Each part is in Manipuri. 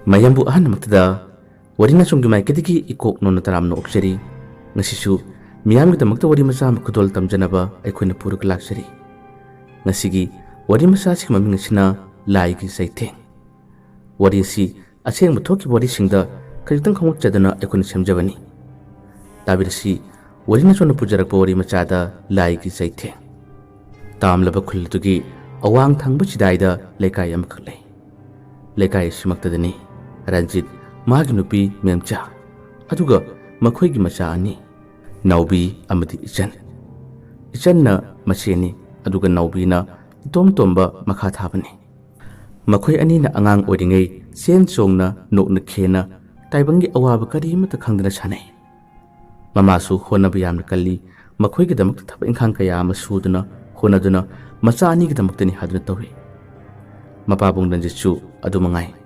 mayambu ahan maktada warina sunggi maikadiki ikok nona taramno oksari ngasisu miyam kita makta wari masa makudol tamjanaba aikhoina puruk laksari ngasigi wari masa si maming ngasina lai ki saiteng wari si aseng buthoki wari singda kajitang khamuk chadana aikhoina semjabani tabirsi warina sona pujarakpa wari machada lai ki saiteng tamlaba khultugi awang thangba chidaida lekai amkhlei lekai simaktadani Ranjit magi nupi memcha aduga makhoigi macha ani naubi amadi ichan na macheni aduga naubi na tomba makha thabani makhoi ani na angang oringai sen chongna nokna khena taibangi awaba kari mata khangdana sanai mamasu honabu yamna kalli makhoigi damak thaba inkhang kaya ama suduna honaduna macha ani gi damak tani haduna tawi mapabung danjichu adu mangai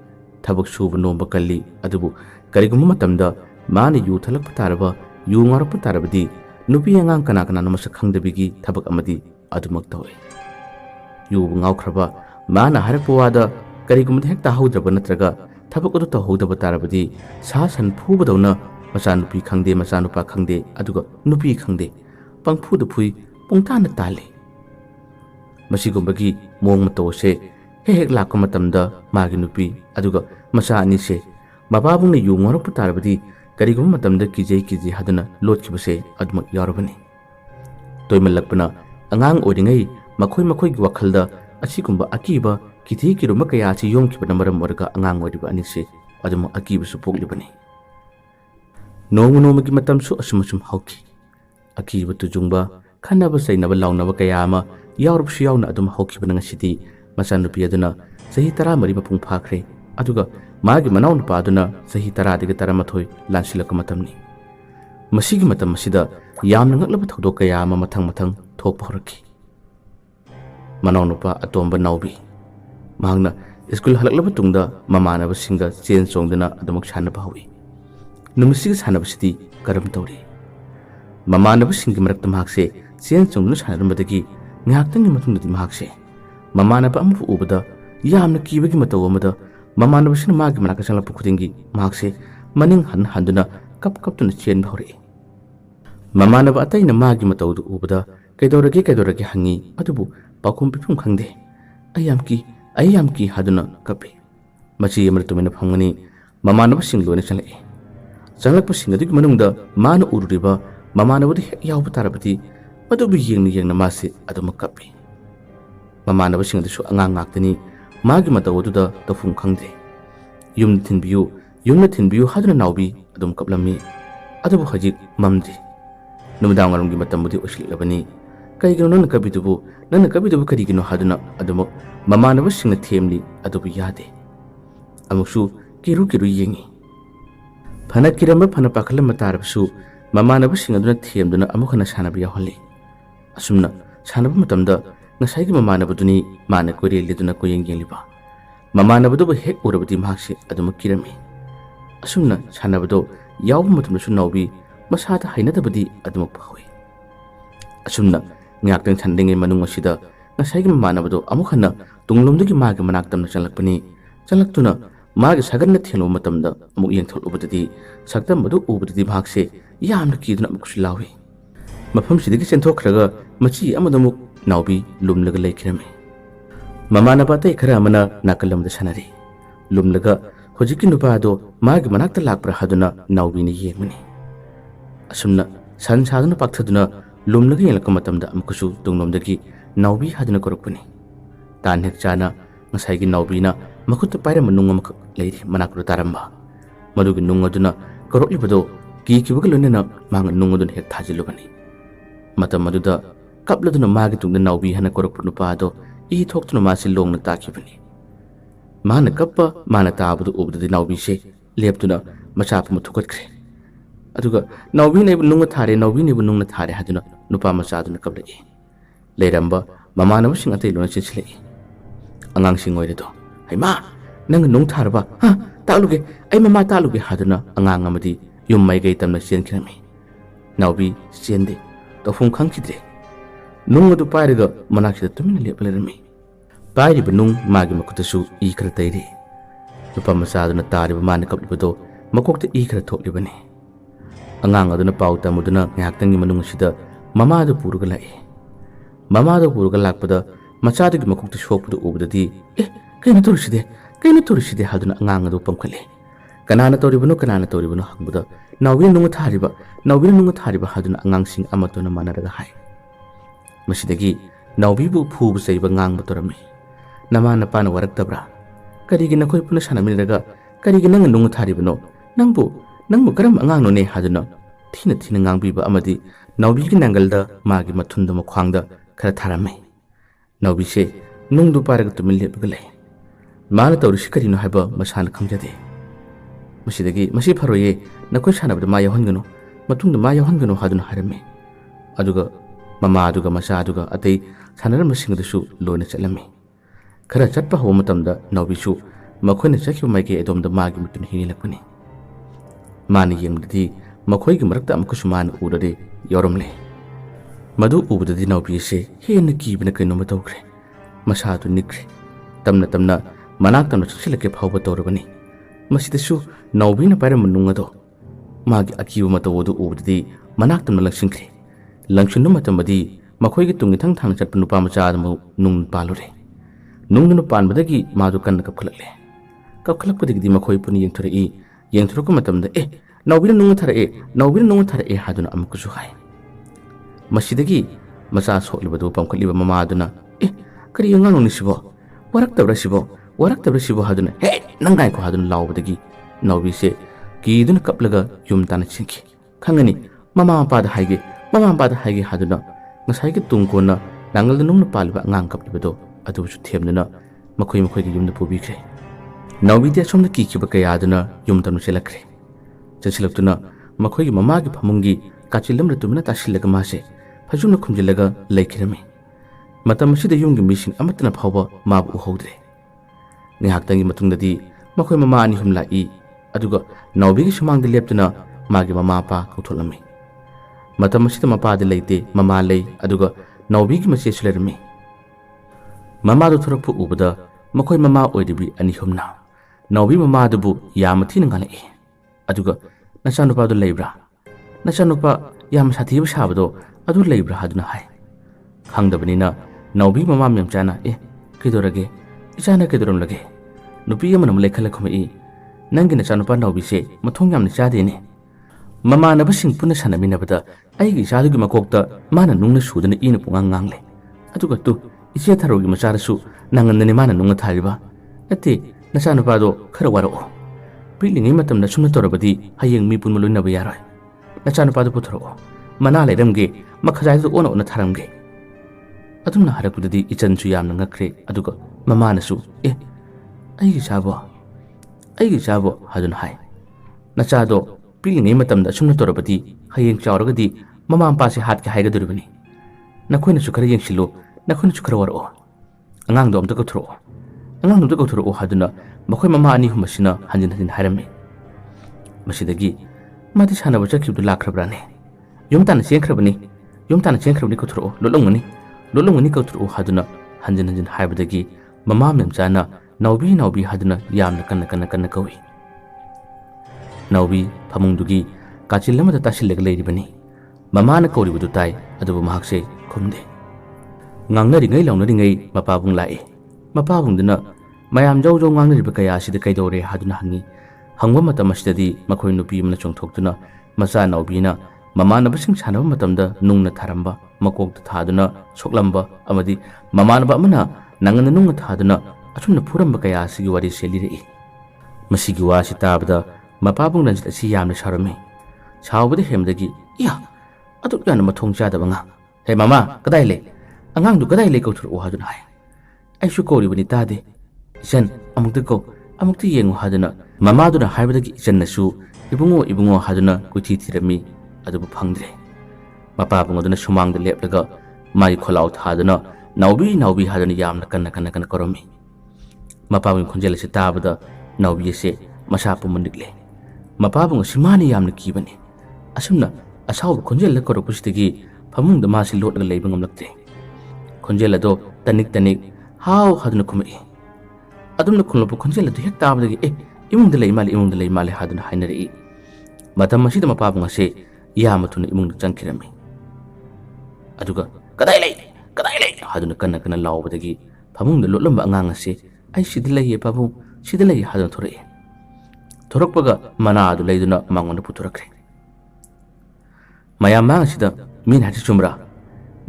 tabak suba nomba kalli adubu karigumma matamda mani yu thalak pataraba yu ngarap patarabadi nupi angang kana namasa khangdabigi tabak amadi adumak tawe yu ngaukraba mana harapwada karigumma hek tahudraba natraga tabak adu tahudraba tarabadi sa san phubadawna macha nupi khangde macha nupa khangde aduga nupi khangde pangphuda phui pungtana tale masigumbagi mong matawse hek lakka matamda magi nupi aduga macha ani se mababung ne yu ngorok putarabadi karigum matamda kije haduna lotkibase admak yarabani toimalakpana angang oringai makhoi gi wakhalda asigumba akiba kithi kiruma kaya chi yomkibana maram warga angang oriba ani se aduma akiba su poglibani nomu gi matam su asumsum hauki akiba tujungba khanaba sainaba launaba kaya ama yarubsu yauna aduma haukibana ngasidi macha nupi aduna sahi 13 mapung phakre aduga magi manaw nupa aduna sahi 10 digi 13 lansilaka matamni masigi matam masida yamna ngaklaba thodok kaya ama mathang thokpa horaki manaw nupa atomba naubi mahangna school halaklaba tungda mamanaba singa chen chongdana adumak sanaba hawi numisigi sanaba sidi karam tawri mamanaba singi marakta mahakse chen chongdana sanarambadagi ngaktangi matungdadi mahakse mamanaba amu ubada yamna kibagi mataw amada mamanaba sina magi manaka sanglapu khudingi mahakse maning handuna kap tuna chen bhori mamanaba ataina magi mataw du ubada kaidorage hangi adubu pakum pipum khangde ayamki haduna kapi machi amrtumena phangani mamanaba singlone changlakpa singadu manungda mana ururiba mamanaba de yawba tarabati adubu yengna mase aduma kapi mamanaba singadu angang ngaktani magi matawaduda tafung khangde yumna thinbiyu haduna naubi adum kaplami adubu hajik mamdi numdangarum gi matamudi uslilabani kaigino nana kabidubu karigino haduna adum mamanaba singna themli adubu yade amukshu kiru yengi phana kiramba phana pakhalam matarabsu mamanaba singaduna themduna amukhana sanabi yaholi asumna sanaba matamda ngasai gi mamanabuduni mana kori liduna ko yengliba mamanabadu hek urabadi mahakse aduma kirami asumna sanabado yaw matumna su naubi masada hainadabadi aduma phawi asumna ngaktang chandinge manung asida ngasai gi mamanabado amukhana tunglomdagi magi manaktamna chalaktuna magi saganna thelo matamda amuk yengthol ubadadi saktam madu ubadadi mahakse yamna kiduna amuksulawi mafam sidigi senthokraga machi amadamuk naubi lumlaga laikirame mamanaba tai khara amana nakalamda sanari lumlaga hojiki nupado magi manakta lakpra haduna naubi ni yemani asumna san saduna pakthaduna lumlaga yelaka matamda amkusu tungnomdagi naubi haduna korokpani tan hek chana ngasai gi naubi na makutta paira manung amak leiri manakru taramba madugi nungaduna koroklibado ki kibuga lonena mang nungadun hek thajilubani matam maduda kapladuna magi tungda naubi hana korokpu nupado I thoktuna masi longna takibani mana kappa mana tabudu ubdadi naubi se leptuna machapa muthukatkre aduga naubi ne nunga thare haduna nupa machaduna kablai leiramba mamana sing atai lona chinchilai angang sing oiredo haima nang nung tharba ha taluge ai mama taluge haduna angang amadi yum mai gai tamna chenkirami naubi chende to phung khangkidre nung adu pairiga manaksida tumina leplerami pairiba nung magi makutasu I khara tairi नुपा मचादुना तारिबा माना कपलिबदो मकोक्ता इ खरा थोकलिबने angang aduna pauta muduna ngaktangi manung sida mamadu puruga lai mamadu puruga lakpada machadu gi makukta shokpudu ubdadi kaina turiside haduna angang adu pamkhale kanana toribunu hangbuda nawin nunga thariba haduna angang sing amatuna manaraga hai masidagi nawbibu phubu saiba ngang batorami namana pana waraktabra karigi nakoi puna sanaminaga karigi nang nunga tharibano nangbu karam angang no ne haduna thina ngangbiba amadi nawbi gi nangalda magi mathunda makhwangda khara tharame nawbi se nungdu paraga tumil lebga lay mana tawrisi karino haiba masana khamjade masidagi masi pharoye nakoi sanabda ma yahongano matungda ma yahongano haduna harame aduga mama aduga masa aduga atei sanaram singdasu loina chalame khara chatpa ho matamda nawbi su makhone chakhi maike edomda magi mutun hinilakuni mani yengdadi makhoi gi marakta amkusu man urade yoromle madu ubudadi nawbi se hena kibna kaino matawkre masa tu nikre tamna manak tamna chilake phawba torabani masidasu nawbi na param nungado magi akibu matawodu ubudadi manak tamna langsingkre langchunu matamadi makhoi gi tungi thang chatpa nupa macha adamu nung palure nungnu panbadagi madu kan kapkhalakpadi makhoi puni yengthurku matamda nawbina nunga thara haduna amkusu hai masidagi macha soklibadu pamkhaliba mama aduna kari yangano nisibo waraktabra sibo haduna nangai ko haduna lawbadagi nawbi se kiduna kaplaga yumtana chinki khangani mama pada haige haduna ngasai ki tungkona nangal nungna palba ngang kaplibado adu su themnana makhoi gi yumda pubikre nawbi de somna kikiba kaya aduna yumtanu selakre chansilaptuna makhoi gi mama gi phamungi kachilam ratumina tasilaga mase phajuna khumjilaga laikhirame matam sida yumgi missing amatna phawba mabu uhodre ngihaktangi matungdadi makhoi mama ani humla aduga nawbi gi sumangda leptuna magi mama pa kautholame matam sida mapa de leite mama lei aduga nawbi gi mase sulerame mama do thorakpu ubada makhoi mama oidibi ani humna nawbi mama dubu yamathi ngale aduga nachanupa do leibra nachanupa yam sathiba sabado adu leibra haduna hai khangdabanina nawbi mama memchana kidorage ichana kidoram lage nupi yamanam lekhala khumai nangi nachanupa nawbi se mathong yamna chadene mama nabasing puna sanaminabada aigi chadugi makokta mana nungna sudana ina pungang ngangle aduga tu iche tharogi macharasu nangandane mana nunga thariba ate nachanupa do khara waro pilingi matamna sumna torabadi hayeng mi punma loinaba yaroi nachanupa do puthro mana leiramge makhajai do ona tharamge adumna harakudadi ichanchu yamna ngakre aduga mama nasu aigi chabo hadun hai nacha do pilingi matamda sumna torabadi hayeng chawragadi mama ampa se hat ke haiga duribani nakhoi nasu khara yengsilu nakhoi nasu khara waro angang do amta ko thro haduna makhoi mama ani humasina hanjin harame masidagi mati sana bacha kibdu lakhrabrane yumtana chenkrabni ko thro lolongani ko thro haduna hanjin haibadagi mama memchana nawbi haduna yamna kanna kawi nawbi phamungdugi kachilamada tasillega leiribani mama na koribudu tai adubu mahakse khumde ngangnari ngai launari ngai mapabung lai mapabungduna mayam jau ngangnariba kaya asida kaidore haduna hangi hangwa matam asidadi makhoi nupi amna chongthoktuna macha nawbina mama nabasing sanaba matamda nungna tharamba makokta thaduna soklamba amadi mama naba amana nangana nungna thaduna asumna phuramba kaya asigi wari selirei masigi wasi tabada mapabung ranjit asi yamna sarame chawbada hemdagi adu yana mathong chadaba nga he mama kadai le angang du kadai le ko thur haduna hai aishu kori bani tade jan amukti yengu haduna mama duna haibadagi jan nasu ibungo haduna kuthi thirami adu phangdre mapa bungoduna sumangda leplega mai kholau thaduna nawbi haduna yamna kanna koromi mapa bung khunjela se tabada nawbi se masapu mundikle mapa bung simani yamna kibani asumna asaw khunjela koropustigi phamungda masi lotga leibangam lakte khunjela do tanik haw haduna khumai ꯑꯗꯨꯝꯅ ꯈꯨꯡꯂꯛꯄ ꯈꯣꯟꯖꯦꯜ ꯑꯗꯨ ꯍꯦꯛ ꯇꯥꯕꯗꯒꯤ ꯏꯃꯨꯡꯗ ꯂꯩ ꯃꯥꯜꯂꯦ ꯍꯥꯏꯗꯨꯅ ꯍꯥꯏꯅꯔꯛꯏ꯫ ꯃꯇꯝ ꯑꯁꯤꯗ ꯃꯄꯥꯕꯨꯡ ꯑꯁꯤ ꯌꯥꯝꯅ ꯊꯨꯅ ꯏꯃꯨꯡꯗ ꯆꯪꯈꯤꯔꯝꯃꯤ꯫ ꯑꯗꯨꯒ ꯀꯗꯥꯏ ꯂꯩ ꯍꯥꯏꯗꯨꯅ ꯀꯟꯅ ꯀꯟꯅ ꯂꯥꯎꯕꯗꯒꯤ ꯐꯃꯨꯡꯗ ꯂꯣꯠꯂꯝꯕ ꯑꯉꯥꯡ ꯑꯁꯤ ꯑꯩ ꯁꯤꯗ ꯂꯩꯌꯦ ꯄꯥꯕꯨꯡ ꯁꯤꯗ ꯂꯩꯌꯦ ꯍꯥꯏꯗꯨꯅ ꯊꯣꯔꯛꯏ꯫ ꯊꯣꯔꯛꯄꯒ ꯃꯅꯥ ꯑꯗꯨ ꯂꯩꯗꯨꯅ ꯃꯉꯣꯟꯗ ꯄꯨꯊꯣꯔꯛꯈ꯭ꯔꯦ꯫ ꯃꯌꯥꯝ ꯃꯥꯡ ꯑꯁꯤꯗ ꯃꯤꯅ ꯍꯥꯏꯔꯤꯁꯤ ꯆꯨꯝꯕ꯭ꯔꯥ?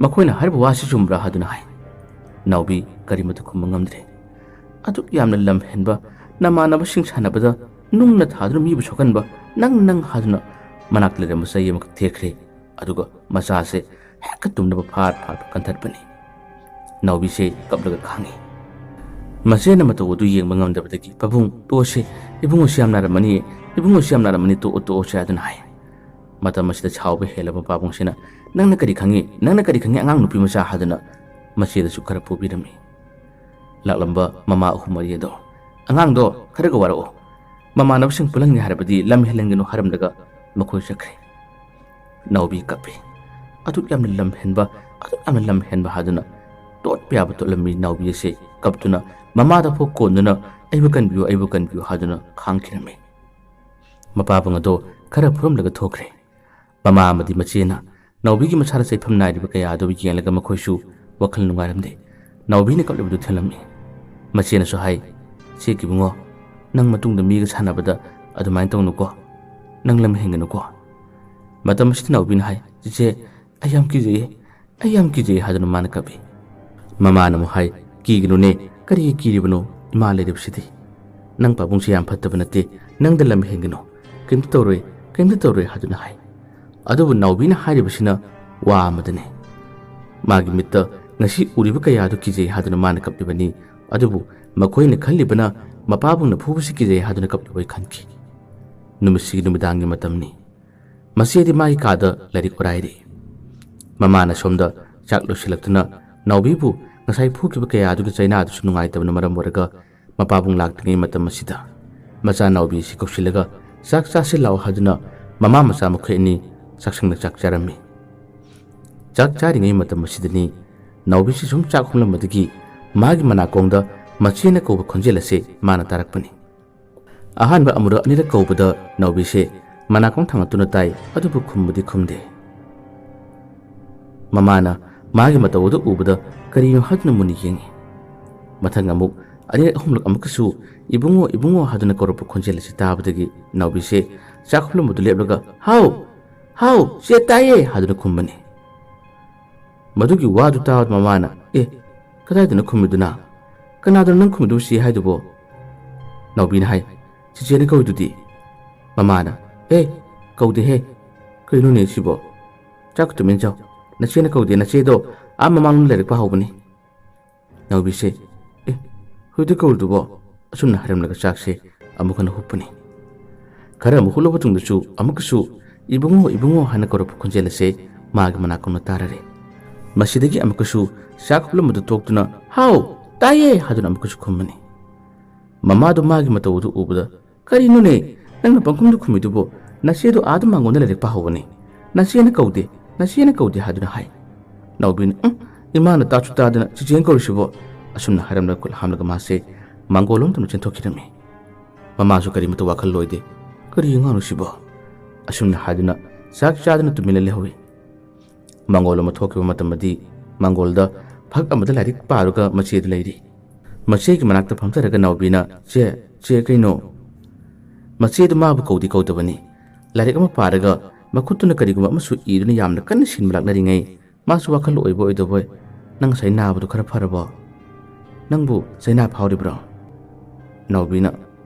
ꯃꯈꯣꯏꯅ ꯍꯥꯏꯔꯤꯕ ꯋꯥꯁꯤ ꯆꯨꯝꯕ꯭ꯔꯥ ꯍꯥꯏꯗꯨꯅ ꯍꯥꯏ꯫ ꯅꯥꯎꯕꯤ ꯀꯔꯤꯃꯠꯇ ꯈꯨꯝꯕ ꯉꯝꯗ꯭ꯔꯦ꯫ ꯑꯗꯨꯛ ꯌꯥꯝꯅ ꯂꯝ ꯍꯦꯟꯕ ꯅꯃꯥꯟꯅꯕꯁꯤꯡ ꯁꯥꯟꯅꯕꯗ ꯅꯨꯡꯅ ꯊꯥꯗꯨꯅ ꯃꯤꯕꯨ ꯁꯣꯛꯍꯟꯕ ꯅꯪ ꯍꯥꯏꯗꯨꯅ ꯃꯅꯥꯛꯇ ꯂꯩꯔꯝꯕ ꯆꯩ ꯑꯃꯈꯛ ꯊꯦꯛꯈ꯭ꯔꯦ꯫ ꯑꯗꯨꯒ ꯃꯆꯥꯁꯦ ꯍꯦꯛꯇ ꯇꯨꯝꯅꯕ ꯐꯥꯔ ꯀꯟꯊꯠꯄꯅꯤ꯫ ꯅꯥꯎꯕꯤꯁꯦ ꯀꯞꯂꯒ ꯈꯥꯡꯉꯤ꯫ ꯃꯆꯦꯅ ꯃꯇꯧ ꯑꯗꯨ ꯌꯦꯡꯕ ꯉꯝꯗꯕꯗꯒꯤ ꯄꯥꯕꯨꯡ ꯇꯣꯛꯑꯁꯤ ꯏꯕꯨꯡꯉꯣꯁꯤ ꯌꯥꯝ ꯅꯥꯔꯝꯃꯅꯤ ꯇꯣꯛꯑꯁꯤ ꯍꯥꯏꯗꯨꯅ ꯍꯥꯏ꯫ ꯃꯇꯝ ꯑꯁꯤꯗ ꯁꯥꯎꯕ ꯍꯦꯜꯂꯕ ꯄꯥꯕꯨꯡꯁꯤꯅ ꯅꯪꯅ ꯀꯔꯤ ꯈꯪꯉꯤ ꯑꯉꯥꯡ ꯅꯨꯄꯤ ꯃꯆꯥ ꯍꯥꯏꯗꯨꯅ ꯃꯆꯦꯗꯁꯨ ꯈꯔ ꯐꯨꯕꯤꯔꯝꯃꯤ꯫ ꯂꯥꯛꯂꯝꯕ ꯃꯃꯥ ꯑꯍꯨꯝ ꯃꯔꯤ ꯑꯗꯣ ꯑꯉꯥꯡꯗꯣ ꯈꯔꯒ ꯋꯥꯔꯛꯑꯣ ꯃꯃꯥꯟꯅꯕꯁꯤꯡ ꯄꯨꯜꯍꯟꯒꯦ ꯍꯥꯏꯔꯕꯗꯤ ꯂꯝ ꯍꯦꯜꯍꯟꯒꯅꯨ ꯍꯥꯏꯔꯝꯂꯒ ꯃꯈꯣꯏ ꯆꯠꯈ꯭ꯔꯦ꯫ ꯅꯥꯎꯕꯤ ꯀꯞꯄꯤ꯫ ꯑꯗꯨꯛ ꯌꯥꯝꯅ ꯂꯝ ꯍꯦꯟꯕ ꯍꯥꯏꯗꯨꯅ ꯇꯣꯠꯄ ꯌꯥꯕ ꯇꯣꯠꯂꯝꯃꯤ ꯅꯥꯎꯕꯤ ꯑꯁꯤ ꯀꯞꯇꯨꯅ ꯃꯃꯥꯗ ꯐꯥꯎ ꯀꯣꯟꯗꯨꯅ ꯑꯩꯕꯨ ꯀꯟꯕꯤꯌꯨ ꯍꯥꯏꯗꯨꯅ ꯈꯥꯡꯈꯤꯔꯝꯃꯤ꯫ ꯃꯄꯥꯕꯨꯡ ꯑꯗꯣ ꯈꯔ ꯐꯨꯔꯝꯂꯒ ꯊꯣꯛꯈ꯭ꯔꯦ꯫ ꯃꯃꯥ ꯑꯃꯗꯤ ꯃꯆꯦꯅ ꯅꯥꯎꯕꯤꯒꯤ ꯃꯁꯥꯗ ꯆꯩꯐꯝ ꯅꯥꯏꯔꯤꯕ ꯀꯌꯥ ꯑꯗꯨ ꯌꯦꯡꯂꯒ ꯃꯈꯣꯏꯁꯨ ꯋꯥꯈꯜ ꯅꯨꯡꯉꯥꯏꯔꯝꯗꯦ꯫ ꯅꯥꯎꯕꯤꯅ ꯀꯞꯂꯤꯕꯗꯨ ꯊꯦꯜꯂꯝꯃꯤ꯫ ꯃꯆꯦꯅꯁꯨ ꯍꯥꯏ ꯆꯦꯛ ꯏꯕꯨꯡꯉꯣ ꯅꯪ ꯃꯇꯨꯡꯗ ꯃꯤꯒ ꯁꯥꯟꯅꯕꯗ ꯑꯗꯨꯃꯥꯏꯅ ꯇꯧꯅꯨꯀꯣ ꯅꯪ ꯂꯝ ꯍꯦꯟꯒꯅꯨꯀꯣ꯫ ꯃꯇꯝ ꯑꯁꯤꯗ ꯅꯥꯎꯕꯤꯅ ꯍꯥꯏ ꯆꯦꯆꯦ ꯑꯩ ꯌꯥꯝ ꯀꯤꯖꯩꯌꯦ ꯍꯥꯏꯗꯨꯅ ꯃꯥꯅ ꯀꯞꯄꯤ꯫ ꯃꯃꯥꯅ ꯑꯃꯨꯛ ꯍꯥꯏ ꯀꯤꯒꯅꯨꯅꯦ ꯀꯔꯤꯒꯤ ꯀꯤꯔꯤꯕꯅꯣ ꯏꯃꯥ ꯂꯩꯔꯤꯕꯁꯤꯗꯤ ꯅꯪ ꯄꯥꯕꯨꯡꯁꯦ ꯌꯥꯝ ꯐꯠꯇꯕ ꯅꯠꯇꯦ ꯅꯪꯗ ꯂꯝ ꯍꯦꯟꯒꯅꯨ ꯀꯩꯝꯇ ꯇꯧꯔꯣꯏ ꯍꯥꯏꯗꯨꯅ ꯍꯥꯏ꯫ ꯑꯗꯨꯕꯨ ꯅꯥꯎꯕꯤꯅ ꯍꯥꯏꯔꯤꯕꯁꯤꯅ ꯋꯥ ꯑꯃꯗꯅꯤ꯫ ꯃꯥꯒꯤ ꯃꯤꯠꯇ ꯉꯁꯤ ꯎꯔꯤꯕ ꯀꯌꯥꯗꯨ ꯀꯤꯖꯩ ꯍꯥꯏꯗꯨꯅ ꯃꯥꯅ ꯀꯞꯂꯤꯕꯅꯤ꯫ ꯑꯗꯨꯕꯨ ꯃꯈꯣꯏꯅ ꯈꯜꯂꯤꯕꯅ ꯃꯄꯥꯕꯨꯡꯅ ꯐꯨꯕꯁꯤ ꯀꯤꯖꯩ ꯍꯥꯏꯗꯨꯅ ꯀꯞꯂꯤꯕꯣꯏ ꯈꯟꯈꯤ꯫ ꯅꯨꯃꯤꯠꯁꯤꯒꯤ ꯅꯨꯃꯤꯗꯥꯡꯒꯤ ꯃꯇꯝꯅꯤ꯫ ꯃꯆꯦꯗꯤ ꯃꯥꯒꯤ ꯀꯥꯗ ꯂꯥꯏꯔꯤꯛ ꯑꯣꯔꯥꯏꯔꯤ꯫ ꯃꯃꯥꯅ ꯁꯣꯝꯗ ꯆꯥꯛ ꯂꯣꯏꯁꯤꯜꯂꯛꯇꯨꯅ ꯅꯥꯎꯕꯤꯕꯨ ꯉꯁꯥꯏ ꯐꯨꯈꯤꯕ ꯀꯌꯥ ꯑꯗꯨꯒꯤ ꯆꯩꯅꯥꯗꯨꯁꯨ ꯅꯨꯡꯉꯥꯏꯇꯕꯅ ꯃꯔꯝ ꯑꯣꯏꯔꯒ ꯃꯄꯥꯕꯨꯡ ꯂꯥꯛꯇ꯭ꯔꯤꯉꯩ ꯃꯇꯝ ꯑꯁꯤꯗ ꯃꯆꯥ ꯅꯥꯎꯕꯤ ꯑꯁꯤ ꯀꯧꯁꯤꯜꯂꯒ ꯆꯥꯛ ꯆꯥꯁꯤ ꯂꯥꯛꯑꯣ ꯍꯥꯏꯗꯨꯅ ꯃꯃꯥ ꯃꯆꯥ ꯃꯈꯣꯏ ꯑꯅꯤ ꯆꯥꯛꯁꯪꯗ ꯆꯥꯛ ꯆꯥꯔꯝꯃꯤ꯫ ꯆꯥꯛ ꯆꯥꯔꯤꯉꯩ ꯃꯇꯝ ꯑꯁꯤꯗꯅꯤ ꯅꯥꯎꯕꯤꯁꯤ ꯁꯨꯝ ꯆꯥꯛ ꯍꯨꯝꯂꯝꯕꯗꯒꯤ ꯃꯥꯒꯤ ꯃꯅꯥꯀꯣꯡꯗ ꯃꯆꯦꯅ ꯀꯧꯕ ꯈꯣꯟꯖꯦꯜ ꯑꯁꯤ ꯃꯥꯅ ꯇꯥꯔꯛꯄꯅꯤ꯫ ꯑꯍꯥꯟꯕ ꯑꯃꯨꯔꯛ ꯑꯅꯤꯔꯛ ꯀꯧꯕꯗ ꯅꯥꯎꯕꯤꯁꯦ ꯃꯅꯥꯀꯣꯡ ꯊꯥꯡꯒꯠꯇꯨꯅ ꯇꯥꯏ ꯑꯗꯨꯕꯨ ꯈꯨꯝꯕꯗꯤ ꯈꯨꯝꯗꯦ꯫ ꯃꯃꯥꯅ ꯃꯥꯒꯤ ꯃꯇꯧ ꯑꯗꯨ ꯎꯕꯗ ꯀꯔꯤꯅꯣ ꯍꯥꯏꯗꯨꯅ ꯃꯨꯟꯅ ꯌꯦꯡꯉꯤ꯫ ꯃꯊꯪ ꯑꯃꯨꯛ ꯑꯅꯤꯔꯛ ꯑꯍꯨꯝꯂꯛ ꯑꯃꯨꯛꯀꯁꯨ ꯏꯕꯨꯡꯉꯣ ꯍꯥꯏꯗꯨꯅ ꯀꯧꯔꯛꯄ ꯈꯣꯟꯖꯦꯜ ꯑꯁꯤ ꯇꯥꯕꯗꯒꯤ ꯅꯥꯎꯕꯤꯁꯦ ꯆꯥꯛ ꯍꯨꯝꯂꯝꯕꯗꯨ ꯂꯦꯞꯂꯒ ꯍꯥꯎ ꯆꯦ ꯇꯥꯏꯌꯦ ꯍꯥꯏꯗꯨꯅ ꯈꯨꯝꯕꯅꯤ꯫ ꯃꯗꯨꯒꯤ ꯋꯥꯗꯨ ꯇꯥꯕꯗ ꯃꯃꯥꯅ ꯀꯗꯥꯏꯗꯅꯣ ꯈꯨꯝꯃꯤꯗꯨꯅ ꯀꯅꯥꯗꯅꯣ ꯅꯪ ꯈꯨꯝꯃꯤꯗꯨꯕꯨ ꯆꯦ ꯍꯥꯏꯗꯨꯕꯣ? ꯅꯥꯎꯕꯤꯅ ꯍꯥꯏ ꯆꯦꯆꯦꯅ ꯀꯧꯏꯗꯨꯗꯤ꯫ ꯃꯃꯥꯅ ꯀꯧꯗꯦꯍꯦ ꯀꯩꯅꯣꯅꯦ ꯁꯤꯕꯣ ꯆꯥꯛ ꯇꯨꯃꯤꯟ ꯆꯥꯎ ꯅꯆꯦꯅ ꯀꯧꯗꯦ ꯅꯆꯦꯗꯣ ꯃꯃꯥꯡꯗ ꯂꯥꯏꯔꯤꯛ ꯄꯥꯍꯧꯕꯅꯤ꯫ ꯅꯥꯎꯕꯤꯁꯦ ꯍꯧꯖꯤꯛꯇ ꯀꯧꯔꯤꯗꯨꯕꯣ ꯑꯁꯨꯝꯅ ꯍꯥꯏꯔꯝꯂꯒ ꯆꯥꯛꯁꯦ ꯑꯃꯨꯛ ꯍꯟꯅ ꯍꯨꯞꯄꯅꯤ꯫ ꯈꯔ ꯑꯃꯨꯛ ꯍꯨꯠꯂꯕ ꯃꯇꯨꯡꯗꯁꯨ ꯑꯃꯨꯛꯀꯁꯨ ꯏꯕꯨꯡꯉꯣ ꯍꯥꯏꯅ ꯀꯧꯔꯛꯄ ꯈꯣꯟꯖꯦꯜ ꯑꯁꯤ ꯃꯥꯒꯤ ꯃꯅꯥꯀꯣꯡꯗ ꯇꯥꯔꯔꯦ꯫ ꯃꯁꯤꯗꯒꯤ ꯑꯃꯨꯛꯀꯁꯨ ꯆꯥꯛ ꯍꯨꯞꯂꯝꯕꯗꯨ ꯇꯣꯛꯇꯨꯅ ꯍꯥꯎ ꯇꯥꯏꯌꯦ ꯍꯥꯏꯗꯨꯅ ꯑꯃꯨꯛꯀꯁꯨ ꯈꯨꯝꯕꯅꯤ꯫ ꯃꯃꯥꯗꯣ ꯃꯥꯒꯤ ꯃꯇꯧ ꯑꯗꯨ ꯎꯕꯗ ꯀꯔꯤꯅꯣꯅꯦ ꯅꯪꯅ ꯄꯪꯈꯨꯝꯗ ꯈꯨꯝꯃꯤꯗꯨꯕꯣ ꯅꯆꯦꯗꯣ ꯑꯥꯗ ꯃꯥꯡꯒꯣꯟꯗ ꯂꯥꯏꯔꯤꯛ ꯄꯥꯍꯧꯕꯅꯤ ꯅꯆꯦꯅ ꯀꯧꯗꯦ ꯍꯥꯏꯗꯨꯅ ꯍꯥꯏ꯫ ꯅꯥꯎꯕꯤꯅ ꯏꯃꯥꯅ ꯇꯥꯁꯨ ꯇꯥꯗꯅ ꯆꯦꯆꯦꯅ ꯀꯧꯔꯤꯁꯤꯕꯣ ꯑꯁꯨꯝꯅ ꯍꯥꯏꯔꯝꯂꯒ ꯈꯨꯠ ꯍꯥꯝꯂꯒ ꯃꯥꯁꯦ ꯃꯥꯡꯒꯣꯜꯂꯣꯝꯗ ꯆꯦꯟꯊꯣꯛꯈꯤꯔꯝꯃꯤ꯫ ꯃꯃꯥꯁꯨ ꯀꯔꯤꯃꯠꯇ ꯋꯥꯈꯜ ꯂꯣꯏꯗꯦ ꯀꯔꯤ ꯑꯉꯥꯡꯅꯣ ꯁꯤꯕꯣ ꯑꯁꯨꯝꯅ ꯍꯥꯏꯗꯨꯅ ꯆꯥꯛ ꯆꯥꯗꯨꯅ ꯇꯨꯃꯤꯟꯅ ꯂꯩꯍꯧꯏ꯫ ꯃꯥꯡꯒꯣꯜ ꯑꯃ ꯊꯣꯛꯈꯤꯕ ꯃꯇꯝꯗꯗꯤ ꯃꯥꯡꯒꯣꯜꯗ ꯐꯛ ꯑꯃꯗ ꯂꯥꯏꯔꯤꯛ ꯄꯥꯔꯒ ꯃꯆꯦꯗꯨ ꯂꯩꯔꯤ꯫ ꯃꯆꯦꯒꯤ ꯃꯅꯥꯛꯇ ꯐꯝꯊꯔꯒ ꯅꯥꯎꯕꯤꯅ ꯆꯦ ꯀꯩꯅꯣ? ꯃꯆꯦꯗꯨ ꯃꯥꯕꯨ ꯀꯧꯗꯕꯅꯤ꯫ ꯂꯥꯏꯔꯤꯛ ꯑꯃ ꯄꯥꯔꯒ ꯃꯈꯨꯠꯇꯨꯅ ꯀꯔꯤꯒꯨꯝꯕ ꯑꯃꯁꯨ ꯏꯗꯨꯅ ꯌꯥꯝꯅ ꯀꯟꯅ ꯁꯤꯟꯕ ꯂꯥꯛꯅꯔꯤꯉꯩ ꯃꯥꯁꯨ ꯋꯥꯈꯜ ꯑꯣꯏꯕ ꯑꯣꯏꯗꯕꯣꯏ ꯅꯪ ꯉꯁꯥꯏ ꯅꯥꯕꯗꯨ ꯈꯔ ꯐꯔꯕꯣ? ꯅꯪꯕꯨ ꯆꯩꯅꯥ ꯐꯥꯎꯔꯤꯕ꯭ꯔꯣ? ꯅꯥꯎꯕꯤꯅ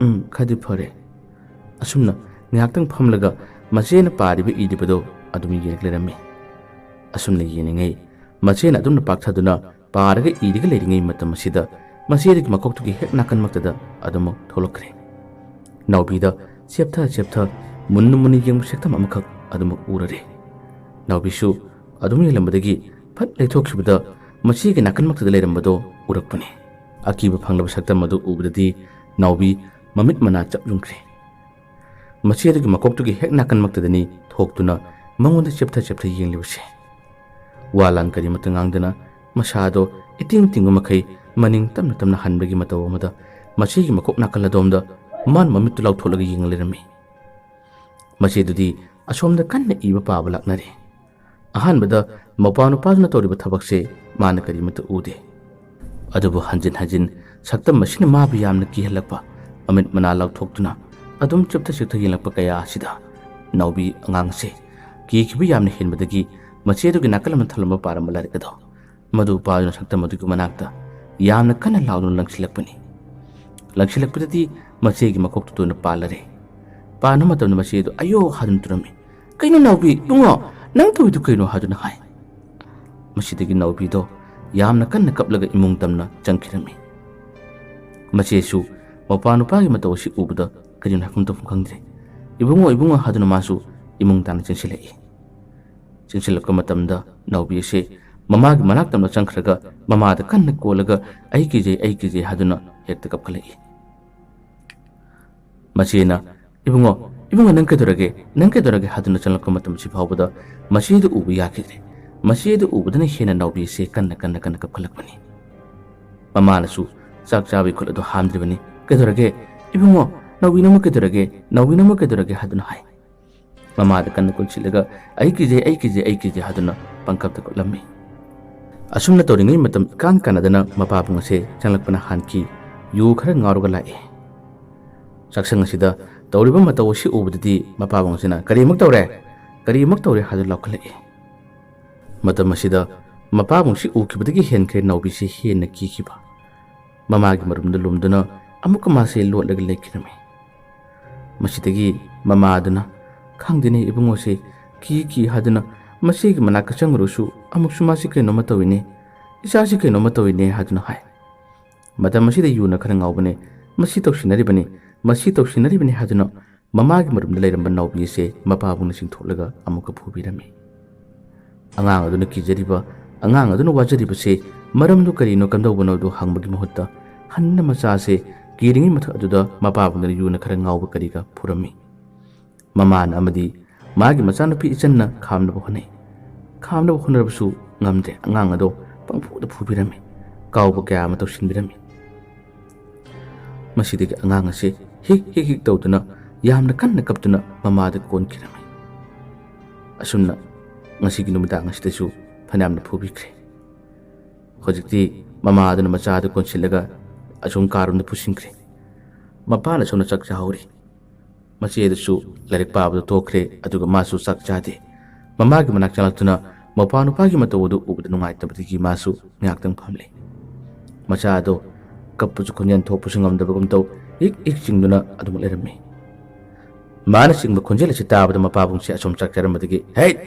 ꯈꯔꯗꯤ ꯐꯔꯦ꯫ ꯑꯁꯨꯝꯅ ꯉꯥꯏꯍꯥꯛꯇꯪ ꯐꯝꯂꯒ ꯃꯆꯦꯅ ꯄꯥꯔꯤꯕ ꯏꯔꯤꯕꯗꯣ ꯑꯗꯨꯝ ꯌꯦꯡꯂꯒ ꯂꯩꯔꯝꯃꯤ꯫ ꯑꯁꯨꯝꯅ ꯌꯦꯡꯂꯤꯉꯩ ꯃꯆꯦꯅ ꯑꯗꯨꯝꯅ ꯄꯥꯛꯊꯗꯨꯅ ꯄꯥꯔꯒ ꯏꯔꯒ ꯂꯩꯔꯤꯉꯩ ꯃꯇꯝ ꯑꯁꯤꯗ ꯃꯆꯦꯗꯨꯒꯤ ꯃꯀꯣꯛꯇꯨꯒꯤ ꯍꯦꯛ ꯅꯥꯀꯟꯃꯛꯇꯗ ꯑꯗꯨꯃꯛ ꯊꯣꯛꯂꯛꯈ꯭ꯔꯦ꯫ ꯅꯥꯎꯕꯤꯗ ꯆꯦꯞꯊ ꯃꯨꯟꯅ ꯌꯦꯡꯕ ꯁꯛꯇꯝ ꯑꯃꯈꯛ ꯑꯗꯨꯃꯛ ꯎꯔꯔꯦ꯫ ꯅꯥꯎꯕꯤꯁꯨ ꯑꯗꯨꯝ ꯌꯦꯡꯂꯝꯕꯗꯒꯤ ꯐꯠ ꯂꯩꯊꯣꯛꯈꯤꯕꯗ ꯃꯆꯦꯒꯤ ꯅꯥꯀꯟꯃꯛꯇꯗ ꯂꯩꯔꯝꯕꯗꯣ ꯎꯔꯛꯄꯅꯤ꯫ ꯑꯀꯤꯕ ꯐꯪꯂꯕ ꯁꯛꯇꯝ ꯑꯗꯨ ꯎꯕꯗꯗꯤ ꯅꯥꯎꯕꯤ ꯃꯃꯤꯠ ꯃꯅꯥ ꯆꯞ ꯌꯨꯡꯈ꯭ꯔꯦ꯫ ꯃꯆꯦꯗꯨꯒꯤ ꯃꯀꯣꯛꯇꯨꯒꯤ ꯍꯦꯛ ꯅꯥꯀꯟꯃꯛꯇꯗꯅꯤ ꯊꯣꯛꯇꯨꯅ ꯃꯉꯣꯟꯗ ꯆꯦꯞꯊ ꯌꯦꯡꯂꯤꯕꯁꯦ꯫ ꯋꯥ ꯂꯥꯟ ꯀꯔꯤꯃꯠꯇ ꯉꯥꯡꯗꯅ ꯃꯁꯥꯗꯣ ꯏꯇꯤꯡ ꯇꯤꯡꯕ ꯃꯈꯩ ꯃꯅꯤꯡ ꯇꯞꯅ ꯍꯟꯕꯒꯤ ꯃꯇꯧ ꯑꯃꯗ ꯃꯁꯤꯒꯤ ꯃꯀꯣꯛ ꯅꯥꯀꯜ ꯑꯗꯣꯝꯗ ꯃꯥꯟ ꯃꯃꯤꯠꯇꯨ ꯂꯥꯎꯊꯣꯛꯂꯒ ꯌꯦꯡ ꯂꯩꯔꯝꯃꯤ ꯃꯁꯤꯗꯨꯗꯤ ꯑꯁꯣꯝꯗ ꯀꯟꯅ ꯏꯕ ꯄꯥꯕ ꯂꯥꯛꯅꯔꯦ ꯑꯍꯥꯟꯕꯗ ꯃꯄꯥ ꯅꯨꯄꯥꯗꯨꯅ ꯇꯧꯔꯤꯕ ꯊꯕꯛꯁꯦ ꯃꯥꯅ ꯀꯔꯤꯃꯠꯇ ꯎꯗꯦ ꯑꯗꯨꯕꯨ ꯍꯟꯖꯤꯟ ꯍꯟꯖꯤꯟ ꯁꯛꯇꯝ ꯑꯁꯤꯅ ꯃꯥꯕꯨ ꯌꯥꯝꯅ ꯀꯤꯍꯜꯂꯛꯄ ꯃꯃꯤꯠ ꯃꯅꯥ ꯂꯥꯎꯊꯣꯛꯇꯨꯅ ꯑꯗꯨꯝ ꯆꯨꯞꯊ ꯆꯨꯞꯊ ꯌꯦꯡꯂꯛꯄ ꯀꯌꯥ ꯑꯁꯤꯗ ꯅꯥꯎꯕꯤ ꯑꯉꯥꯡꯁꯦ ꯀꯤꯈꯤꯕ ꯌꯥꯝꯅ ꯍꯦꯟꯕꯗꯒꯤ ꯃꯆꯦꯗꯨꯒꯤ ꯅꯥꯀꯜ ꯑꯃ ꯊꯜꯂꯝꯕ ꯄꯥꯔꯝꯕ ꯂꯥꯏꯔꯤꯛ ꯑꯗꯣ ꯃꯗꯨ ꯄꯥꯗꯨꯅ ꯁꯛꯇꯝ ꯑꯗꯨꯒꯤ ꯃꯅꯥꯛꯇ ꯌꯥꯝꯅ ꯀꯟꯅ ꯂꯥꯎꯗꯨꯅ ꯂꯪꯁꯤꯜꯂꯛꯄꯅꯤ ꯂꯪꯁꯤꯜꯂꯛꯄꯗꯗꯤ ꯃꯆꯦꯒꯤ ꯃꯀꯣꯛꯇꯨꯅ ꯄꯥꯜꯂꯔꯦ ꯄꯥꯟꯕ ꯃꯇꯝꯗ ꯃꯆꯦꯗꯨ ꯑꯌꯣ ꯍꯥꯗꯨꯅ ꯇꯨꯔꯝꯃꯤ ꯀꯩꯅꯣ ꯅꯥꯎꯕꯤ ꯏꯕꯨꯡꯉꯣ ꯅꯪ ꯇꯧꯔꯤꯗꯨ ꯀꯩꯅꯣ ꯍꯥꯗꯨꯅ ꯍꯥꯏ ꯃꯁꯤꯗꯒꯤ ꯅꯥꯎꯕꯤꯗꯣ ꯌꯥꯝꯅ ꯀꯟꯅ ꯀꯞꯂꯒ ꯏꯃꯨꯡ ꯇꯝꯅ ꯆꯪꯈꯤꯔꯝꯃꯤ ꯃꯆꯦꯁꯨ ꯃꯄꯥ ꯅꯨꯄꯥꯒꯤ ꯃꯇꯧ ꯑꯁꯤ ꯎꯕꯗ ꯀꯔꯤꯅꯣ ꯍꯥꯏꯐꯝ ꯇꯧꯐꯝ ꯈꯪꯗ꯭ꯔꯦ ꯏꯕꯨꯡꯉꯣ ꯏꯕꯨꯡꯉꯣ ꯍꯥꯗꯨꯅ ꯃꯥꯁꯨ ꯏꯃꯨꯡ ꯇꯥꯟꯅ ꯆꯪꯁꯤꯜꯂꯛꯏ ꯆꯪꯁꯤꯜꯂꯛꯄ ꯃꯇꯝꯗ ꯅꯥꯎꯕꯤ ꯑꯁꯤ ꯃꯃꯥꯒꯤ ꯃꯅꯥꯛꯇꯝꯅ ꯆꯪꯈ꯭ꯔꯒ ꯃꯃꯥꯗ ꯀꯟꯅ ꯀꯣꯜꯂꯒ ꯑꯩ ꯀꯤꯖꯩ ꯍꯥꯗꯨꯅ ꯍꯦꯛꯇ ꯀꯞꯈꯠꯂꯛꯏ ꯃꯆꯦꯅ ꯏꯕꯨꯡꯉꯣ ꯏꯕꯨꯡꯉꯣ ꯅꯪ ꯀꯩꯗꯧꯔꯒꯦ ꯍꯥꯗꯨꯅ ꯆꯪꯂꯛꯄ ꯃꯇꯝꯁꯤ ꯐꯥꯎꯕꯗ ꯃꯆꯦꯗꯨ ꯎꯕ ꯌꯥꯈꯤꯗ꯭ꯔꯦ ꯃꯆꯦꯗꯨ ꯎꯕꯗꯅ ꯍꯦꯟꯅ ꯅꯥꯎꯕꯤ ꯑꯁꯤ ꯀꯟꯅ ꯀꯞꯈꯠꯂꯛꯄꯅꯤ ꯃꯃꯥꯅꯁꯨ ꯆꯥꯛ ꯆꯥꯕꯒꯤ ꯈꯨꯠ ꯑꯗꯨ ꯍꯥꯝꯗ꯭ꯔꯤꯕꯅꯤ ꯀꯩꯗꯧꯔꯒꯦ ꯏꯕꯨꯡꯉꯣ ꯅꯥꯎꯕꯤ ꯅꯪꯕꯨ ꯀꯩꯗꯧꯔꯒꯦ ꯍꯥꯗꯨꯅ ꯍꯥꯏ ꯃꯃꯥꯗ ꯀꯟꯅ ꯀꯨꯟꯁꯤꯜꯂꯒ ꯑꯩ ꯀꯤꯖꯩ ꯍꯥꯗꯨꯅ ꯄꯪꯀꯞꯇ ꯀꯞꯂꯝꯃꯤ ꯑꯁꯨꯝꯅ ꯇꯧꯔꯤꯉꯩ ꯃꯇꯝ ꯏꯀꯥꯟ ꯀꯥꯟꯅꯗꯅ ꯃꯄꯥꯕꯨꯡ ꯑꯁꯤ ꯆꯪꯂꯛꯄꯅ ꯍꯥꯟꯈꯤ ꯌꯨ ꯈꯔ ꯉꯥꯎꯔꯒ ꯂꯥꯛꯏ ꯆꯥꯛꯁꯪ ꯑꯁꯤꯗ ꯇꯧꯔꯤꯕ ꯃꯇꯧ ꯑꯁꯤ ꯎꯕꯗꯗꯤ ꯃꯄꯥꯕꯨꯡ ꯑꯁꯤꯅ ꯀꯔꯤꯃꯨꯛ ꯇꯧꯔꯦ ꯍꯥꯗꯨꯅ ꯂꯥꯎꯈꯠꯂꯛꯏ ꯃꯇꯝ ꯑꯁꯤꯗ ꯃꯄꯥꯕꯨꯡꯁꯤ ꯎꯈꯤꯕꯗꯒꯤ ꯍꯦꯟꯈ꯭ꯔꯦ ꯅꯥꯎꯕꯤꯁꯤ ꯍꯦꯟꯅ ꯀꯤꯈꯤꯕ ꯃꯃꯥꯒꯤ ꯃꯔꯨꯝꯗ ꯂꯨꯝꯗꯨꯅ ꯑꯃꯨꯛꯀ ꯃꯥꯁꯦ ꯂꯣꯠꯂꯒ ꯂꯩꯈꯤꯔꯝꯃꯤ ꯃꯁꯤꯗꯒꯤ ꯃꯃꯥꯗꯨꯅ ꯈꯪꯗꯦꯅꯦ ꯏꯕꯨꯡꯉꯣꯁꯦ ꯀꯤ ꯍꯥꯗꯨꯅ ꯃꯆꯦꯒꯤ ꯃꯅꯥꯛꯇ ꯆꯪꯉꯨꯔꯁꯨ ꯑꯃꯨꯛꯁꯨ ꯃꯥꯁꯤ ꯀꯩꯅꯣꯝꯃ ꯇꯧꯏꯅꯦ ꯏꯆꯥꯁꯤ ꯀꯩꯅꯣꯝꯃ ꯇꯧꯏꯅꯦ ꯍꯥꯗꯨꯅ ꯍꯥꯏ ꯃꯇꯝ ꯑꯁꯤꯗ ꯌꯨꯅ ꯈꯔ ꯉꯥꯎꯕꯅꯦ ꯃꯁꯤ ꯇꯧꯁꯤꯟꯅꯔꯤꯕꯅꯤ ꯍꯥꯗꯨꯅ ꯃꯃꯥꯒꯤ ꯃꯔꯨꯝꯗ ꯂꯩꯔꯝꯕ ꯅꯥꯎꯕꯤ ꯑꯁꯤ ꯃꯄꯥꯕꯨꯡꯅ ꯆꯤꯡꯊꯣꯛꯂꯒ ꯑꯃꯨꯛꯀ ꯐꯨꯕꯤꯔꯝꯃꯤ ꯑꯉꯥꯡ ꯑꯗꯨꯅ ꯀꯤꯖꯔꯤꯕ ꯑꯉꯥꯡ ꯑꯗꯨꯅ ꯋꯥꯖꯔꯤꯕꯁꯦ ꯃꯔꯝꯗꯨ ꯀꯔꯤꯅꯣ ꯀꯝꯗꯧꯕꯅꯣꯗꯨ ꯍꯪꯕꯒꯤ ꯃꯍꯨꯠꯇ ꯍꯟꯅ ꯃꯆꯥꯁꯦ ꯀꯤꯔꯤꯉꯩ ꯃꯊꯛ ꯑꯗꯨꯗ ꯃꯄꯥꯕꯨꯡꯅ ꯌꯨꯅ ꯈꯔ ꯉꯥꯎꯕ ꯀꯔꯤꯒ ꯐꯨꯔꯝꯃꯤ ꯃꯃꯥꯅ ꯑꯃꯗꯤ ꯃꯥꯒꯤ ꯃꯆꯥꯅꯨꯄꯤ ꯏꯆꯟꯅ ꯈꯥꯝꯅꯕ ꯍꯣꯠꯅꯔꯕꯁꯨ ꯉꯝꯗ꯭ꯔꯦ ꯑꯉꯥꯡ ꯑꯗꯣ ꯄꯪꯐꯨꯗ ꯐꯨꯕꯤꯔꯝꯃꯤ ꯀꯥꯎꯕ ꯀꯌా ꯑꯃ ꯇꯧꯁꯤꯟꯕꯤꯔꯝꯃꯤ ꯃꯁꯤꯗꯒꯤ ꯑꯉꯥꯡ ꯑꯁꯤ ꯍꯤꯛ ꯇꯧꯗꯨꯅ ꯌꯥꯝꯅ ꯀꯟꯅ ꯀꯞꯇꯨꯅ ꯃꯃꯥꯗ ꯀꯣꯟꯈꯤꯔꯝꯃꯤ ꯑꯁꯨꯝꯅ ꯉꯁꯤꯒꯤ ꯅꯨꯃꯤꯗꯥꯡ ꯑꯁꯤꯗꯁꯨ ꯐꯅꯌꯥꯝꯅ ꯐꯨꯕꯤꯈ꯭ꯔꯦ ꯍꯧꯖꯤꯛꯇꯤ ꯃꯃꯥꯗꯨꯅ ꯃꯆꯥꯗꯨ ꯀꯣꯟꯁꯤꯜꯂꯒ ꯑꯁꯨꯝ ꯀꯥꯔꯣꯝꯗ ꯄꯨꯁꯤꯟꯈ꯭ꯔꯦ ꯃꯄꯥꯅ ꯁꯣꯝꯗ ꯆꯥꯛ ꯆꯥꯍꯧꯔꯤ ꯃꯆꯦꯗꯨꯁꯨ ꯂꯥꯏꯔꯤꯛ ꯄꯥꯕꯗꯨ ꯇꯣꯛꯈ꯭ꯔꯦ ꯑꯗꯨꯒ ꯃꯥꯁꯨ ꯆꯥꯛ ꯆꯥꯗꯦ ꯃꯃꯥꯒꯤ ꯃꯅꯥꯛ ꯆꯪꯂꯛꯇꯨꯅ ꯃꯄꯥ ꯅꯨꯄꯥꯒꯤ ꯃꯇꯧ ꯑꯗꯨ ꯎꯕꯗ ꯅꯨꯡꯉꯥꯏꯇꯕꯗꯒꯤ ꯃꯥꯁꯨ ꯉꯥꯏꯍꯥꯛꯇꯪ ꯐꯝꯂꯦ ꯃꯆꯥ ꯑꯗꯣ ꯀꯞꯄꯁꯨ ꯈꯣꯟꯖꯦꯜ ꯊꯣꯛꯄꯁꯨ ꯉꯝꯗꯕꯒꯨꯝ ꯇꯧ ꯍꯤꯛ ꯆꯤꯡꯗꯨꯅ ꯑꯗꯨꯝ ꯂꯩꯔꯝꯃꯤ ꯃꯥꯅ ꯆꯤꯡꯕ ꯈꯣꯟꯖꯦꯜ ꯑꯁꯤ ꯇꯥꯕꯗ ꯃꯄꯥꯕꯨꯡꯁꯤ ꯑꯁꯣꯝ ꯆꯥꯛ ꯆꯥꯔꯝꯕꯗꯒꯤ ꯍꯦꯠ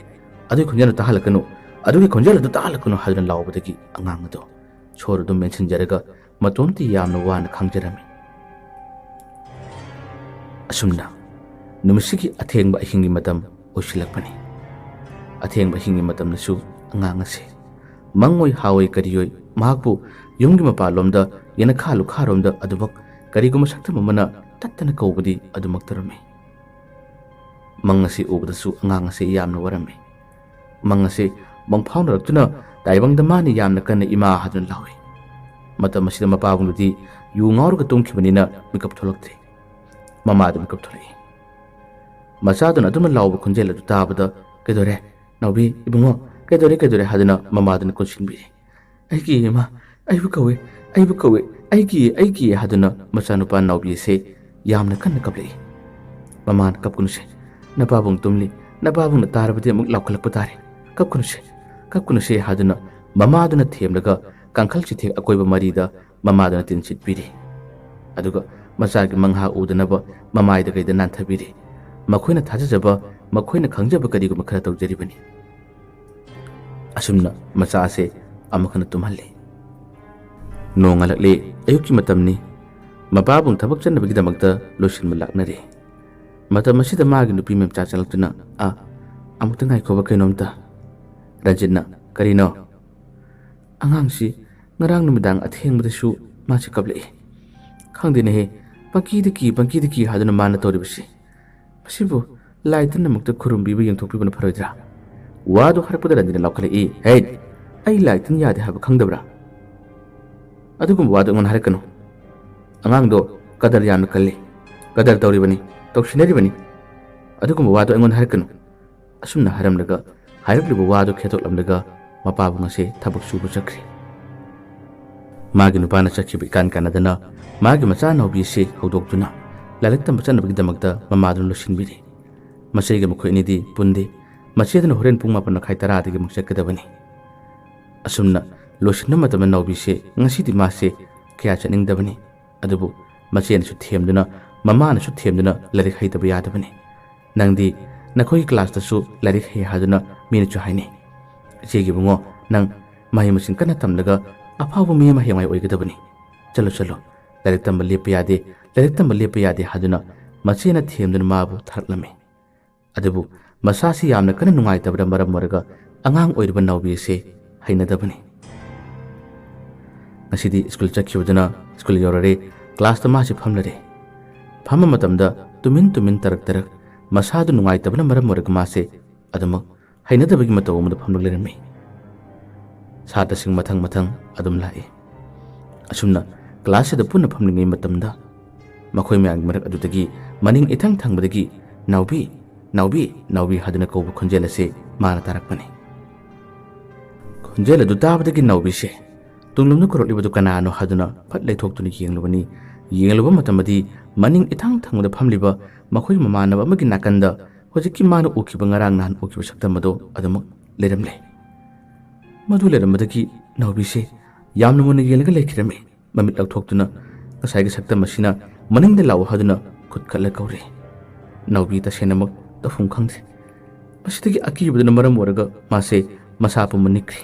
ꯑꯗꯨꯒꯤ ꯈꯣꯟꯖꯦꯜ ꯑꯗꯨ ꯇꯥꯍꯜꯂꯛꯀꯅꯨ ꯍꯥꯗꯨꯅ ꯂꯥꯎꯕꯗꯒꯤ ꯑꯉꯥꯡ ꯑꯗꯣ ꯁꯣꯔ ꯑꯗꯨꯝ ꯃꯦꯟꯁꯤꯟꯖꯔꯒ ꯃꯇꯣꯝꯇ ꯌꯥꯝꯅ ꯋꯥꯅ ꯈꯥꯡꯖꯔꯝꯃꯤ ꯑꯁꯨꯝꯅ ꯅꯨꯃꯤꯠꯁꯤꯒꯤ ꯑꯊꯦꯡꯕ ꯑꯍꯤꯡꯒꯤ ꯃꯇꯝ ꯑꯣꯏꯁꯤꯜꯂꯛꯄꯅꯤ ꯑꯊꯦꯡꯕ ꯑꯍꯤꯡꯒꯤ ꯃꯇꯝꯗꯁꯨ ꯑꯉꯥꯡ ꯑꯁꯤ ꯃꯪꯑꯣꯏ ꯍꯥꯑꯣꯏ ꯀꯔꯤꯑꯣꯏ ꯃꯍꯥꯛꯄꯨ ꯌꯨꯝꯒꯤ ꯃꯄꯥꯟꯂꯣꯝꯗ ꯌꯦꯅꯈꯥ ꯂꯨꯈꯥꯔꯣꯝꯗ ꯑꯗꯨꯃꯛ ꯀꯔꯤꯒꯨꯝꯕ ꯁꯛꯇꯝ ꯑꯃꯅ ꯇꯠꯇꯅ ꯀꯧꯕꯗꯤ ꯑꯗꯨꯃꯛ ꯇꯧꯔꯝꯃꯤ ꯃꯪ ꯑꯁꯤ ꯎꯕꯗꯁꯨ ꯑꯉꯥꯡ ꯑꯁꯤ ꯌꯥꯝꯅ ꯋꯥꯔꯝꯃꯤ ꯃꯪ ꯑꯁꯤ ꯃꯪꯐꯥꯎꯅꯔꯛꯇꯨꯅ ꯇꯥꯏꯕꯪꯗ ꯃꯥꯅ ꯌꯥꯝꯅ ꯀꯟꯅ ꯏꯃꯥ ꯍꯥꯗꯨꯅ ꯂꯥꯎꯏ ꯃꯇꯝ ꯑꯁꯤꯗ ꯃꯄꯥꯕꯨꯡꯗꯨꯗꯤ ꯌꯨ ꯉꯥꯎꯔꯒ ꯇꯨꯝꯈꯤꯕꯅꯤꯅ ꯃꯤꯀꯞ ꯊꯣꯛꯂꯛꯇ꯭ꯔꯤ ꯃꯃꯥꯗꯨ ꯃꯤꯀꯞ ꯊꯣꯛꯂꯛꯏ ꯃꯆꯥꯗꯨꯅ ꯑꯗꯨꯝꯅ ꯂꯥꯎꯕ ꯈꯣꯟꯖꯦꯜ ꯑꯗꯨ ꯇꯥꯕꯗ ꯀꯩꯗꯧꯔꯦ ꯅꯥꯎꯕꯤ ꯏꯕꯨꯡꯉꯣ ꯀꯩꯗꯧꯔꯦ ꯍꯥꯗꯨꯅ ꯃꯃꯥꯗꯨꯅ ꯀꯣꯟꯁꯤꯟꯕꯤꯔꯤ ꯑꯩ ꯀꯤꯌꯦ ꯏꯃꯥ ꯑꯩꯕꯨ ꯀꯧꯋꯦ ꯑꯩ ꯀꯤꯌꯦ ꯍꯥꯗꯨꯅ ꯃꯆꯥꯅꯨꯄꯥ ꯅꯥꯎꯕꯤ ꯑꯁꯤ ꯌꯥꯝꯅ ꯀꯟꯅ ꯀꯞꯂꯛꯏ ꯃꯃꯥꯅ ꯀꯞꯀꯅꯨꯁꯦ ꯅꯄꯥꯕꯨꯡ ꯇꯨꯝꯂꯤ ꯅꯄꯥꯕꯨꯡꯅ ꯇꯥꯔꯕꯗꯤ ꯑꯃꯨꯛ ꯂꯥꯎꯈꯠꯂꯛꯄ ꯇꯥꯔꯦ ꯀꯞꯀꯅꯨꯁꯦ ꯍꯥꯗꯨꯅ ꯃꯃꯥꯗꯨꯅ ꯊꯦꯝꯂꯒ ꯀꯥꯡꯈꯜ ꯆꯤꯊꯦꯛ ꯑꯀꯣꯏꯕ ꯃꯔꯤꯗ ꯃꯃꯥꯗꯨꯅ ꯇꯤꯟꯁꯤꯠꯄꯤꯔꯤ ꯑꯗꯨꯒ ꯃꯆꯥꯒꯤ ꯃꯪꯍꯥ ꯎꯗꯅꯕ ꯃꯃꯥꯏꯗ ꯀꯩꯗ ꯅꯥꯟꯊꯕꯤꯔꯤ ꯃꯈꯣꯏꯅ ꯊꯥꯖꯖꯕ ꯃꯈꯣꯏꯅ ꯈꯪꯖꯕ ꯀꯔꯤꯒꯨꯝꯕ ꯈꯔ ꯇꯧꯖꯔꯤꯕꯅꯤ ꯑꯁꯨꯝꯅ ꯃꯆꯥ ꯑꯁꯤ ꯑꯃꯨꯛ ꯍꯟꯅ ꯇꯨꯝꯍꯜꯂꯤ ꯅꯣꯡꯉꯥꯜꯂꯛꯂꯤ ꯑꯌꯨꯛꯀꯤ ꯃꯇꯝꯅꯤ ꯃꯄꯥꯕꯨꯡ ꯊꯕꯛ ꯆꯠꯅꯕꯒꯤꯗꯃꯛꯇ ꯂꯣꯏꯁꯤꯟꯕ ꯂꯥꯛꯅꯔꯤ ꯃꯇꯝ ꯑꯁꯤꯗ ꯃꯥꯒꯤ ꯅꯨꯄꯤ ꯃꯆꯥ ꯆꯪꯂꯛꯇꯨꯅ ꯑꯃꯨꯛꯇ ꯉꯥꯏꯈꯣꯕ ꯀꯩꯅꯣꯝꯇ ꯔꯟꯖꯤꯠꯅ ꯀꯔꯤꯅꯣ ꯑꯉꯥꯡꯁꯤ ꯉꯔꯥꯡ ꯅꯨꯃꯤꯗꯥꯡ ꯑꯊꯦꯡꯕꯗꯁꯨ ꯃꯥꯁꯤ ꯀꯞꯂꯛꯏ ꯈꯪꯗꯦꯅꯦꯍꯦ ꯄꯪꯀꯤꯗ ꯀꯤ ꯍꯥꯗꯨꯅ ꯃꯥꯅ ꯇꯧꯔꯤꯕꯁꯤ ꯃꯁꯤꯕꯨ ꯂꯥꯏ ꯇꯤꯟꯅꯃꯛꯇ ꯈꯨꯔꯨꯝꯕꯤꯕ ꯌꯦꯡꯊꯣꯛꯄꯤꯕꯅ ꯐꯔꯣꯏꯗ꯭ꯔꯥ ꯋꯥꯗꯨ ꯍꯥꯏꯔꯛꯄꯗ ꯔꯟꯖꯤꯠꯅ ꯂꯥꯎꯈꯠꯂꯛꯏ ꯍꯦꯠ ꯑꯩ ꯂꯥꯏ ꯇꯤꯟ ꯌꯥꯗꯦ ꯍꯥꯏꯕ ꯈꯪꯗꯕ꯭ꯔꯥ ꯑꯗꯨꯒꯨꯝꯕ ꯋꯥꯗꯨ ꯑꯩꯉꯣꯟꯗ ꯍꯥꯏꯔꯛꯀꯅꯨ ꯑꯉꯥꯡꯗꯣ ꯀꯗꯔ ꯌꯥꯝꯅ ꯀꯜꯂꯤ, ꯀꯗꯔ ꯇꯧꯔꯤꯕꯅꯤ, ꯇꯧꯁꯤꯟꯅꯔꯤꯕꯅꯤ, ꯑꯗꯨꯒꯨꯝꯕ ꯋꯥꯗꯣ ꯑꯩꯉꯣꯟꯗ ꯍꯥꯏꯔꯛꯀꯅꯨ꯫ ꯑꯁꯨꯝꯅ ꯍꯥꯏꯔꯝꯂꯒ ꯍꯥꯏꯔꯛꯂꯤꯕ ꯋꯥꯗꯣ ꯈꯦꯠꯇꯣꯛꯂꯝꯂꯒ ꯃꯄꯥꯕꯨꯡ ꯑꯁꯤ ꯊꯕꯛ ꯁꯨꯕ ꯆꯠꯈ꯭ꯔꯦ꯫ ꯃꯥꯒꯤ ꯅꯨꯄꯥꯅ ꯆꯠꯈꯤꯕ ꯏꯀꯥꯟ ꯀꯥꯟꯅꯗꯅ ꯃꯥꯒꯤ ꯃꯆꯥꯅꯥꯎꯕꯤ ꯑꯁꯤ ꯍꯧꯗꯣꯛꯇꯨꯅ ꯂꯥꯏꯔꯤꯛ ꯇꯝꯕ ꯆꯠꯅꯕꯒꯤꯗꯃꯛꯇ ꯃꯃꯥꯗꯨꯅ ꯂꯣꯏꯁꯤꯟꯕꯤꯔꯤ꯫ ꯃꯆꯦꯒ ꯃꯈꯣꯏ ꯑꯅꯤꯗꯤ ꯄꯨꯟꯗꯦ꯫ ꯃꯆꯦꯗꯨꯅ ꯍꯣꯔꯦꯟ ꯄꯨꯡ 7:30 ꯑꯃꯨꯛ ꯆꯠꯀꯗꯕꯅꯤ꯫ ꯑꯁꯨꯝꯅ ꯂꯣꯏꯁꯤꯟꯕ ꯃꯇꯝꯗ ꯅꯥꯎꯕꯤꯁꯦ ꯉꯁꯤꯗꯤ ꯃꯥꯁꯦ ꯀꯌꯥ ꯆꯠꯅꯤꯡꯗꯕꯅꯤ꯫ ꯑꯗꯨꯕꯨ ꯃꯆꯦꯅꯁꯨ ꯊꯦꯝꯗꯨꯅ ꯃꯃꯥꯅꯁꯨ ꯊꯦꯝꯗꯨꯅ ꯂꯥꯏꯔꯤꯛ ꯍꯩꯇꯕ ꯌꯥꯗꯕꯅꯤ꯫ ꯅꯪꯗꯤ ꯅꯈꯣꯏꯒꯤ ꯀ꯭ꯂꯥꯁꯇꯁꯨ ꯂꯥꯏꯔꯤꯛ ꯍꯩ ꯍꯥꯏꯗꯨꯅ ꯃꯤꯅꯁꯨ ꯍꯥꯏꯅꯩ꯫ ꯏꯆꯦꯒꯤ ꯏꯕꯨꯡꯉꯣ, ꯅꯪ ꯃꯍꯩ ꯃꯁꯤꯡ ꯀꯟꯅ ꯇꯝꯂꯒ ꯑꯐꯥꯎꯕ ꯃꯤ ꯑꯃ ꯍꯌꯦꯡꯋꯥꯏ ꯑꯣꯏꯒꯗꯕꯅꯤ꯫ ꯆꯠꯂꯣ ꯆꯠꯂꯣ, ꯂꯥꯏꯔꯤꯛ ꯇꯝꯕ ꯂꯦꯞꯄ ꯌꯥꯗꯦ, ꯂꯥꯏꯔꯤꯛ ꯇꯝꯕ ꯂꯦꯞꯄ ꯌꯥꯗꯦ ꯍꯥꯏꯗꯨꯅ ꯃꯆꯦꯅ ꯊꯦꯝꯗꯨꯅ ꯃꯥꯕꯨ ꯊꯥꯔꯛꯂꯝꯃꯤ꯫ ꯑꯗꯨꯕꯨ ꯃꯁꯥꯁꯤ ꯌꯥꯝꯅ ꯀꯟꯅ ꯅꯨꯡꯉꯥꯏꯇꯕꯅ ꯃꯔꯝ ꯑꯣꯏꯔꯒ ꯑꯉꯥꯡ ꯑꯣꯏꯔꯤꯕ ꯅꯥꯎꯕꯤ ꯑꯁꯤ ꯍꯩꯅꯗꯕꯅꯤ꯫ ꯉꯁꯤꯗꯤ ꯁ꯭ꯀꯨꯜ ꯆꯠꯈꯤꯕꯗꯨꯅ ꯁ꯭ꯀꯨꯜ ꯌꯧꯔꯔꯦ꯫ ꯀ꯭ꯂꯥꯁꯇ ꯃꯥꯁꯤ ꯐꯝꯂꯔꯦ꯫ ꯐꯝꯕ ꯃꯇꯝꯗ ꯇꯨꯃꯤꯟ ꯇꯨꯃꯤꯟ ꯇꯔꯛ ꯃꯁꯥꯗꯨ ꯅꯨꯡꯉꯥꯏꯇꯕꯅ ꯃꯔꯝ ꯑꯣꯏꯔꯒ ꯃꯥꯁꯦ ꯑꯗꯨꯃꯛ ꯍꯩꯅꯗꯕꯒꯤ ꯃꯇꯧ ꯑꯃꯗ ꯐꯝꯂꯒ ꯂꯩꯔꯝꯃꯤ꯫ ꯁꯥꯇ꯭ꯔꯁꯤꯡ ꯃꯊꯪ ꯃꯊꯪ ꯑꯗꯨꯝ ꯂꯥꯛꯏ꯫ ꯑꯁꯨꯝꯅ ꯀ꯭ꯂꯥꯁꯁꯤꯗ ꯄꯨꯟꯅ ꯐꯝꯂꯤꯉꯩ ꯃꯇꯝꯗ ꯃꯈꯣꯏ ꯃꯌꯥꯝꯒꯤ ꯃꯔꯛ ꯑꯗꯨꯗꯒꯤ ꯃꯅꯤꯡ ꯏꯊꯪ ꯊꯪꯕꯗꯒꯤ ꯅꯥꯎꯕꯤ, ꯅꯥꯎꯕꯤ, ꯅꯥꯎꯕꯤ ꯍꯥꯏꯗꯨꯅ ꯀꯧꯕ ꯈꯣꯟꯖꯦꯜ ꯑꯁꯤ ꯃꯥꯅ ꯇꯥꯔꯛꯄꯅꯤ꯫ ꯈꯣꯟꯖꯦꯜ ꯑꯗꯨ ꯇꯥꯕꯗꯒꯤ ꯅꯥꯎꯕꯤꯁꯦ ꯇꯨꯡꯂꯣꯝꯗ ꯀꯧꯔꯛꯂꯤꯕꯗꯨ ꯀꯅꯥꯅꯣ ꯍꯥꯏꯗꯨꯅ ꯐꯠ ꯂꯩꯊꯣꯛꯇꯨꯅ ꯌꯦꯡꯂꯨꯕꯅꯤ꯫ ꯌꯦꯡꯂꯨꯕ ꯃꯇꯝꯗꯗꯤ ꯃꯅꯤꯡ ꯏꯊꯪ ꯊꯪꯕꯗ ꯐꯝꯂꯤꯕ ꯃꯈꯣꯏ ꯃꯃꯥꯟꯅꯕ ꯑꯃꯒꯤ ꯅꯥꯀꯟꯗ ꯍꯧꯖꯤꯛꯀꯤ ꯃꯥꯅ ꯎꯈꯤꯕ ꯉꯔꯥꯡ ꯅꯍꯥꯟ ꯎꯈꯤꯕ ꯁꯛꯇꯝ ꯑꯗꯨ ꯑꯗꯨꯃꯛ ꯂꯩꯔꯝꯂꯦ꯫ ꯃꯗꯨ ꯂꯩꯔꯝꯕꯗꯒꯤ ꯅꯥꯎꯕꯤꯁꯦ ꯌꯥꯝꯅ ꯃꯨꯟꯅ ꯌꯦꯡꯂꯒ ꯂꯩꯈꯤꯔꯝꯃꯤ꯫ ꯃꯃꯤꯠ ꯂꯥꯎꯊꯣꯛꯇꯨꯅ ꯉꯁꯥꯏꯒꯤ ꯁꯛꯇꯝ ꯑꯁꯤꯅ ꯃꯅꯤꯡꯗ ꯂꯥꯛꯎ ꯍꯥꯏꯗꯨꯅ ꯈꯨꯠ ꯈꯠꯂ ꯀꯧꯔꯦ꯫ ꯅꯥꯎꯕꯤ ꯇꯁꯦꯡꯅꯃꯛ ꯇꯧꯐꯝ ꯈꯪꯗꯦ꯫ ꯃꯁꯤꯗꯒꯤ ꯑꯀꯤꯕꯗꯨꯅ ꯃꯔꯝ ꯑꯣꯏꯔꯒ ꯃꯥꯁꯦ ꯃꯁꯥ ꯄꯨꯝꯕ ꯅꯤꯛꯈ꯭ꯔꯤ꯫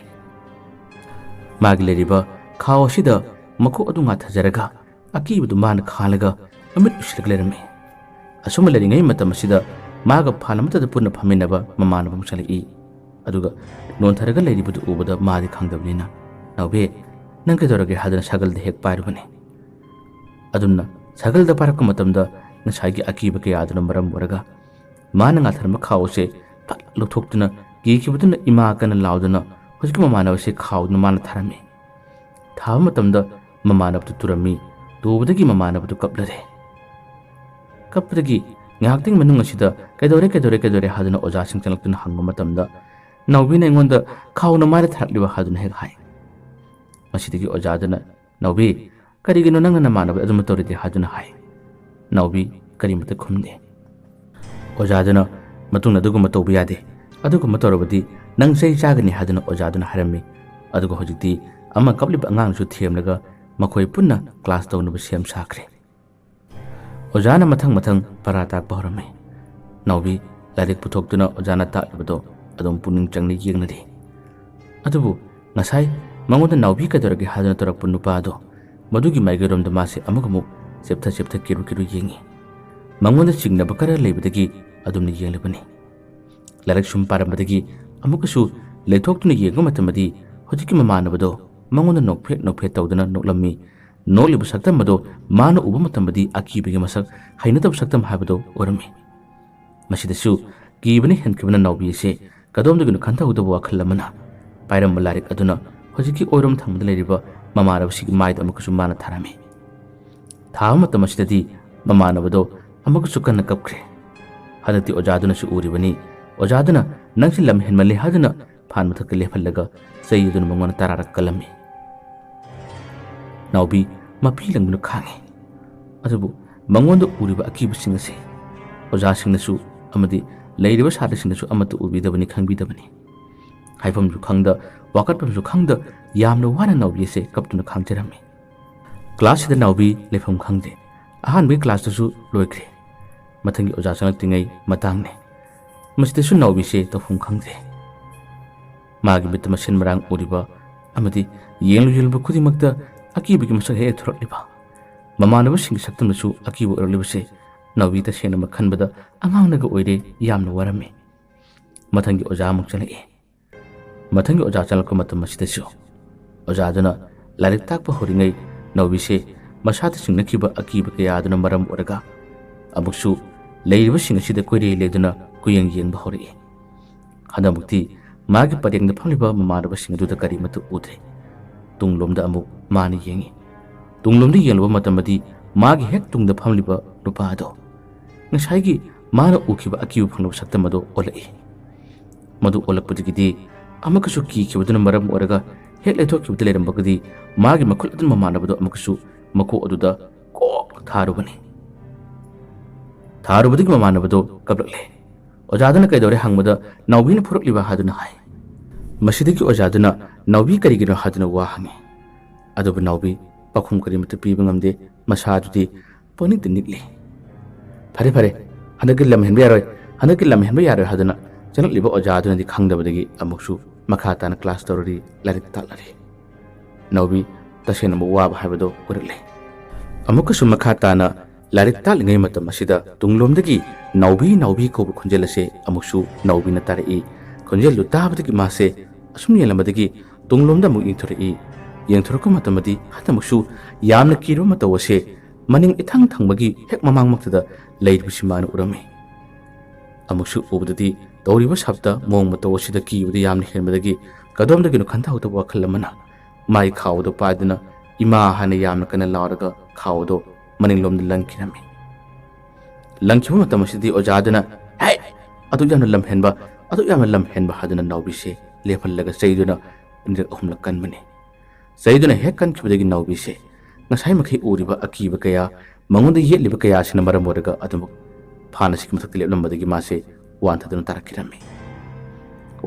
ꯃꯥꯒꯤ ꯂꯩꯔꯤꯕ ꯈꯥꯎ ꯑꯁꯤꯗ ꯃꯀꯣꯛ ꯑꯗꯨ ꯉꯥꯊꯖꯔꯒ ꯑꯀꯤꯕꯗꯨ ꯃꯥꯅ ꯈꯥꯜꯂꯒ ꯃꯃꯤꯠ ꯎꯏꯁꯤꯜꯂꯒ ꯂꯩꯔꯝꯃꯤ꯫ ꯑꯁꯨꯝꯅ ꯂꯩꯔꯤꯉꯩ ꯃꯇꯝ ꯑꯁꯤꯗ ꯃꯥꯒ ꯐꯥꯟ ꯑꯃꯠꯇꯗ ꯄꯨꯟꯅ ꯐꯝꯃꯤꯟꯅꯕ ꯃꯃꯥꯟꯅꯕ ꯑꯃ ꯆꯠꯂꯛꯏ꯫ ꯑꯗꯨꯒ ꯅꯣꯟꯊꯔꯒ ꯂꯩꯔꯤꯕꯗꯨ ꯎꯕꯗ ꯃꯥꯗꯤ ꯈꯪꯗꯕꯅꯤꯅ, ꯅꯥꯎꯕꯤ, ꯅꯪ ꯀꯩꯗꯧꯔꯒꯦ ꯍꯥꯏꯗꯨꯅ ꯁꯥꯒꯜꯗ ꯍꯦꯛ ꯄꯥꯏꯔꯨꯕꯅꯤ꯫ ꯑꯗꯨꯝꯅ ꯁꯥꯒꯜꯗ ꯄꯥꯏꯔꯛꯄ ꯃꯇꯝꯗ ꯉꯁꯥꯏꯒꯤ ꯑꯀꯤꯕ ꯀꯌꯥꯗꯨꯅ ꯃꯔꯝ ꯑꯣꯏꯔꯒ ꯃꯥꯅ ꯉꯥꯊꯔꯝꯕ ꯈꯥꯎ ꯑꯁꯤ ꯐꯠ ꯂꯧꯊꯣꯛꯇꯨꯅ ꯀꯤꯈꯤꯕꯗꯨꯅ ꯏꯃꯥ ꯀꯟꯅ ꯂꯥꯎꯗꯨꯅ ꯍꯧꯖꯤꯛꯀꯤ ꯃꯃꯥꯟꯅꯕꯁꯤ ꯈꯥꯎꯗꯨꯅ ꯃꯥꯅ ꯊꯥꯔꯝꯃꯤ꯫ ꯊꯥꯕ ꯃꯇꯝꯗ ꯃꯃꯥꯟꯅꯕꯗꯨ ꯇꯨꯔꯝꯃꯤ꯫ ꯇꯨꯕꯗꯒꯤ ꯃꯃꯥꯟꯅꯕꯗꯨ ꯀꯞꯂꯔꯦ꯫ ꯀꯞꯄꯗꯒꯤ ꯉꯥꯏꯍꯥꯛꯇꯪ ꯃꯅꯨꯡ ꯑꯁꯤꯗ ꯀꯩꯗꯧꯔꯦ ꯍꯥꯏꯗꯨꯅ ꯑꯣꯖꯥꯁꯤꯡ ꯆꯪꯂꯛꯇꯨꯅ ꯍꯪꯕ ꯃꯇꯝꯗ ꯅꯥꯎꯕꯤꯅ ꯑꯩꯉꯣꯟꯗ ꯈꯥꯎꯅ ꯃꯥꯏꯗ ꯊꯥꯔꯛꯂꯤꯕ ꯍꯥꯏꯗꯨꯅ ꯍꯦꯛ ꯍꯥꯏ꯫ ꯃꯁꯤꯗꯒꯤ ꯑꯣꯖꯥꯗꯨꯅ, ꯅꯥꯎꯕꯤ, ꯀꯔꯤꯒꯤꯅꯣ ꯅꯪꯅ ꯅꯃꯥꯟꯅꯕ ꯑꯗꯨꯝ ꯇꯧꯔꯤꯗꯤ ꯍꯥꯏꯗꯨꯅ ꯍꯥꯏ꯫ ꯅꯥꯎꯕꯤ ꯀꯔꯤꯃꯠꯇ ꯈꯨꯝꯗꯦ꯫ ꯑꯣꯖꯥꯗꯨꯅ ꯃꯇꯨꯡ ꯑꯗꯨꯒꯨꯝꯕ ꯇꯧꯕ ꯌꯥꯗꯦ, ꯑꯗꯨꯒꯨꯝꯕ ꯇꯧꯔꯕꯗꯤ ꯅꯪ ꯆꯩ ꯆꯥꯒꯅꯤ ꯍꯥꯏꯗꯨꯅ ꯑꯣꯖꯥꯗꯨꯅ ꯍꯥꯏꯔꯝꯃꯤ꯫ ꯑꯗꯨꯒ ꯍꯧꯖꯤꯛꯇꯤ ꯑꯃ ꯀꯞꯂꯤꯕ ꯑꯉꯥꯡꯁꯨ ꯊꯦꯝꯂꯒ ꯃꯈꯣꯏ ꯄꯨꯟꯅ ꯀ꯭ꯂꯥꯁ ꯇꯧꯅꯕ ꯁꯦꯝ ꯁꯥꯈ꯭ꯔꯦ꯫ ꯑꯣꯖꯥꯅ ꯃꯊꯪ ꯃꯊꯪ ꯄꯔꯥ ꯇꯥꯛꯄ ꯍꯧꯔꯝꯃꯤ꯫ ꯅꯥꯎꯕꯤ ꯂꯥꯏꯔꯤꯛ ꯄꯨꯊꯣꯛꯇꯨꯅ ꯑꯣꯖꯥꯅ ꯇꯥꯛꯂꯤꯕꯗꯣ ꯑꯗꯨꯝ ꯄꯨꯛꯅꯤꯡ ꯆꯪꯅ ꯌꯦꯡꯂꯔꯤ꯫ ꯑꯗꯨꯕꯨ ꯉꯁꯥꯏ ꯃꯉꯣꯟꯗ ꯅꯥꯎꯕꯤ ꯀꯩꯗꯧꯔꯒꯦ ꯍꯥꯏꯗꯨꯅ ꯇꯧꯔꯛꯄ ꯅꯨꯄꯥꯗꯣ, ꯃꯗꯨꯒꯤ ꯃꯥꯏꯀꯩꯔꯣꯝꯗ ꯃꯥꯁꯦ ꯑꯃꯨꯛ ꯆꯦꯞꯊ ꯀꯤꯔꯨ ꯌꯦꯡꯉꯤ꯫ ꯃꯉꯣꯟꯗ ꯆꯤꯡꯅꯕ ꯈꯔ ꯂꯩꯕꯗꯒꯤ ꯑꯗꯨꯝꯅ ꯌꯦꯡꯂꯤꯕꯅꯤ꯫ ꯂꯥꯏꯔꯤꯛ ꯁꯨꯝ ꯄꯥꯔꯝꯕꯗꯒꯤ ꯑꯃꯨꯛꯀꯁꯨ ꯂꯩꯊꯣꯛꯇꯨꯅ ꯌꯦꯡꯕ ꯃꯇꯝꯗꯗꯤ ꯍꯧꯖꯤꯛꯀꯤ ꯃꯃꯥꯟꯅꯕꯗꯣ ꯃꯉꯣꯟꯗ ꯅꯣꯛꯐꯦꯠ ꯇꯧꯗꯨꯅ ꯅꯣꯛꯂꯝꯃꯤ꯫ ꯅꯣꯛꯂꯤꯕ ꯁꯛꯇꯝ ꯑꯗꯣ ꯃꯥꯅ ꯎꯕ ꯃꯇꯝꯗꯗꯤ ꯑꯀꯤꯕꯒꯤ ꯃꯁꯛ, ꯍꯩꯅꯗꯕ ꯁꯛꯇꯝ ꯍꯥꯏꯕꯗꯣ ꯑꯣꯏꯔꯝꯃꯤ꯫ ꯃꯁꯤꯗꯁꯨ ꯀꯤꯕꯅ ꯍꯦꯟꯈꯤꯕꯅ ꯅꯥꯎꯕꯤ ꯑꯁꯤ ꯀꯗꯣꯝꯗꯒꯤꯅꯣ ꯈꯟꯊꯍꯧꯗꯕ ꯋꯥꯈꯜ ꯑꯃꯅ ꯄꯥꯏꯔꯝꯕ ꯂꯥꯏꯔꯤꯛ ꯑꯗꯨꯅ ꯍꯧꯖꯤꯛꯀꯤ ꯑꯣꯏꯔꯣꯝ ꯊꯪꯕꯗ ꯂꯩꯔꯤꯕ ꯃꯃꯥꯟꯅꯕꯁꯤꯒꯤ ꯃꯥꯏꯗ ꯑꯃꯨꯛꯀꯁꯨ ꯃꯥꯅ ꯊꯥꯔꯝꯃꯤ꯫ ꯊꯥꯕ ꯃꯇꯝ ꯑꯁꯤꯗꯗꯤ ꯃꯃꯥꯟꯅꯕꯗꯣ ꯑꯃꯨꯛꯀꯁꯨ ꯀꯟꯅ ꯀꯞꯈ꯭ꯔꯦ꯫ ꯍꯟꯗꯛꯇꯤ ꯑꯣꯖꯥꯗꯨꯅꯁꯨ ꯎꯔꯤꯕꯅꯤ꯫ ꯑꯣꯖꯥꯗꯨꯅ ꯅꯪꯁꯤ ꯂꯝ ꯍꯦꯟꯃꯜꯂꯤ ꯍꯥꯏꯗꯨꯅ ꯐꯥꯟ ꯃꯊꯛꯇ ꯂꯦꯞꯍꯜꯂꯒ ꯆꯩ ꯑꯗꯨꯅ ꯃꯉꯣꯟꯗ ꯇꯔꯥꯔꯛ ꯀꯜꯂꯝꯃꯤ꯫ ꯅꯥꯎꯕꯤ ꯃꯄꯤ ꯂꯪꯗꯨꯅ ꯈꯥꯡꯉꯤ꯫ ꯑꯗꯨꯕꯨ ꯃꯉꯣꯟꯗ ꯎꯔꯤꯕ ꯑꯀꯤꯕꯁꯤꯡ ꯑꯁꯤ ꯑꯣꯖꯥꯁꯤꯡꯅꯁꯨ ꯑꯃꯗꯤ ꯂꯩꯔꯤꯕ ꯁꯥꯇ꯭ꯔꯁꯤꯡꯅꯁꯨ ꯑꯃꯠꯇ ꯎꯕꯤꯗꯕꯅꯤ, ꯈꯪꯕꯤꯗꯕꯅꯤ꯫ ꯍꯥꯏꯐꯝꯁꯨ ꯈꯪꯗ, ꯋꯥꯀꯠꯐꯝꯁꯨ ꯈꯪꯗ ꯌꯥꯝꯅ ꯋꯥꯅ ꯅꯥꯎꯕꯤ ꯑꯁꯤ ꯀꯞꯇꯨꯅ ꯈꯥꯡꯖꯔꯝꯃꯤ꯫ ꯀ꯭ꯂꯥꯁꯁꯤꯗ ꯅꯥꯎꯕꯤ ꯂꯩꯐꯝ ꯈꯪꯗꯦ꯫ ꯑꯍꯥꯟꯕꯒꯤ ꯀ꯭ꯂꯥꯁꯇꯁꯨ ꯂꯣꯏꯈ꯭ꯔꯦ꯫ ꯃꯊꯪꯒꯤ ꯑꯣꯖꯥ ꯆꯪꯂꯛꯇ꯭ꯔꯤꯉꯩ ꯃꯇꯥꯡꯅꯤ꯫ ꯃꯁꯤꯗꯁꯨ ꯅꯥꯎꯕꯤꯁꯦ ꯇꯧꯐꯝ ꯈꯪꯗꯦ꯫ ꯃꯥꯒꯤ ꯃꯤꯠꯇ ꯃꯁꯦꯟ ꯃꯔꯥꯡ ꯎꯔꯤꯕ ꯑꯃꯗꯤ ꯌꯦꯡꯂꯨꯕ ꯈꯨꯗꯤꯡꯃꯛꯇ ꯑꯀꯤꯕꯒꯤ ꯃꯁꯛ ꯍꯦꯛ ꯊꯣꯔꯛꯂꯤꯕ, ꯃꯃꯥꯟꯅꯕꯁꯤꯡꯒꯤ ꯁꯛꯇꯝꯗꯁꯨ ꯑꯀꯤꯕ ꯑꯣꯏꯔꯛꯂꯤꯕꯁꯦ ꯅꯥꯎꯕꯤ ꯇꯁꯦꯡꯅꯃꯛ ꯈꯟꯕꯗ ꯑꯉꯥꯡꯅꯒ ꯑꯣꯏꯔꯦ ꯌꯥꯝꯅ ꯋꯥꯔꯝꯃꯤ꯫ ꯃꯊꯪꯒꯤ ꯑꯣꯖꯥ ꯑꯃꯨꯛ ꯆꯪꯂꯛꯏ꯫ ꯃꯊꯪꯒꯤ ꯑꯣꯖꯥ ꯆꯪꯂꯛꯄ ꯃꯇꯝ ꯑꯁꯤꯗꯁꯨ ꯑꯣꯖꯥꯗꯨꯅ ꯂꯥꯏꯔꯤꯛ ꯇꯥꯛꯄ ꯍꯧꯔꯤꯉꯩ ꯅꯥꯎꯕꯤꯁꯦ ꯃꯁꯥꯗ ꯆꯤꯡꯅꯈꯤꯕ ꯑꯀꯤꯕ ꯀꯌꯥꯗꯨꯅ ꯃꯔꯝ ꯑꯣꯏꯔꯒ ꯑꯃꯨꯛꯁꯨ ꯂꯩꯔꯤꯕꯁꯤꯡ ꯑꯁꯤꯗ ꯀꯣꯏꯔꯦ ꯂꯩꯗꯨꯅ ꯀꯨꯌꯦꯡ ꯌꯦꯡꯕ ꯍꯧꯔꯛꯏ꯫ ꯍꯟꯗꯛꯃꯨꯛꯇꯤ ꯃꯥꯒꯤ ꯄꯔꯦꯡꯗ ꯐꯝꯂꯤꯕ ꯃꯃꯥꯟꯅꯕꯁꯤꯡ ꯑꯗꯨꯗ ꯀꯔꯤꯃꯠꯇ ꯎꯗ꯭ꯔꯦ꯫ ꯇꯨꯡꯂꯣꯝꯗ ꯑꯃꯨꯛ ꯃꯥꯅ ꯌꯦꯡꯉꯤ꯫ ꯇꯨꯡꯂꯣꯝꯗ ꯌꯦꯡꯂꯨꯕ ꯃꯇꯝꯗꯗꯤ मागी हेक तुंगदा फमलिबा नुपादो ngasai mana ukiba akiu phangno sakta mado olai madu olakpudigi amakasu ki kibuduna maram oraga hek leitho kibudle rambagdi magi makul adun mamana bado amakasu mako aduda kok tharubudi mamana bado kablakle ojadana kaidore hangmada nawbina phurukliba haduna hai masidigi ojadana nawbi karigino haduna wa hangi adubu nawbi pakhum karimata pibangamde masadudi ponik dinikli fare hanaki lam henbe yaroi hanaki lam henbe yaroi haduna janak liba ojaduna di khangdabadagi amuksu makha tana class torori larik talari nawbi tasena mo wa habado urle amukasu makha tana larik tal ngai matam asida tunglomdagi nawbi ko khunjelase amuksu nawbi na tarai khunjelu tabadagi mase asum yelamadagi tunglomda mu inthori yengthorko matamadi hatamuksu yamna kiro matawase maning ithang thangmagi hek mamang maktada leibisi man urami amuksu ubdadi tawriba sabta mong matawasida ki udi yamni henmadagi kadomdagi no khantha hota wakhalamana mai khawdo padina ima hana yamna kana lawraga khawdo maning lomda langkirami langkiba matamasidi ojadana hai adu yamna lam henba hadana nawbise lefallaga sayduna indir ahumla kanmani sayduna hek kan kibadagi nawbise ngasai makai uriba akiba kaya mangonda yetliba kaya sina maram oraga adum phana sik mathak leplambadagi mase wanthaduna tarakirami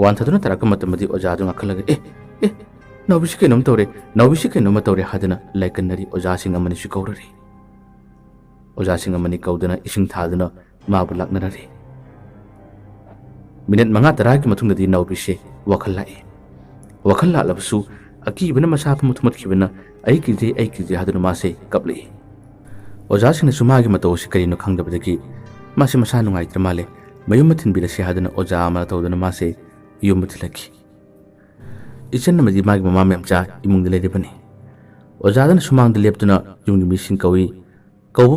wanthaduna taraka matamadi ojadu ngakalaga nawbisi kenom tawre hadana laikannari ojasing amani sikaurari ojasing amani kaudana ising thaduna mabu laknarari minute manga taraki matungdadi nawbisi wakhal labsu akibana masapa muthumat kibana ai kije haduna mase kapli ojasing sumagi matosi karino khangdabadagi mase masa nungai tramale mayumathin bilasi haduna oja amara tawduna mase yumuthilaki ichan namadi magi mama memcha imung dile bani ojadana sumang de leptuna yungni mising kawi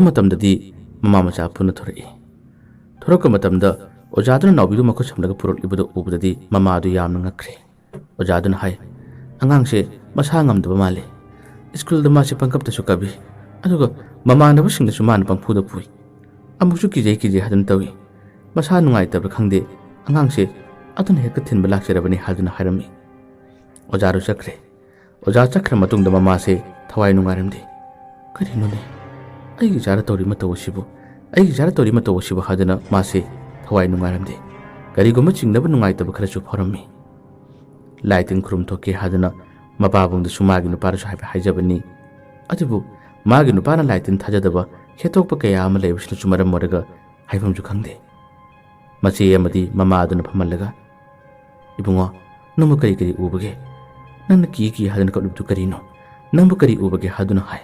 matamdadi mama macha puna thoraka matamda ojadana nawbidu makho samlaga purok ibadu ubudadi mama adu yamna ngakre ojadana hai angangse masa ngamdaba male school da mase pangkapta sukabi aduga mama na busing da suman pangphuda pui amuksu kije hadan tawi masa nungai tabra khangde angangse adun hekka thinba lakserabani haduna harami ojaru chakre oja chakra matungda mama se thawai nungaramdi karino ne ai jara tori matawsibu haduna mase thawai nungaramdi karigoma chingnaba nungai tab kharachu pharami laiting khrum thoke haduna mapabungda sumagi nupara sahiba haijabani adubu magi nupana laitin thajadaba khetokpa kaya ama leibisna sumaram moraga haifamju khangde machi amadi mama aduna phamallaga ibungo namu kari ubage nanna ki hadana kadubtu karino nambu kari ubage haduna hai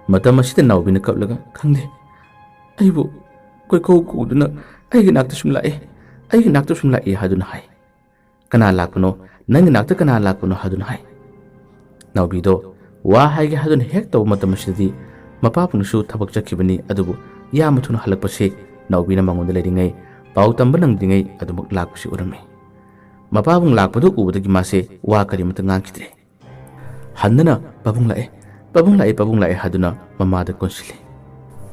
matam asida nawbina kaplaga khangde aibu koi kuduna aigi nakta sumlae haduna hai kana lakno nang nakta kana lakno haduna hai nawbido wa haige haduna hek taw matam asidi mapapungsu thabak chakhibani adubu yamathuna halakpase nawbina mangonda leringai pau tamba nangdingai adumuk lakpasi urame mapabung lakpadu ubadagi mase wa karimata ngangkidre handana babung lae haduna mamada konsile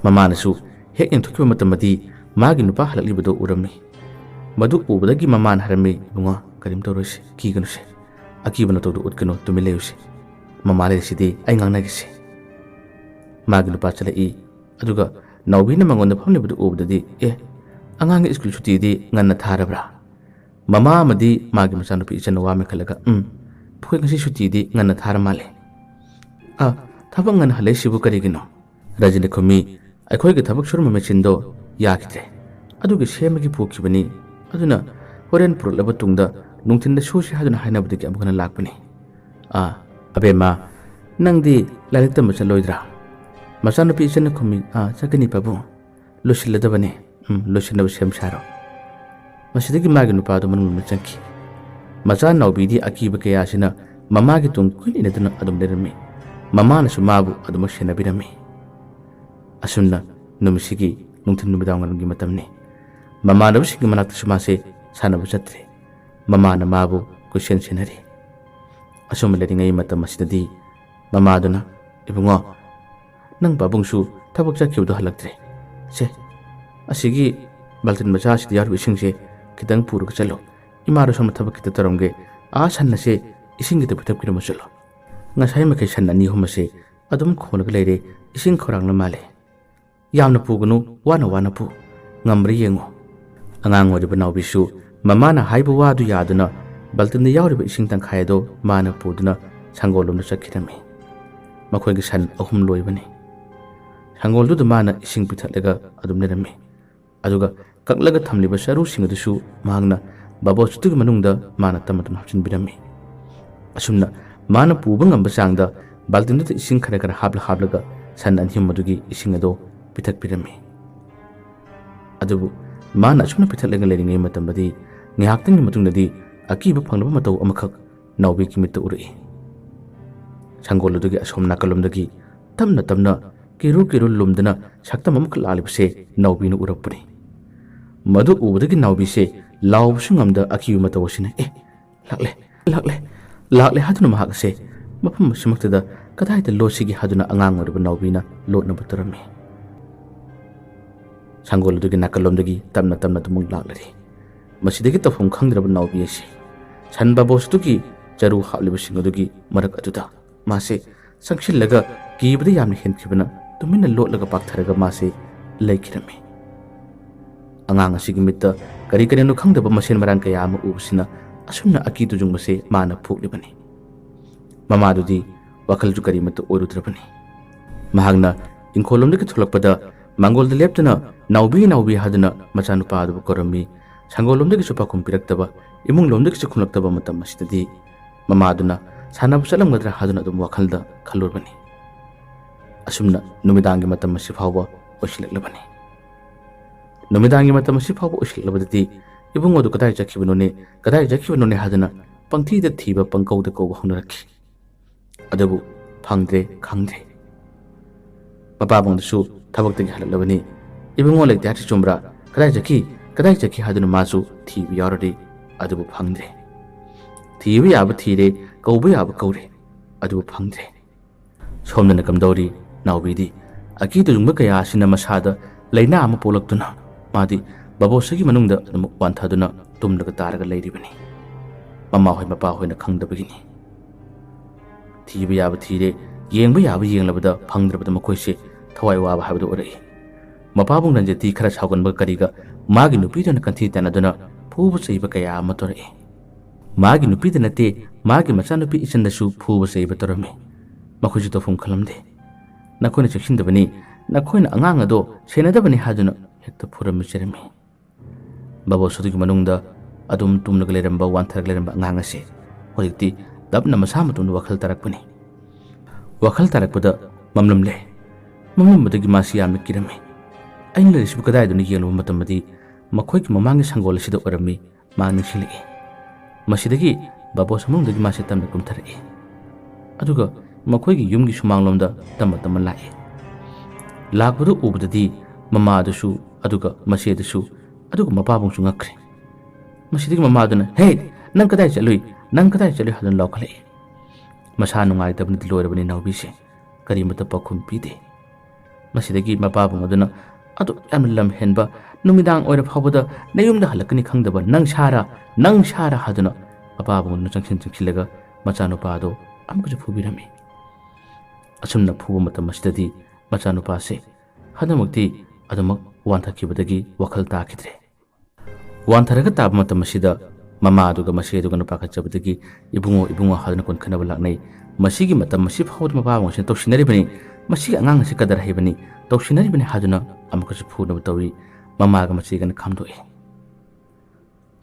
mamanasu hek enthukiba matamadi magi nupa halaklibado urame madu ubadagi maman harame bunga karim torose kiganuse akibana todu utkano tumileyuse mamale sidi ai ngangnagise magi nupa chalai aduga nawbina mangonda phamlibadu ubadadi angang school chuti di nganna tharabra mama amadi magi machanupi ichana wa me khalaga phoi ngasi chuti di nganna tharamale thabang ngan halai sibu karigino rajine khomi akhoi ge thabak surma mechindo yakite adugi semagi phukibani aduna horen purlaba tungda nungthinda sosi haduna hainabudi ki amukana lakpani abema nangdi lalikta machaloidra machanupi ichana khomi chakani babu losilladabane losinaba semsaro masidagi magi nupado manung chanki macha nawbidi akiba kaya sina mamagi tung kuini duna adum lerami mamana sumabu adum senabirami asunna numisigi nungthin nubidawngi matamni mamana busigi manakta sumase sanabu chatre mamana mabu kusen senari asum leringai matam asidadi mamaduna ibungo nang babungsu tabak chakhiudu halaktre se asigi baltin macha si yar wising se kitang puru ka chalo imaru sam tabak kita taramge a sanna se ising kita pitap kira masalo ngasai ma kai sanna ni homa se adum khonag leire ising khorang na male yamna pugunu wana pu ngamri yengo angang wadi banaw bisu mamana haibu wadu yaduna baltin yawri ba ising tang khaido mana puduna sangolum na chakhirami makhoi gi san ahum loi bani sangol du mana ising pithalega adum nerami aduga kaklaga thamliba saru singadusu mahangna babo chutu manungda mana tamatum hapchin birami asumna mana puba ngamba sangda baltin du ising khara khara hablaga san anhim madugi ising ado pithak birami adubu mana asumna pithalega leringai matambadi ngihakting matungdadi akiba phanglaba matau amakhak nawbi kimit uri sangol dugi asom nakalumdagi tamna kiru lumdana saktam amuk lalibse nawbi nu urapuni madu ubudagi nawbi se lawbsu ngamda akiyu matau sine lakle haduna mahak se mafam simaktada kadai da losigi haduna angang urba nawbi na lotna batarami sangol dugi nakalumdagi tamna tumung laklari masidagi tafum khangdraba nawbi se sanba bostuki jaru halibsing adugi marak aduda mase sangshillega kibda yamni henkhibana tumina lotlaga paktharaga mase laikhirami angang asigi mitta kari no khangdaba masen marang kaya ama ubsina asumna aki tujung mase mana phuklibani mama dudi wakal ju kari matta orudrabani mahagna ingkholomdagi thulakpada mangolda leptana nawbi haduna machanu pa adu korami sangolomdagi supa kumpiraktaba imung lomdagi sukhulaktaba matam masitadi mama aduna sanab salamgadra haduna dum wakhalda khalurbani asumna numidangi matam masifawba oshilaklabani numidangi matam masifawba oshilaklabadati ibung odu kadai jakhibunone haduna pangthi da thiba pangkauda ko honarakhi adabu phangdre khangdre mapabongdasu thabaktagi halaklabani ibung olek dati chumra kadai jakhi haduna masu thibi yaradi adabu phangdre thibi yaba thire kauba yaba kaure adabu phangdre somdana kamdori nawbidi aki tujungba kaya asina masada laina ama polaktuna madi babosagi manungda wanthaduna tumlaga taraga leiribani mama hoi mapa hoina khangdabagini thiba yaba thire yengba yaba yenglabada phangdrabada makoise thawai waba habadu orai mapabung nanjati khara sauganba kariga magi nupidana kanthi tanaduna phubu cheiba kaya ama torai magi nupidana te magi machanupi isandasu phubu cheiba torami makhoi to phum khalamde nakhoi na chekindabani nakhoi na angang ado senadabani haduna hekta phuram cherami babo sudugi manungda adum tumnaga leramba wanthar leramba angang ase hojikti dabna masa matun wakhal tarakpada mamlamdagi masi yamna kirami aina resibu kadai duni yelo matamadi makhoi ki mamangi sangol sida orami mangni siligi masidagi babo samungdagi masi tamna kumthari aduga makhoi ki yumgi sumanglomda tamma lai lakbudu ubudadi mama dasu aduga masi dasu aduga mapabung sungakre masidagi mama duna hey nang kadai chalui hadan laukhale masa nungai tabni loirabani nawbi se kari mata pakhum pide masidagi mapabung aduna adu yam lam henba numidang oira phawada nayumda halakani khangdaba nang shara haduna mapabung nu changchilaga machanu pa do amkuju phubirami asumna phuba matam masidadi machanu pa se hadamakti adamak wanthakibadagi wakhal takhidre wantharaga tab matam masida mama aduga masi aduga no pakachabadagi ibungo hadana kon khanaba laknai masigi matam masi phawd mapabung se toksinari bani masigi angang se kadar hebani toksinari bani haduna amkuju phuna tawi mama ga masi gan khamdoi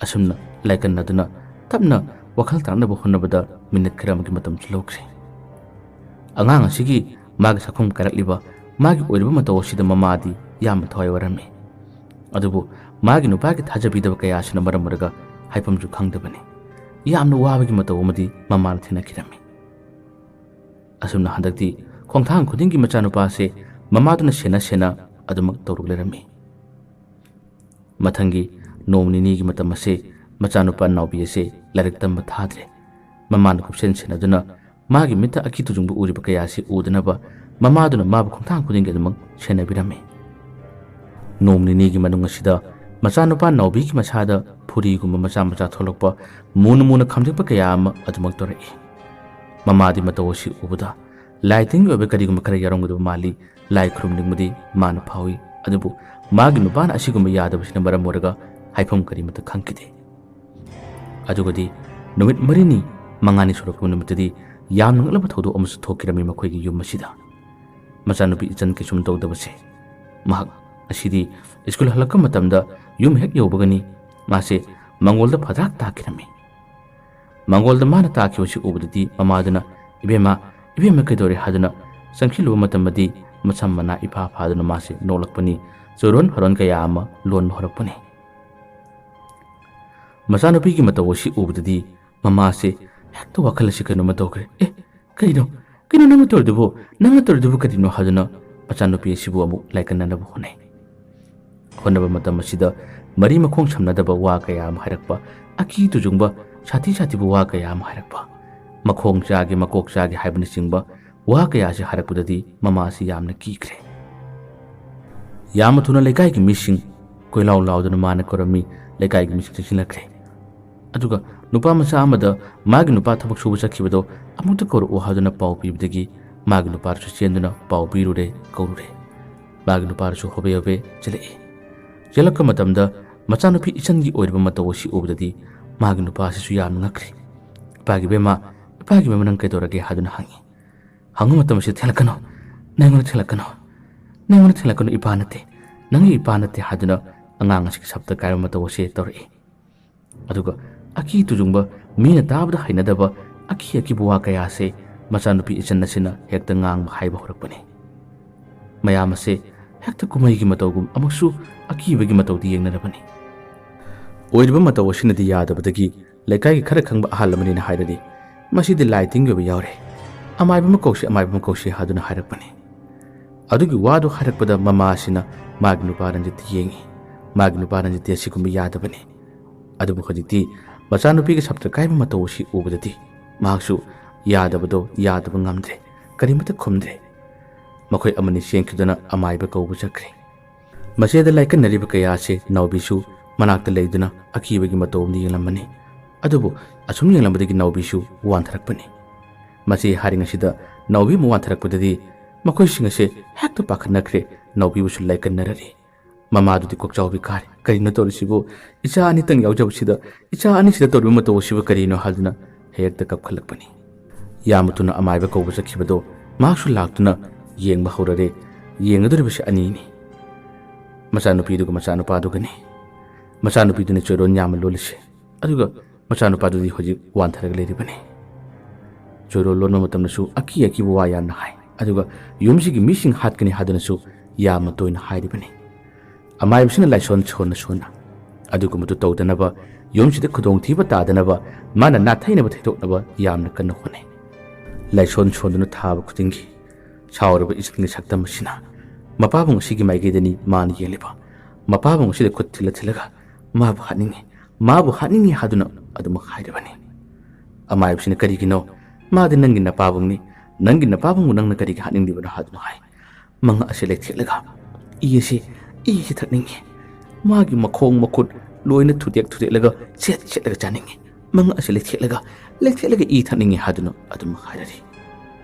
asumna laikan naduna tapna wakhal tarna bo honabada minute kharam gi matam chlokse angang asigi magi sakhum karakliba magi oiriba mataw sida mamadi yam thoi warami adubu magi nupagi thajabidaba kaya asina maramaraga haipamju khangdabani yamna wabagi mataw madi mama thina kirami asumna handakti khongthang khudingi machanupa se mamaduna sena adumak tawruglerami mathangi nomnini gi matam ase machanupa nawbi ase larik tamba thadre mamana kupsen senaduna magi mita aki tujungbu uriba kaya se udanaba ꯃꯃꯥꯗꯨꯅ ꯃꯥꯕꯨ ꯈꯣꯡꯊꯥꯡ ꯈꯨꯗꯤꯡꯒꯤ ꯑꯗꯨꯃꯛ ꯁꯦꯟꯅꯕꯤꯔꯝꯃꯤ꯫ ꯅꯣꯡ ꯅꯤꯅꯤꯒꯤ ꯃꯅꯨꯡ ꯑꯁꯤꯗ ꯃꯆꯥꯅꯨꯄꯥ ꯅꯥꯎꯕꯤꯒꯤ ꯃꯁꯥꯗ ꯐꯨꯔꯤꯒꯨꯝꯕ ꯃꯆꯥ ꯃꯆꯥ ꯊꯣꯛꯂꯛꯄ ꯃꯨꯅ ꯈꯝꯖꯤꯛꯄ ꯀꯌꯥ ꯑꯃ ꯑꯗꯨꯃꯛ ꯇꯧꯔꯛꯏ꯫ ꯃꯃꯥꯗꯤ ꯃꯇꯧ ꯑꯁꯤ ꯎꯕꯗ ꯂꯥꯏꯇꯤꯡꯒꯤ ꯑꯣꯏꯕ ꯀꯔꯤꯒꯨꯝꯕ ꯈꯔ ꯌꯥꯎꯔꯝꯒꯗꯕ ꯃꯥꯜꯂꯤ ꯂꯥꯏ ꯈꯨꯔꯨꯝꯅꯤꯡꯕꯗꯤ ꯃꯥꯅ ꯐꯥꯎꯏ, ꯑꯗꯨꯕꯨ ꯃꯥꯒꯤ ꯅꯨꯄꯥꯅ ꯑꯁꯤꯒꯨꯝꯕ ꯌꯥꯗꯕꯁꯤꯅ ꯃꯔꯝ ꯑꯣꯏꯔꯒ ꯍꯥꯏꯐꯝ ꯀꯔꯤꯃꯠꯇ ꯈꯪꯈꯤꯗꯦ꯫ ꯑꯗꯨꯒꯗꯤ ꯅꯨꯃꯤꯠ 4ꯅꯤ 5ꯅꯤ ꯁꯨꯔꯛꯄ ꯅꯨꯃꯤꯠꯇꯗꯤ ꯌꯥꯝꯅ ꯉꯛꯂꯕ ꯊꯧꯗꯣꯛ ꯑꯃꯁꯨ ꯊꯣꯛꯈꯤꯔꯝꯃꯤ ꯃꯈꯣꯏꯒꯤ ꯌꯨꯝ ꯑꯁꯤꯗ꯫ ꯃꯆꯥꯅꯨꯄꯤ ꯏꯆꯟ ꯀꯩꯁꯨꯝ ꯇꯧꯗꯕꯁꯦ ꯃꯍꯥꯛ ꯑꯁꯤꯗꯤ ꯁ꯭ꯀꯨꯜ ꯍꯜꯂꯛꯄ ꯃꯇꯝꯗ ꯌꯨꯝ ꯍꯦꯛ ꯌꯧꯕꯒꯅꯤ ꯃꯥꯁꯦ ꯃꯪꯒꯣꯜꯗ ꯐꯗ꯭ꯔꯥꯛ ꯇꯥꯈꯤꯔꯝꯃꯤ꯫ ꯃꯪꯒꯣꯜꯗ ꯃꯥꯅ ꯇꯥꯈꯤꯕꯁꯤ ꯎꯕꯗꯗꯤ ꯃꯃꯥꯗꯨꯅ ꯏꯕꯦꯝꯃ ꯀꯩꯗꯧꯔꯦ ꯍꯥꯏꯗꯨꯅ ꯆꯪꯁꯤꯜꯂꯨꯕ ꯃꯇꯝꯗꯗꯤ ꯃꯁꯝ ꯃꯅꯥ ꯏꯐꯥ ꯐꯥꯗꯨꯅ ꯃꯥꯁꯦ ꯅꯣꯛꯂꯛꯄꯅꯤ, ꯆꯣꯏꯔꯣꯟ ꯍꯣꯔꯣꯟ ꯀꯌꯥ ꯑꯃ ꯂꯣꯟꯕ ꯍꯧꯔꯛꯄꯅꯤ꯫ ꯃꯆꯥꯅꯨꯄꯤꯒꯤ ꯃꯇꯧ ꯑꯁꯤ ꯎꯕꯗꯗꯤ ꯃꯃꯥꯁꯦ ꯍꯦꯛꯇ ꯋꯥꯈꯜ ꯑꯁꯤ ꯀꯩꯅꯣꯝꯃ ꯇꯧꯈ꯭ꯔꯦ꯫ ꯀꯩꯅꯣ ꯅꯪꯅ ꯇꯧꯔꯤꯗꯨꯕꯨ ꯀꯔꯤꯅꯣ ꯍꯥꯏꯗꯨꯅ ꯃꯆꯥꯅꯨꯄꯤ ꯑꯁꯤꯕꯨ ꯑꯃꯨꯛ ꯂꯥꯏꯀꯟꯅꯅꯕ ꯍꯣꯠꯅꯩ꯫ ꯍꯣꯠꯅꯕ ꯃꯇꯝ ꯑꯁꯤꯗ ꯃꯔꯤ ꯃꯈꯣꯡ ꯁꯝꯅꯗꯕ ꯋꯥ ꯀꯌꯥ ꯑꯃ ꯍꯥꯏꯔꯛꯄ, ꯑꯀꯤ ꯇꯨꯖꯨꯡꯕ ꯁꯥꯊꯤꯕ ꯋꯥ ꯀꯌꯥ ꯑꯃ ꯍꯥꯏꯔꯛꯄ, ꯃꯈꯣꯡ ꯆꯥꯒꯦ ꯃꯀꯣꯛ ꯆꯥꯒꯦ ꯍꯥꯏꯕꯅꯆꯤꯡꯕ ꯋꯥ ꯀꯌꯥꯁꯤ ꯍꯥꯏꯔꯛꯄꯗꯗꯤ ꯃꯃꯥ ꯑꯁꯤ ꯌꯥꯝꯅ ꯀꯤꯈ꯭ꯔꯦ꯫ ꯌꯥꯝꯅ ꯊꯨꯅ ꯂꯩꯀꯥꯏꯒꯤ ꯃꯤꯁꯤꯡ ꯀꯣꯏꯂꯥꯎ ꯂꯥꯎꯗꯨꯅ ꯃꯥꯅ ꯀꯧꯔꯝꯃꯤ꯫ ꯂꯩꯀꯥꯏꯒꯤ ꯃꯤꯁꯤꯡ ꯆꯪꯁꯤꯜꯂꯛꯈ꯭ꯔꯦ꯫ ꯑꯗꯨꯒ ꯅꯨꯄꯥ ꯃꯆꯥ ꯑꯃꯗ ꯃꯥꯒꯤ ꯅꯨꯄꯥ ꯊꯕꯛ ꯁꯨꯕ ꯆꯠꯈꯤꯕꯗꯣ ꯑꯃꯨꯛꯇ ꯀꯧꯔꯛꯎ ꯍꯥꯏꯗꯨꯅ ꯄꯥꯎ ꯄꯤꯕꯗꯒꯤ ꯃꯥꯒꯤ ꯅꯨꯄꯥꯗꯨꯁꯨ ꯆꯦꯟꯗꯨꯅ ꯄꯥꯎ ꯄꯤꯔꯨꯔꯦ, ꯀꯧꯔꯨꯔꯦ꯫ ꯃꯥꯒꯤ ꯅꯨꯄꯥꯗꯨꯁꯨ ꯍꯣꯕꯦ ꯆꯦꯜꯂꯛꯏ꯫ ꯆꯦꯜꯂꯛꯄ ꯃꯇꯝꯗ ꯃꯆꯥꯅꯨꯄꯤ ꯏꯆꯟꯒꯤ ꯑꯣꯏꯔꯤꯕ ꯃꯇꯧ ꯑꯁꯤ ꯎꯕꯗꯗꯤ ꯃꯥꯒꯤ ꯅꯨꯄꯥ ꯑꯁꯤꯁꯨ ꯌꯥꯝꯅ ꯉꯛꯈ꯭ꯔꯦ꯫ ꯏꯄꯥꯒꯤ ꯕꯦꯝꯃ ꯅꯪ ꯀꯩꯗꯧꯔꯒꯦ ꯍꯥꯏꯗꯨꯅ ꯍꯪꯉꯤ꯫ ꯍꯪꯕ ꯃꯇꯝ ꯑꯁꯤ ꯊꯦꯜꯂꯛꯀꯅꯣ, ꯅꯪꯉꯣꯟꯗ ꯊꯦꯜꯂꯛꯀꯅꯣ, ꯏꯄꯥ ꯅꯠꯇꯦ, ꯅꯪꯒꯤ ꯏꯄꯥ ꯅꯠꯇꯦ ꯍꯥꯏꯗꯨꯅ ꯑꯉꯥꯡ ꯑꯁꯤꯒꯤ ꯁꯞꯇ ꯀꯥꯏꯕ ꯃꯇꯧ ꯑꯁꯤ ꯇꯧꯔꯛꯏ꯫ ꯑꯗꯨꯒ ꯑꯀꯤ ꯇꯨꯖꯨꯡꯕ ꯃꯤꯅ ꯇꯥꯕꯗ ꯍꯩꯅꯗꯕ ꯑꯀꯤꯕ ꯋꯥ ꯀꯌꯥꯁꯦ ꯃꯆꯥꯅꯨꯄꯤ ꯏꯆꯟ ꯑꯁꯤꯅ ꯍꯦꯛꯇ ꯉꯥꯡꯕ ꯍꯥꯏꯕ ꯍꯧꯔꯛꯄꯅꯤ꯫ ꯃꯌꯥꯝ ꯑꯁꯦ ꯍꯦꯛꯇ ꯀꯨꯝꯍꯩꯒꯤ ꯃꯇꯧꯒꯨꯝ ꯑꯃꯨꯛꯁꯨ ꯑꯀꯤꯕꯒꯤ ꯃꯇꯧꯗꯤ ꯌꯦꯡꯅꯔꯕꯅꯤ꯫ ꯑꯣꯏꯔꯤꯕ ꯃꯇꯧ ꯑꯁꯤꯅꯗꯤ ꯌꯥꯗꯕꯗꯒꯤ ꯂꯩꯀꯥꯏꯒꯤ ꯈꯔ ꯈꯪꯕ ꯑꯍꯜ ꯑꯃꯅꯤꯅ ꯍꯥꯏꯔꯗꯤ ꯃꯁꯤꯗꯤ ꯂꯥꯏ ꯇꯤꯟꯒꯤ ꯑꯣꯏꯕ ꯌꯥꯎꯔꯦ, ꯑꯃꯥꯏꯕ ꯑꯃ ꯀꯧꯁꯤ ꯍꯥꯏꯗꯨꯅ ꯍꯥꯏꯔꯛꯄꯅꯤ꯫ ꯑꯗꯨꯒꯤ ꯋꯥꯗꯨ ꯍꯥꯏꯔꯛꯄꯗ ꯃꯃꯥ ꯑꯁꯤꯅ ꯃꯥꯒꯤ ꯅꯨꯄꯥ ꯔꯟꯖꯤꯠꯇ ꯌꯦꯡꯉꯤ꯫ ꯃꯥꯒꯤ ꯅꯨꯄꯥ ꯔꯟꯖꯤꯠꯇꯤ ꯑꯁꯤꯒꯨꯝꯕ ꯌꯥꯗꯕꯅꯤ꯫ ꯑꯗꯨꯕꯨ ꯍꯧꯖꯤꯛꯇꯤ ꯃꯆꯥꯅꯨꯄꯤꯒꯤ ꯁꯞꯇ ꯀꯥꯏꯕ ꯃꯇꯧ ꯑꯁꯤ ꯎꯕꯗꯗꯤ ꯃꯍꯥꯛꯁꯨ ꯌꯥꯗꯕ ꯉꯝꯗ꯭ꯔꯦ, ꯀꯔꯤꯃꯠꯇ ꯈꯨꯝꯗ꯭ꯔꯦ꯫ ꯃꯈꯣꯏ ꯑꯃꯅꯤ ꯆꯦꯟꯈꯤꯗꯨꯅ ꯑꯃꯥꯏꯕ ꯀꯧꯕ ꯆꯠꯈ꯭ꯔꯦ꯫ ꯃꯁꯤꯗ ꯂꯥꯏꯀꯟꯅꯔꯤꯕ ꯀꯌꯥ ꯑꯁꯤ ꯅꯥꯎꯕꯤꯁꯨ ꯃꯅꯥꯛꯇ ꯂꯩꯗꯨꯅ ꯑꯀꯤꯕꯒꯤ ꯃꯇꯧ ꯑꯃꯗ ꯌꯦꯡꯂꯝꯕꯅꯤ꯫ ꯑꯗꯨꯕꯨ ꯑꯁꯨꯝ ꯌꯦꯡꯂꯝꯕꯗꯒꯤ ꯅꯥꯎꯕꯤꯁꯨ ꯋꯥꯟꯊꯔꯛꯄꯅꯤ꯫ ꯃꯁꯤ ꯍꯥꯏꯔꯤꯉꯩꯁꯤꯗ ꯅꯥꯎꯕꯤ ꯑꯃꯨꯛ ꯋꯥꯟꯊꯔꯛꯄꯗꯗꯤ ꯃꯈꯣꯏꯁꯤꯡ ꯑꯁꯦ ꯍꯦꯛꯇ ꯄꯥꯈꯠꯅꯈ꯭ꯔꯦ, ꯅꯥꯎꯕꯤꯕꯨꯁꯨ ꯂꯥꯏꯀꯟꯅꯔꯔꯤ꯫ ꯃꯃꯥꯗꯨꯗꯤ ꯀꯣꯛꯆꯥꯎꯕꯤ ꯀꯥꯔꯦ꯫ ꯀꯔꯤꯅꯣ ꯇꯧꯔꯤꯁꯤꯕꯨ? ꯏꯆꯥ ꯑꯅꯤꯇꯪ ꯌꯥꯎꯖꯕꯁꯤꯗ ꯏꯆꯥ ꯑꯅꯤꯁꯤꯗ ꯇꯧꯔꯤꯕ ꯃꯇꯧ ꯑꯁꯤꯕꯨ ꯀꯔꯤꯅꯣ ꯍꯥꯏꯗꯨꯅ ꯍꯦꯛꯇ ꯀꯞꯈꯠꯂꯛꯄꯅꯤ꯫ ꯌꯥꯝꯅ ꯊꯨꯅ ꯑꯃꯥꯏꯕ ꯀꯧꯕ ꯆꯠꯈꯤꯕꯗꯣ ꯃꯍꯥꯛꯁꯨ ꯂꯥꯛꯇꯨꯅ ꯌꯦꯡꯕ ꯍꯧꯔꯔꯦ꯫ ꯌꯦꯡꯒꯗꯧꯔꯤꯕꯁꯤ ꯑꯅꯤꯅꯤ, ꯃꯆꯥꯅꯨꯄꯤꯗꯨꯒ ꯃꯆꯥꯅꯨꯄꯥꯗꯨꯒꯅꯤ꯫ ꯃꯆꯥꯅꯨꯄꯤꯗꯨꯅ ꯆꯣꯏꯔꯣꯟ ꯌꯥꯝꯅ ꯂꯣꯜꯂꯤꯁꯦ, ꯑꯗꯨꯒ ꯃꯆꯥꯅꯨꯄꯥꯗꯨꯗꯤ ꯍꯧꯖꯤꯛ ꯋꯥꯟꯊꯔꯒ ꯂꯩꯔꯤꯕꯅꯤ꯫ ꯆꯣꯏꯔꯣꯟ ꯂꯣꯟꯕ ꯃꯇꯝꯗꯁꯨ ꯑꯀꯤꯕ ꯋꯥ ꯌꯥꯝꯅ ꯍꯥꯏ, ꯑꯗꯨꯒ ꯌꯨꯝꯁꯤꯒꯤ ꯃꯤꯁꯤꯡ ꯍꯥꯠꯀꯅꯤ ꯍꯥꯏꯗꯨꯅꯁꯨ ꯌꯥꯝꯅ ꯇꯣꯏꯅ ꯍꯥꯏꯔꯤꯕꯅꯤ꯫ ꯑꯃꯥꯏꯕꯁꯤꯅ ꯂꯥꯏꯁꯣꯟ ꯁꯣꯟꯅ ꯑꯗꯨꯒꯨꯝꯕꯗꯨ ꯇꯧꯗꯅꯕ, ꯌꯨꯝꯁꯤꯗ ꯈꯨꯗꯣꯡꯊꯤꯕ ꯇꯥꯗꯅꯕ ꯃꯥꯅ ꯅꯥꯊꯩꯅꯕ ꯊꯩꯗꯣꯛꯅꯕ ꯌꯥꯝꯅ ꯀꯟꯅ ꯍꯣꯠꯅꯩ꯫ ꯂꯥꯏꯁꯣꯟ ꯁꯣꯟꯗꯨꯅ ꯊꯥꯕ ꯈꯨꯗꯤꯡꯒꯤ ꯁꯥꯎꯔꯕ ꯏꯆꯟꯒꯤ ꯁꯛꯇꯝ ꯑꯁꯤꯅ ꯃꯄꯥꯕꯨꯡ ꯑꯁꯤꯒꯤ ꯃꯥꯏꯀꯩꯗꯅꯤ ꯃꯥꯅ ꯌꯦꯡꯂꯤꯕ꯫ ꯃꯄꯥꯕꯨꯡ ꯑꯁꯤꯗ ꯈꯨꯠ ꯊꯤꯜꯂꯒ ꯃꯥꯕꯨ ꯍꯥꯠꯅꯤꯡꯉꯤ ꯍꯥꯏꯗꯨꯅ ꯑꯗꯨꯃꯛ ꯍꯥꯏꯔꯕꯅꯤ꯫ ꯑꯃꯥꯏꯕꯁꯤꯅ ꯀꯔꯤꯒꯤꯅꯣ? ꯃꯥꯗꯤ ꯅꯪꯒꯤ ꯅꯄꯥꯕꯨꯡꯅꯤ, ꯅꯪꯒꯤ ꯅꯄꯥꯕꯨꯡꯕꯨ ꯅꯪꯅ ꯀꯔꯤꯒꯤ ꯍꯥꯠꯅꯤꯡꯂꯤꯕꯅꯣ ꯍꯥꯏꯗꯨꯅ ꯍꯥꯏ꯫ ꯃꯉꯛ ꯑꯁꯤ ꯂꯩꯊꯦꯛꯂꯒ ꯏ ꯑꯁꯤ ꯊꯛꯅꯤꯡꯉꯤ, ꯃꯥꯒꯤ ꯃꯈꯣꯡ ꯃꯈꯨꯠ ꯂꯣꯏꯅ ꯊꯨꯗꯦꯛꯂꯒ ꯁꯦꯠꯂꯒ ꯆꯥꯅꯤꯡꯉꯤ, ꯃꯉꯛ ꯑꯁꯤ ꯂꯩꯊꯦꯛꯂꯒ ꯏ ꯊꯛꯅꯤꯡꯉꯤ ꯍꯥꯏꯗꯨꯅ ꯑꯗꯨꯝ ꯍꯥꯏꯔꯔꯤ꯫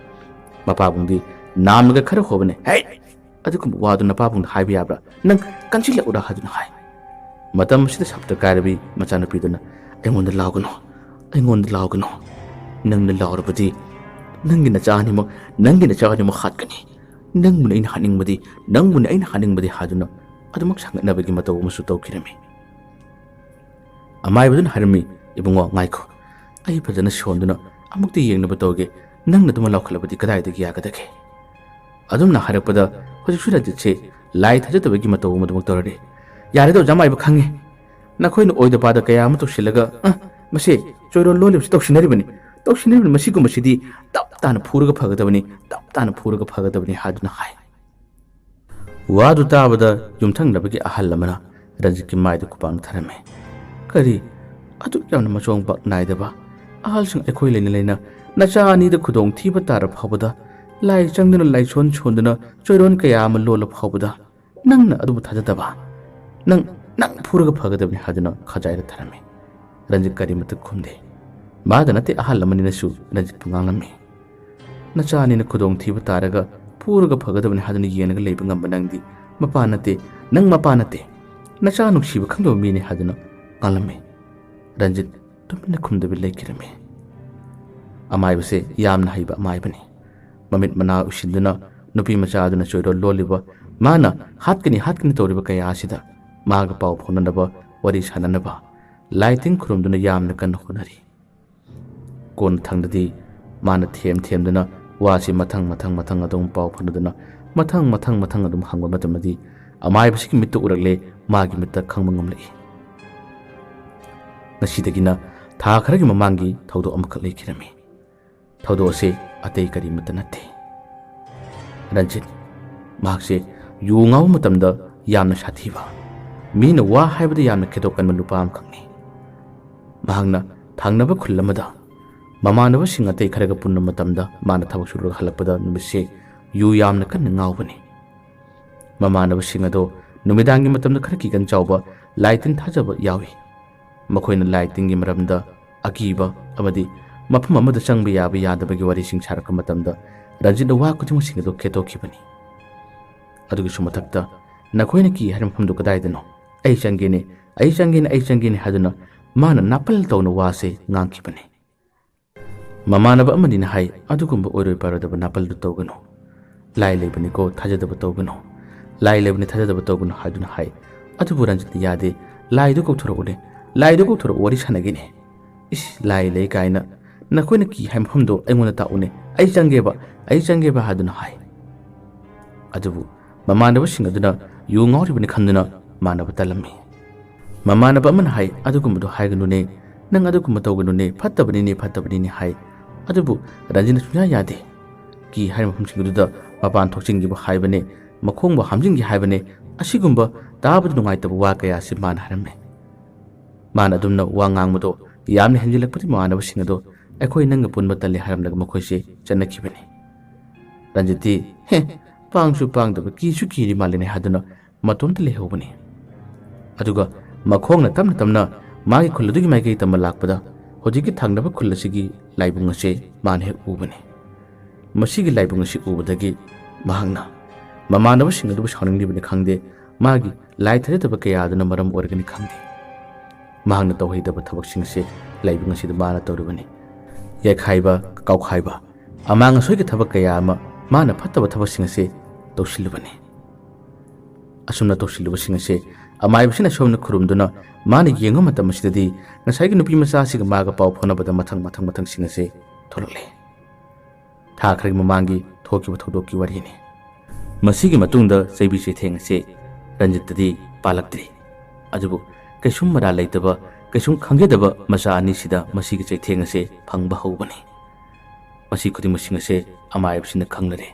ꯃꯄꯥꯕꯨꯡꯗꯤ ꯅꯥꯝꯅꯒ ꯈꯔ ꯍꯣꯕꯅꯦ꯫ ꯑꯗꯨꯒꯨꯝꯕ ꯋꯥꯗꯨ ꯅꯄꯥꯕꯨꯡꯗ ꯍꯥꯏꯕ ꯌꯥꯕ꯭ꯔꯥ? ꯅꯪ ꯀꯟꯁꯤꯜꯂꯛꯎꯔꯥ ꯍꯥꯏꯗꯨꯅ ꯍꯥꯏ꯫ ꯃꯇꯝ ꯑꯁꯤꯗ ꯁꯞꯇ ꯀꯥꯏꯔꯕꯤ ꯃꯆꯥꯅꯨꯄꯤꯗꯨꯅ ꯑꯩꯉꯣꯟꯗ ꯂꯥꯎꯒꯅꯨ, ꯅꯪꯅ ꯂꯥꯎꯔꯕꯗꯤ ꯅꯪꯒꯤ ꯅꯆꯥ ꯑꯅꯤꯃꯛ ꯍꯥꯠꯀꯅꯤ, ꯅꯪꯕꯨꯅ ꯑꯩꯅ ꯍꯥꯠꯅꯤꯡꯕꯗꯤ ꯍꯥꯏꯗꯨꯅ ꯑꯗꯨꯃꯛ ꯁꯪꯒꯠꯅꯕꯒꯤ ꯃꯇꯧ ꯑꯃꯁꯨ ꯇꯧꯈꯤꯔꯝꯃꯤ꯫ ꯑꯃꯥꯏꯕꯗꯨꯅ ꯍꯥꯏꯔꯝꯃꯤ, ꯏꯕꯨꯡꯉꯣ ꯉꯥꯏꯈꯣ, ꯑꯩ ꯐꯖꯅ ꯁꯣꯟꯗꯨꯅ ꯑꯃꯨꯛꯇ ꯌꯦꯡꯅꯕ ꯇꯧꯒꯦ, ꯅꯪꯅ ꯑꯗꯨꯃ ꯂꯥꯎꯈꯠꯂꯕꯗꯤ ꯀꯗꯥꯏꯗꯒꯤ ꯌꯥꯒꯗꯒꯦ? ꯑꯗꯨꯝꯅ ꯍꯥꯏꯔꯛꯄꯗ ꯍꯧꯖꯤꯛꯁꯨ ꯔꯟꯖꯤꯠꯁꯦ ꯂꯥꯏ ꯊꯥꯖꯗꯕꯒꯤ ꯃꯇꯧ ꯑꯃꯗꯨꯃꯛ ꯇꯧꯔꯔꯤ꯫ ꯌꯥꯔꯦꯗꯣ ꯑꯣꯖꯥꯃꯥꯏꯕ, ꯈꯪꯉꯦ, ꯅꯈꯣꯏꯅ ꯑꯣꯏꯗ ꯄꯥꯗ ꯀꯌꯥ ꯑꯃ ꯇꯧꯁꯤꯜꯂꯒ ꯃꯁꯤ ꯆꯣꯏꯔꯣꯟ ꯂꯣꯜꯂꯤꯕꯁꯤ ꯇꯧꯁꯤꯟꯅꯔꯤꯕꯅꯤ, ꯃꯁꯤꯒꯨꯝꯕꯁꯤꯗꯤ ꯇꯞ ꯇꯥꯅ ꯐꯨꯔꯒ ꯐꯒꯗꯕꯅꯤ ꯍꯥꯏꯗꯨꯅ ꯍꯥꯏ꯫ ꯋꯥꯗꯨ ꯇꯥꯕꯗ ꯌꯨꯝꯊꯪꯅꯕꯒꯤ ꯑꯍꯜ ꯑꯃꯅ ꯔꯟꯖꯤꯠꯀꯤ ꯃꯥꯏꯗ ꯈꯨꯄꯥꯛꯅ ꯊꯥꯔꯝꯃꯤ꯫ ꯀꯔꯤ ꯑꯗꯨꯛ ꯌꯥꯝꯅ ꯃꯆꯣꯡ ꯄꯥꯛ ꯅꯥꯏꯗꯕ ꯑꯍꯜꯁꯤꯡ ꯑꯩꯈꯣꯏ ꯂꯩꯅ ꯅꯆꯥ ꯑꯅꯤꯗ ꯈꯨꯗꯣꯡꯊꯤꯕ ꯇꯥꯔ ꯐꯥꯎꯕꯗ lai changduna lai chonduna choiron kaya ama lola phawbada nangna adubu thajadaba nang phuraga phagadabni haduna khajaira tharame Ranjit karimata khumde madana te ahal lamanina su Ranjit pungangammi nachani na khudong thiba taraga phuraga phagadabni haduna yenaga leiba ngamba nangdi mapanate nang mapanate nacha nuksiba khangdo mini haduna ngalamme Ranjit tumina khumdabi leikirame amaibase yamna haiba amaibani mamit mana usinduna nupi macha aduna choiro loliba mana hatkani toriba kaya asida maga pau phonanaba wari sananaba lighting khurumduna yamna kan honari kon thangdadi mana them duna wasi mathang adum pau phonaduna mathang adum hangba matamadi amaibase ki mitta urakle magi mitta khangba ngamle nasidagina tha kharagi mamangi thaudo amakak leikirami thaudo se atei kari mata nate Ranjit mahakse yu ngau matamda yamna sathiba mina wa haibada yamna kedokan manupa am khangni mahangna thangnaba khullamada mamanaba sing atei kharaga punna matamda mana thabak suru halakpada numise yu yamna kan ngaubani mamanaba sing ado numidangi matamda kharaki kan chawba lighting thajaba yawi makoina lighting gi maramda akiba amadi mafum amada changba yaba yadabagi wari sing saraka matamda Ranjit wa kuting sing ado ketokibani adugi sumatakta nakoina ki haram famdu kadaidano ai changene haduna mana napal tawna wase ngangkibani mamanaba amani na hai adugumba oroi paradaba napal du tawgano lai lebani ko thajadaba tawgano lai lebani thajadaba tawgano haduna hai adubu Ranjit yade lai du ko thura wari sanagine is lai le kaina nakoina ki haim famdu aimona taune ai changeba haduna hai adubu mamanaba sing aduna yu ngoribani khanduna manaba talammi mamanaba man hai adugumdu haiganune nang adugum tawganune fattabani ne hai adubu Ranjit sunya yade ki haim famsingduda mapan thoksingi ba haibane makhongba hamjingi haibane asigumba tabadu nungaitaba wa kaya si man haramme man adumna wa ngangmudo yamne henjilakpati manaba sing ado akhoi nanga punba tali haramnaga makhoise chanakibani Ranjiti he pangsu pangdaba kisu kiri malene haduna matonta lehobani aduga makhongna tamna magi khuladugi maikai tama lakpada hojiki thangnaba khulasigi laibung ase man he ubani masigi laibung ase ubadagi mahangna mamanaba sing adu sawningdibani khangde magi lai thadaba kaya aduna maram organi khangde mahangna tawhaidaba thabak sing se laibung ase mana tawrubani yakhaiba kaukhaiba amang soigi thabak kaya ama mana phattaba thabak sing se tawsilubani asumna tawsiluba sing se amaibsina somna khurumduna mana yenga matam sidadi ngasai gi nupi macha sig maga pau phonabada mathang sing se tholole tha khari mamangi thoki ba thodoki warini masigi matungda saibi se theng se Ranjit tadi palaktri ajubu kaisum mara laitaba kaisum khangedaba macha ani sida masigi chai theng se phangba hobani masi khudi masing se amaibsina khanglare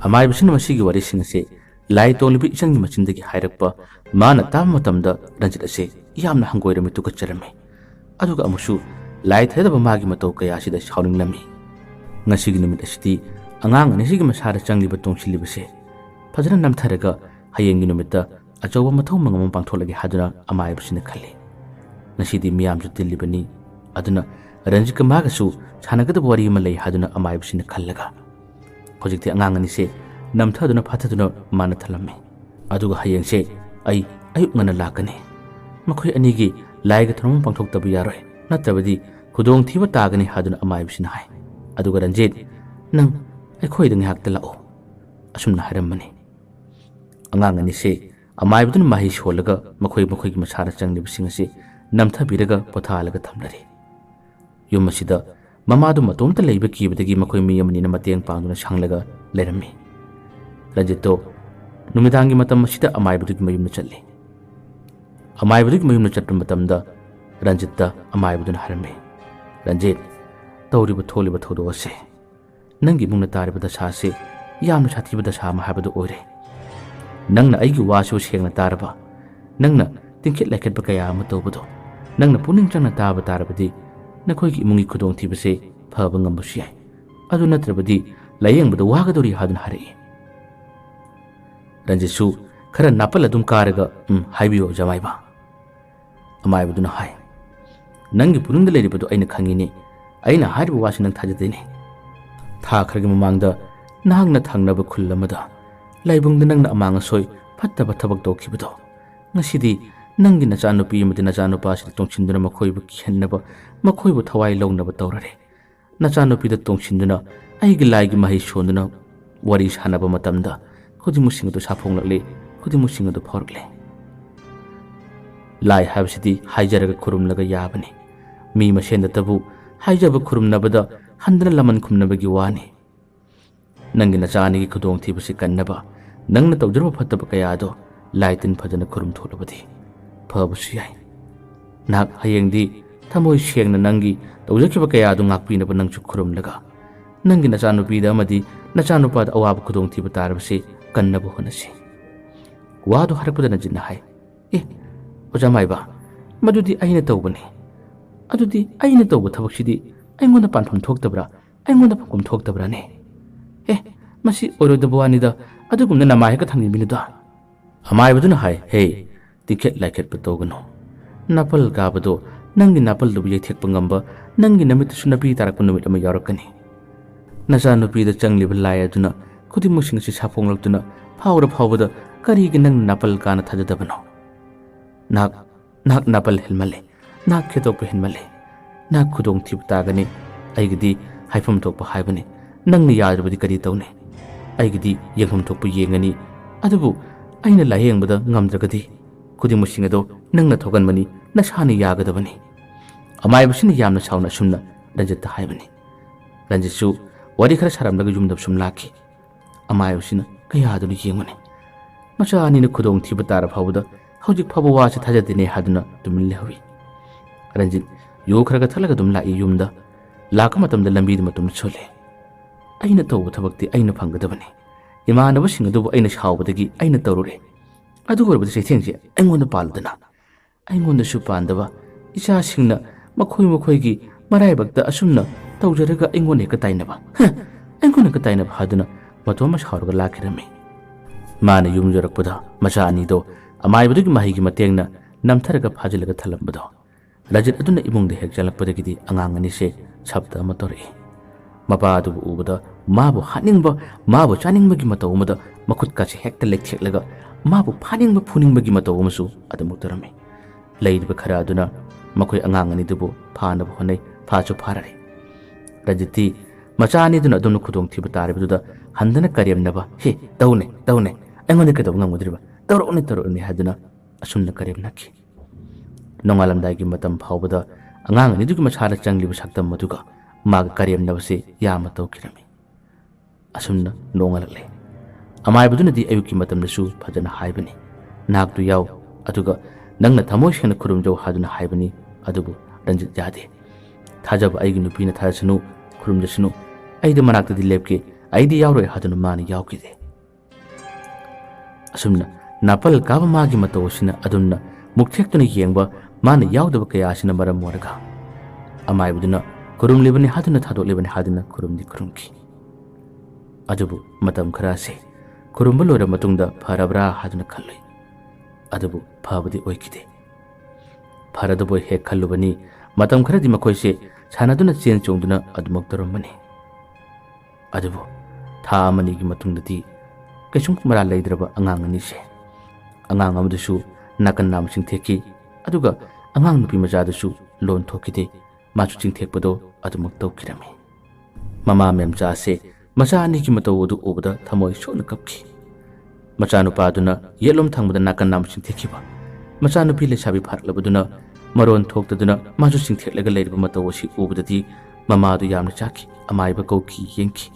amaibsina masigi wari sing se lai tolibi isangi machindagi hairakpa mana tam matamda Ranjit ase yamna hangoirami tukacharami aduga amusu lai thedaba magi matau kaya sida shauninglami ngasigi numit asidi angang ani sigi masara changliba tongsilibase phajana namtharaga hayengi numita achoba mathau mangam pangtholagi haduna amaibsina khali nasidi miyamju tillibani aduna Ranjit magasu chanagadaba wari malai haduna amaibsina khallaga hojikti angang ani se namthaduna phathaduna mana thalame aduga hayengse ai ayuk ngana lakane makhoi anigi laiga throm pangthok tabu yaroi natrabadi khudong thiba tagani haduna amaibsina hai aduga Ranjit nang akhoi dang hak tala o asumna haramani angang ani se amaibdun mahi sholaga makhoi gi masara changni bising se namthabiraga pothalaga thamlari yumasida mamadu matomta leiba kibadagi makhoi mi amani na mateng pangduna sanglaga lerami Ranjit numidangi matam masida amaibdugi mayumna challi amaibdugi mayumna chatpa matamda Ranjit amaibduna harame Ranjit tawriba tholiba thodo ase nangi mungna tariba dasa se yamna sathiba dasa ma habadu oire nangna aigi wasu sengna taraba nangna tingkhet lekhet ba kaya ma tawbado nangna puning changna taba tarabadi nakhoi gi mungi khudong thibase phaba ngambasi ai adu natrabadi ꯂꯥꯌꯦꯡꯕꯗ ꯋꯥꯒꯗꯧꯔꯤ ꯍꯥꯏꯗꯨꯅ ꯍꯥꯏꯔꯛꯏ꯫ ꯔꯟꯖꯤꯠꯁꯨ ꯈꯔ ꯅꯥꯄꯜ ꯑꯗꯨꯝ ꯀꯥꯔꯒ ꯍꯥꯏꯕꯤꯌꯨ ꯑꯣꯖꯥꯃꯥꯏꯕ꯫ ꯑꯃꯥꯏꯕꯗꯨꯅ ꯍꯥꯏ, ꯅꯪꯒꯤ ꯄꯨꯛꯅꯤꯡꯗ ꯂꯩꯔꯤꯕꯗꯨ ꯑꯩꯅ ꯈꯪꯉꯤꯅꯤ, ꯑꯩꯅ ꯍꯥꯏꯔꯤꯕ ꯋꯥꯁꯤ ꯅꯪ ꯊꯥꯖꯗꯦꯅꯤ꯫ ꯊꯥ ꯈꯔꯒꯤ ꯃꯃꯥꯡꯗ ꯅꯍꯥꯛꯅ ꯊꯪꯅꯕ ꯈꯨꯜ ꯑꯃꯗ ꯂꯥꯏꯕꯨꯡꯗ ꯅꯪꯅ ꯑꯃꯥꯡ ꯑꯁꯣꯏ ꯐꯠꯇꯕ ꯊꯕꯛ ꯇꯧꯈꯤꯕꯗꯣ, ꯉꯁꯤꯗꯤ ꯅꯪꯒꯤ ꯅꯆꯥꯅꯨꯄꯤ ꯑꯃꯗꯤ ꯅꯆꯥꯅꯨꯄꯥꯁꯤꯗ ꯇꯣꯡꯁꯤꯟꯗꯨꯅ ꯃꯈꯣꯏꯕꯨ ꯀꯤꯍꯟꯅꯕ, ꯃꯈꯣꯏꯕꯨ ꯊꯋꯥꯏ ꯂꯧꯅꯕ ꯇꯧꯔꯔꯦ꯫ ꯅꯆꯥꯅꯨꯄꯤꯗ ꯇꯣꯡꯁꯤꯟꯗꯨꯅ ꯑꯩꯒꯤ ꯂꯥꯏꯒꯤ ꯃꯍꯩ ꯁꯣꯟꯗꯨꯅ ꯋꯥꯔꯤ ꯁꯥꯟꯅꯕ ꯃꯇꯝꯗ ꯈꯨꯗꯤꯡꯃꯛꯁꯤꯡ ꯑꯗꯨ ꯁꯥꯐꯣꯡꯂꯛꯂꯦ, ꯈꯨꯗꯤꯡꯃꯛꯁꯤꯡ ꯑꯗꯨ ꯐꯥꯎꯔꯛꯂꯦ꯫ ꯂꯥꯏ ꯍꯥꯏꯕꯁꯤꯗꯤ ꯍꯥꯏꯖꯔꯒ ꯈꯨꯔꯨꯝꯂꯒ ꯌꯥꯕꯅꯤ, ꯃꯤ ꯃꯁꯦꯟꯗꯇꯕꯨ ꯍꯥꯏꯖꯕ ꯈꯨꯔꯨꯝꯅꯕꯗ ꯍꯟꯗꯅ ꯂꯃꯟ ꯈꯨꯝꯅꯕꯒꯤ ꯋꯥꯅꯤ꯫ ꯅꯪꯒꯤ ꯅꯆꯥ ꯑꯅꯤꯒꯤ ꯈꯨꯗꯣꯡꯊꯤꯕꯁꯤ ꯀꯟꯅꯕ ꯅꯪꯅ ꯇꯧꯖꯔꯕ ꯐꯠꯇꯕ ꯀꯌꯥꯗꯣ ꯂꯥꯏ ꯇꯤꯟ ꯐꯖꯅ ꯈꯨꯔꯨꯝꯊꯣꯛꯂꯕꯗꯤ ꯐꯕꯁꯨ ꯌꯥꯏ꯫ ꯅꯍꯥꯛ ꯍꯌꯦꯡꯗꯤ ꯊꯃꯣꯏ ꯁꯦꯡꯅ ꯅꯪꯒꯤ ꯇꯧꯖꯈꯤꯕ ꯀꯌꯥꯗꯨ ꯉꯥꯛꯄꯤꯅꯕ ꯅꯪꯁꯨ ꯈꯨꯔꯨꯝꯂꯒ ꯅꯪꯒꯤ ꯅꯆꯥꯅꯨꯄꯤꯗ ꯑꯃꯗꯤ ꯅꯆꯥꯅꯨꯄꯥꯗ ꯑꯋꯥꯕ ꯈꯨꯗꯣꯡꯊꯤꯕ ꯇꯥꯔꯕꯁꯤ ꯀꯟꯅꯕ ꯍꯣꯠꯅꯁꯤ꯫ ꯋꯥꯗꯨ ꯍꯥꯏꯔꯛꯄꯗ ꯔꯟꯖꯤꯠꯅ ꯍꯥꯏ, ꯑꯦ ꯑꯣꯖꯥꯃꯥꯏꯕ, ꯃꯗꯨꯗꯤ ꯑꯩꯅ ꯇꯧꯕꯅꯤ꯫ ꯑꯗꯨꯗꯤ ꯑꯩꯅ ꯇꯧꯕ ꯊꯕꯛꯁꯤꯗꯤ ꯑꯩꯉꯣꯟꯗ ꯄꯥꯟꯐꯝ ꯊꯣꯛꯇꯕ꯭ꯔꯥ, ꯑꯩꯉꯣꯟꯗ ꯐꯪꯐꯝ ꯊꯣꯛꯇꯕ꯭ꯔꯥꯅꯦ? ꯃꯁꯤ ꯑꯣꯏꯔꯣꯏꯗꯕ ꯋꯥꯅꯤꯗ, ꯑꯗꯨꯒꯨꯝꯅ ꯅꯃꯥꯏ ꯍꯦꯛꯇ ꯊꯥꯡꯖꯤꯟꯕꯤꯅꯨꯗ꯫ ꯑꯃꯥꯏꯕꯗꯨꯅ ꯍꯥꯏ, ꯍꯦ ꯇꯤꯈꯦꯠ ꯂꯥꯏꯈꯦꯠꯄ ꯇꯧꯒꯅꯨ꯫ ꯅꯥꯄꯜ ꯀꯥꯕꯗꯣ ꯅꯪꯒꯤ ꯅꯥꯄꯜꯗꯨꯕꯨ ꯌꯩꯊꯦꯛꯄ ꯉꯝꯕ ꯅꯪꯒꯤ ꯅꯃꯤꯠꯇꯁꯨ ꯅꯥꯄꯤ ꯇꯥꯔꯛꯄ ꯅꯨꯃꯤꯠ ꯑꯃ ꯌꯥꯎꯔꯛꯀꯅꯤ꯫ ꯅꯆꯥꯅꯨꯄꯤꯗ ꯆꯪꯂꯤꯕ ꯂꯥꯏ ꯑꯗꯨꯅ ꯈꯨꯗꯤꯡꯃꯛꯁꯤꯡ ꯑꯁꯤ ꯁꯥꯐꯣꯡꯂꯛꯇꯨꯅ ꯐꯥꯎꯕꯗ ꯀꯔꯤꯒꯤ ꯅꯪꯅ ꯅꯥꯄꯜ ꯀꯥꯅ ꯊꯥꯖꯗꯕꯅꯣ? ꯅꯍꯥꯛ ꯅꯥꯄꯜ ꯍꯦꯟꯃꯜꯂꯦ, ꯅꯍꯥꯛ ꯈꯦꯇꯣꯛꯄ ꯍꯦꯟꯃꯜꯂꯦ, ꯅꯍꯥꯛ ꯈꯨꯗꯣꯡꯊꯤꯕ ꯇꯥꯒꯅꯤ꯫ ꯑꯩꯒꯤꯗꯤ ꯍꯥꯏꯐꯝ ꯊꯣꯛꯄ ꯍꯥꯏꯕꯅꯤ, ꯅꯪꯅ ꯌꯥꯗ꯭ꯔꯕꯗꯤ ꯀꯔꯤ ꯇꯧꯅꯤ? ꯑꯩꯒꯤꯗꯤ ꯌꯦꯡꯐꯝ ꯊꯣꯛꯄ ꯌꯦꯡꯒꯅꯤ, ꯑꯗꯨꯕꯨ ꯑꯩꯅ ꯂꯥꯏꯌꯦꯡꯕꯗ ꯉꯝꯗ꯭ꯔꯒꯗꯤ ꯈꯨꯗꯤꯡꯃꯛꯁꯤꯡ ꯑꯗꯣ ꯅꯪꯅ ꯊꯣꯛꯍꯟꯕꯅꯤ, ꯅꯁꯥꯅ ꯌꯥꯒꯗꯕꯅꯤ꯫ ꯑꯃꯥꯏꯕꯁꯤꯅ ꯌꯥꯝꯅ ꯁꯥꯎꯅ ꯑꯁꯨꯝꯅ ꯔꯟꯖꯤꯠꯇ ꯍꯥꯏꯕꯅꯤ꯫ ꯔꯟꯖꯤꯠꯁꯨ ꯋꯥꯔꯤ ꯈꯔ ꯁꯥꯔꯝꯂꯒ ꯌꯨꯝꯗ ꯁꯨꯝ ꯂꯥꯛꯈꯤ꯫ ꯑꯃꯥꯏꯕꯁꯤꯅ ꯀꯌꯥꯗꯨꯅ ꯌꯦꯡꯉꯨꯅꯤ, ꯃꯆꯥ ꯑꯅꯤꯅ ꯈꯨꯗꯣꯡꯊꯤꯕ ꯇꯥꯔ ꯐꯥꯎꯕꯗ ꯍꯧꯖꯤꯛ ꯐꯥꯎꯕ ꯋꯥꯁꯦ ꯊꯥꯖꯗꯦꯅꯦ ꯍꯥꯏꯗꯨꯅ ꯇꯨꯃꯤꯟ ꯂꯩꯍꯧꯏ꯫ ꯔꯟꯖꯤꯠ ꯌꯨ ꯈꯔꯒ ꯊꯛꯂꯒ ꯑꯗꯨꯝ ꯂꯥꯛꯏ ꯌꯨꯝꯗ꯫ ꯂꯥꯛꯄ ꯃꯇꯝꯗ ꯂꯝꯕꯤꯗ ꯃꯇꯨꯝ ꯁꯣꯜꯂꯦ꯫ ꯑꯩꯅ ꯇꯧꯕ ꯊꯕꯛꯇꯤ ꯑꯩꯅ ꯐꯪꯒꯗꯕꯅꯤ, ꯏꯃꯥꯟꯅꯕꯁꯤꯡ ꯑꯗꯨꯕꯨ ꯑꯩꯅ ꯁꯥꯎꯕꯗꯒꯤ ꯑꯩꯅ ꯇꯧꯔꯨꯔꯦ꯫ ꯑꯗꯨ ꯑꯣꯏꯔꯕꯗꯤ ꯆꯩꯊꯦꯡꯁꯦ ꯑꯩꯉꯣꯟꯗ ꯄꯥꯜꯂꯨꯗꯅ, ꯑꯩꯉꯣꯟꯗꯁꯨ ꯄꯥꯟꯗꯕ ꯏꯆꯥꯁꯤꯡꯅ ꯃꯈꯣꯏꯒꯤ ꯃꯔꯥꯏꯕꯛꯇ ꯑꯁꯨꯝꯅ ꯇꯧꯖꯔꯒ ꯑꯩꯉꯣꯟꯗ ꯍꯦꯛꯇ ꯇꯥꯏꯅꯕ, ꯑꯩꯉꯣꯟꯗ ꯍꯦꯛꯇ ꯇꯥꯏꯅꯕ ꯍꯥꯏꯗꯨꯅ ꯃꯇꯣꯝꯇ ꯁꯥꯎꯔꯒ ꯂꯥꯛꯈꯤꯔꯝꯃꯤ꯫ ꯃꯥꯅ ꯌꯨꯝ ꯌꯧꯔꯛꯄꯗ ꯃꯆꯥ ꯑꯅꯤꯗꯣ ꯑꯃꯥꯏꯕꯗꯨꯒꯤ ꯃꯍꯩꯒꯤ ꯃꯇꯦꯡꯅ ꯅꯝꯊꯔꯒ ꯐꯥꯖꯤꯜꯂꯒ ꯊꯜꯂꯝꯕꯗꯣ ꯔꯟꯖꯤꯠ ꯑꯗꯨꯅ ꯏꯃꯨꯡꯗ ꯍꯦꯛ ꯆꯪꯂꯛꯄꯗꯒꯤꯗꯤ ꯑꯉꯥꯡ ꯑꯅꯤꯁꯦ ꯁꯞꯇ ꯑꯃ ꯇꯧꯔꯛꯏ꯫ ꯃꯄꯥ ꯑꯗꯨꯕꯨ ꯎꯕꯗ ꯃꯥꯕꯨ ꯍꯥꯠꯅꯤꯡꯕ, ꯃꯥꯕꯨ ꯆꯥꯅꯤꯡꯕꯒꯤ ꯃꯇꯧ ꯑꯃꯗ ꯃꯈꯨꯠꯀꯥꯁꯦ ꯍꯦꯛꯇ ꯂꯩꯊꯦꯛꯂꯒ ꯃꯥꯕꯨ ꯐꯥꯅꯤꯡꯕ ꯐꯨꯅꯤꯡꯕꯒꯤ ꯃꯇꯧ ꯑꯃꯁꯨ ꯑꯗꯨꯃꯛ ꯇꯧꯔꯝꯃꯤ꯫ ꯂꯩꯔꯤꯕ ꯈꯔ ꯑꯗꯨꯅ ꯃꯈꯣꯏ ꯑꯉꯥꯡ ꯑꯅꯤꯗꯨꯕꯨ ꯐꯥꯅꯕ ꯍꯣꯠꯅꯩ, ꯐꯥꯁꯨ ꯐꯥꯔꯔꯦ꯫ ꯔꯟꯖꯤꯠꯇꯤ ꯃꯆꯥ ꯑꯅꯤꯗꯨꯅ ꯑꯗꯨꯝꯅ ꯈꯨꯗꯣꯡꯊꯤꯕ ꯇꯥꯔꯤꯕꯗꯨꯗ ꯍꯟꯗꯅ ꯀꯔꯦꯝꯅꯕ, ꯍꯦ ꯇꯧꯅꯦ ꯑꯩꯉꯣꯟꯗ ꯀꯩꯗꯧꯕ ꯉꯝꯒꯗ꯭ꯔꯤꯕ, ꯇꯧꯔꯛꯎꯅꯦ ꯍꯥꯏꯗꯨꯅ ꯑꯁꯨꯝꯅ ꯀꯔꯦꯝꯅꯈꯤ꯫ ꯅꯣꯡꯉꯥꯜꯂꯝꯗꯥꯏꯒꯤ ꯃꯇꯝ ꯐꯥꯎꯕꯗ ꯑꯉꯥꯡ ꯑꯅꯤꯗꯨꯒꯤ ꯃꯁꯥꯗ ꯆꯪꯂꯤꯕ ꯁꯛꯇꯝ ꯑꯗꯨꯒ ꯃꯥꯒ ꯀꯔꯦꯝꯅꯕꯁꯦ ꯌꯥꯝꯅ ꯇꯧꯈꯤꯔꯝꯃꯤ꯫ ꯑꯁꯨꯝꯅ ꯅꯣꯡꯉꯥꯜꯂꯛꯂꯦ꯫ ꯑꯃꯥꯏꯕꯗꯨꯅꯗꯤ ꯑꯌꯨꯛꯀꯤ ꯃꯇꯝꯗꯁꯨ ꯐꯖꯅ ꯍꯥꯏꯕꯅꯤ, ꯅꯍꯥꯛꯇꯨ ꯌꯥꯎ, ꯑꯗꯨꯒ ꯅꯪꯅ ꯊꯃꯣꯏ ꯁꯦꯡꯅ ꯈꯨꯔꯨꯝꯖꯧ ꯍꯥꯏꯗꯨꯅ ꯍꯥꯏꯕꯅꯤ꯫ ꯑꯗꯨꯕꯨ ꯔꯟꯖꯤꯠ ꯌꯥꯗꯦ꯫ ꯊꯥꯖꯕ ꯑꯩꯒꯤ ꯅꯨꯄꯤꯅ ꯊꯥꯖꯁꯅꯨ, ꯈꯨꯔꯨꯝꯖꯁꯅꯨ, ꯑꯩꯗꯤ ꯃꯅꯥꯛꯇꯗꯤ ꯂꯦꯞꯀꯦ, ꯑꯩꯗꯤ ꯌꯥꯎꯔꯣꯏ ꯍꯥꯏꯗꯨꯅ ꯃꯥꯅ ꯌꯥꯎꯈꯤꯗꯦ꯫ ꯑꯁꯨꯝꯅ ꯅꯥꯄꯜ ꯀꯥꯕ ꯃꯥꯒꯤ ꯃꯇꯧ ꯑꯁꯤꯅ ꯑꯗꯨꯝꯅ ꯃꯨꯛꯊꯦꯛꯇꯨꯅ ꯌꯦꯡꯕ ꯃꯥꯅ ꯌꯥꯎꯗꯕ ꯀꯌꯥ ꯑꯁꯤꯅ ꯃꯔꯝ ꯑꯣꯏꯔꯒ ꯑꯃꯥꯏꯕꯗꯨꯅ ꯈꯨꯔꯨꯝꯂꯤꯕꯅꯤ ꯍꯥꯏꯗꯨꯅ ꯊꯥꯗꯣꯛꯂꯤꯕꯅꯤ ꯍꯥꯏꯗꯨꯅ ꯈꯨꯔꯨꯝꯈꯤ꯫ ꯑꯗꯨꯕꯨ ꯃꯇꯝ ꯈꯔꯁꯦ ꯈꯨꯔꯨꯝꯕ ꯂꯣꯏꯔꯕ ꯃꯇꯨꯡꯗ ꯐꯔꯕ꯭ꯔꯥ ꯍꯥꯏꯗꯨꯅ ꯈꯜꯂꯨꯏ, ꯑꯗꯨꯕꯨ ꯐꯕꯗꯤ ꯑꯣꯏꯈꯤꯗꯦ꯫ ꯐꯔꯗꯕꯣꯏ ꯍꯦꯛ ꯈꯜꯂꯨꯕꯅꯤ ꯃꯇꯝ ꯈꯔꯗꯤ ꯃꯈꯣꯏꯁꯦ ꯁꯥꯟꯅꯗꯨꯅ ꯆꯦꯟ ꯆꯣꯡꯗꯨꯅ ꯑꯗꯨꯃꯛ ꯇꯧꯔꯝꯕꯅꯤ꯫ ꯑꯗꯨꯕꯨ ꯊꯥ ꯑꯃꯅꯤꯒꯤ ꯃꯇꯨꯡꯗꯗꯤ ꯀꯩꯁꯨꯝ ꯃꯔꯥꯜ ꯂꯩꯇ꯭ꯔꯕ ꯑꯉꯥꯡ ꯑꯅꯤꯁꯦ, ꯑꯉꯥꯡ ꯑꯃꯗꯨꯁꯨ ꯅꯥꯀꯟ ꯅꯥꯝ ꯆꯤꯡꯊꯦꯛꯈꯤ, ꯑꯗꯨꯒ ꯑꯉꯥꯡ ꯅꯨꯄꯤ ꯃꯆꯥꯗꯨꯁꯨ ꯂꯣꯟ ꯊꯣꯛꯈꯤꯗꯦ, ꯃꯥꯁꯨ ꯆꯤꯡꯊꯦꯛꯄꯗꯣ ꯑꯗꯨꯃꯛ ꯇꯧꯈꯤꯔꯝꯃꯤ꯫ ꯃꯃꯥ ꯃꯦꯝꯆꯥꯁꯦ ꯃꯆꯥ ꯑꯅꯤꯒꯤ ꯃꯇꯧ ꯑꯗꯨ ꯎꯕꯗ ꯊꯃꯣꯏ ꯁꯣꯛꯅ ꯀꯞꯈꯤ꯫ ꯃꯆꯥꯅꯨꯄꯥꯗꯨꯅ ꯌꯦꯠꯂꯣꯝ ꯊꯪꯕꯗ ꯅꯥꯀꯟ ꯅꯥꯝ ꯆꯤꯡꯊꯦꯛꯈꯤꯕ, ꯃꯆꯥꯅꯨꯄꯤ ꯂꯩꯁꯥꯕꯤ ꯐꯥꯔꯛꯂꯕꯗꯨꯅ ꯃꯔꯣꯟ ꯊꯣꯛꯇꯗꯨꯅ ꯃꯥꯁꯨ ꯆꯤꯡꯊꯦꯛꯂꯒ ꯂꯩꯔꯤꯕ ꯃꯇꯧ ꯑꯁꯤ ꯎꯕꯗꯗꯤ ꯃꯃꯥꯗꯨ ꯌꯥꯝꯅ ꯆꯥꯛꯈꯤ, ꯑꯃꯥꯏꯕ ꯀꯧꯈꯤ, ꯌꯦꯡꯈꯤ꯫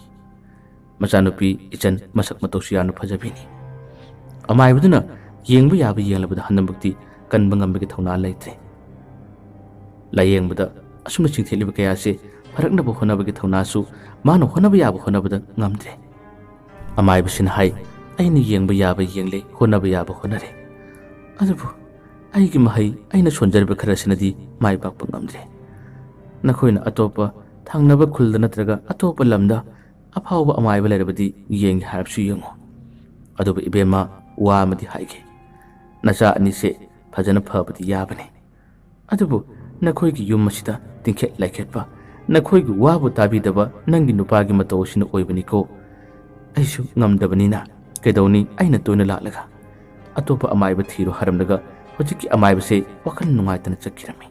ꯃꯆꯥꯅꯨꯄꯤ ꯏꯆꯟ ꯃꯁꯛ ꯃꯇꯧꯁꯨ ꯌꯥꯝꯅ ꯐꯖꯕꯤꯅꯤ꯫ ꯑꯃꯥꯏꯕꯗꯨꯅ ꯌꯦꯡꯕ ꯌꯥꯕ ꯌꯦꯡꯂꯕꯗ ꯍꯟꯗꯃꯛꯇꯤ ꯀꯟꯕ ꯉꯝꯕꯒꯤ ꯊꯧꯅꯥ ꯂꯩꯇ꯭ꯔꯦ꯫ ꯂꯥꯏꯌꯦꯡꯕꯗ ꯑꯁꯨꯝꯅ ꯆꯤꯡꯊꯦꯛꯂꯤꯕ ꯀꯌꯥꯁꯦ ꯐꯔꯛꯅꯕ ꯍꯣꯠꯅꯕꯒꯤ ꯊꯧꯅꯥꯁꯨ ꯃꯥꯅ ꯍꯣꯠꯅꯕ ꯌꯥꯕ ꯍꯣꯠꯅꯕꯗ ꯉꯝꯗ꯭ꯔꯦ꯫ ꯑꯃꯥꯏꯕꯁꯤꯅ ꯍꯥꯏ, ꯑꯩꯅ ꯌꯦꯡꯕ ꯌꯥꯕ ꯌꯦꯡꯂꯦ, ꯍꯣꯠꯅꯕ ꯌꯥꯕ ꯍꯣꯠꯅꯔꯦ, ꯑꯗꯨꯕꯨ ꯑꯩꯒꯤ ꯃꯍꯩ ꯑꯩꯅ ꯁꯣꯟꯖꯔꯤꯕ ꯈꯔꯁꯤꯅꯗꯤ ꯃꯥꯏ ꯄꯥꯛꯄ ꯉꯝꯗ꯭ꯔꯦ꯫ ꯅꯈꯣꯏꯅ ꯑꯇꯣꯞꯄ ꯊꯪꯅꯕ ꯈꯨꯜꯗ ꯅꯠꯇ꯭ꯔꯒ ꯑꯇꯣꯞꯄ ꯂꯝꯗ ꯑꯐꯥꯎꯕ ꯑꯃꯥꯏꯕ ꯂꯩꯔꯕꯗꯤ ꯌꯦꯡꯒꯦ ꯍꯥꯏꯔꯕꯁꯨ ꯌꯦꯡꯉꯨ ꯑꯗꯨꯕꯨ ꯏꯕꯦꯝꯃ ꯋꯥ ꯑꯃꯗꯤ ꯍꯥꯏꯒꯦ ꯅꯆꯥ ꯑꯅꯤꯁꯦ ꯐꯖꯅ ꯐꯕꯗꯤ ꯌꯥꯕꯅꯤ ꯑꯗꯨꯕु ꯅꯈꯣꯏꯒꯤ ꯌꯨꯝ ꯑꯁꯤꯗ ꯇꯤꯡꯈꯦꯠ ꯂꯩꯈꯦꯠꯄ ꯅꯈꯣꯏꯒꯤ ꯋꯥꯕꯨ ꯇꯥꯕꯤꯗꯕ ꯅꯪꯒꯤ ꯅꯨꯄꯥꯒꯤ ꯃꯇꯧ ꯑꯁꯤꯅ ꯑꯣꯏꯕꯅꯤꯀꯣ ꯑꯩꯁꯨ ꯉꯝꯗꯕꯅꯤꯅ ꯀꯩꯗꯧꯅꯤ ꯑꯩꯅ ꯇꯣꯏꯅ ꯂꯥꯛꯂꯒ ꯑꯇꯣꯞꯄ ꯑꯃꯥꯏꯕ ꯊꯤꯔꯣ ꯍꯥꯏꯔꯝꯂꯒ ꯍꯧꯖꯤꯛꯀꯤ ꯑꯃꯥꯏꯕꯁꯦ ꯋꯥꯈꯜ ꯅꯨꯡꯉꯥꯏꯇꯅ ꯆꯠꯈꯤꯔꯝꯃꯤ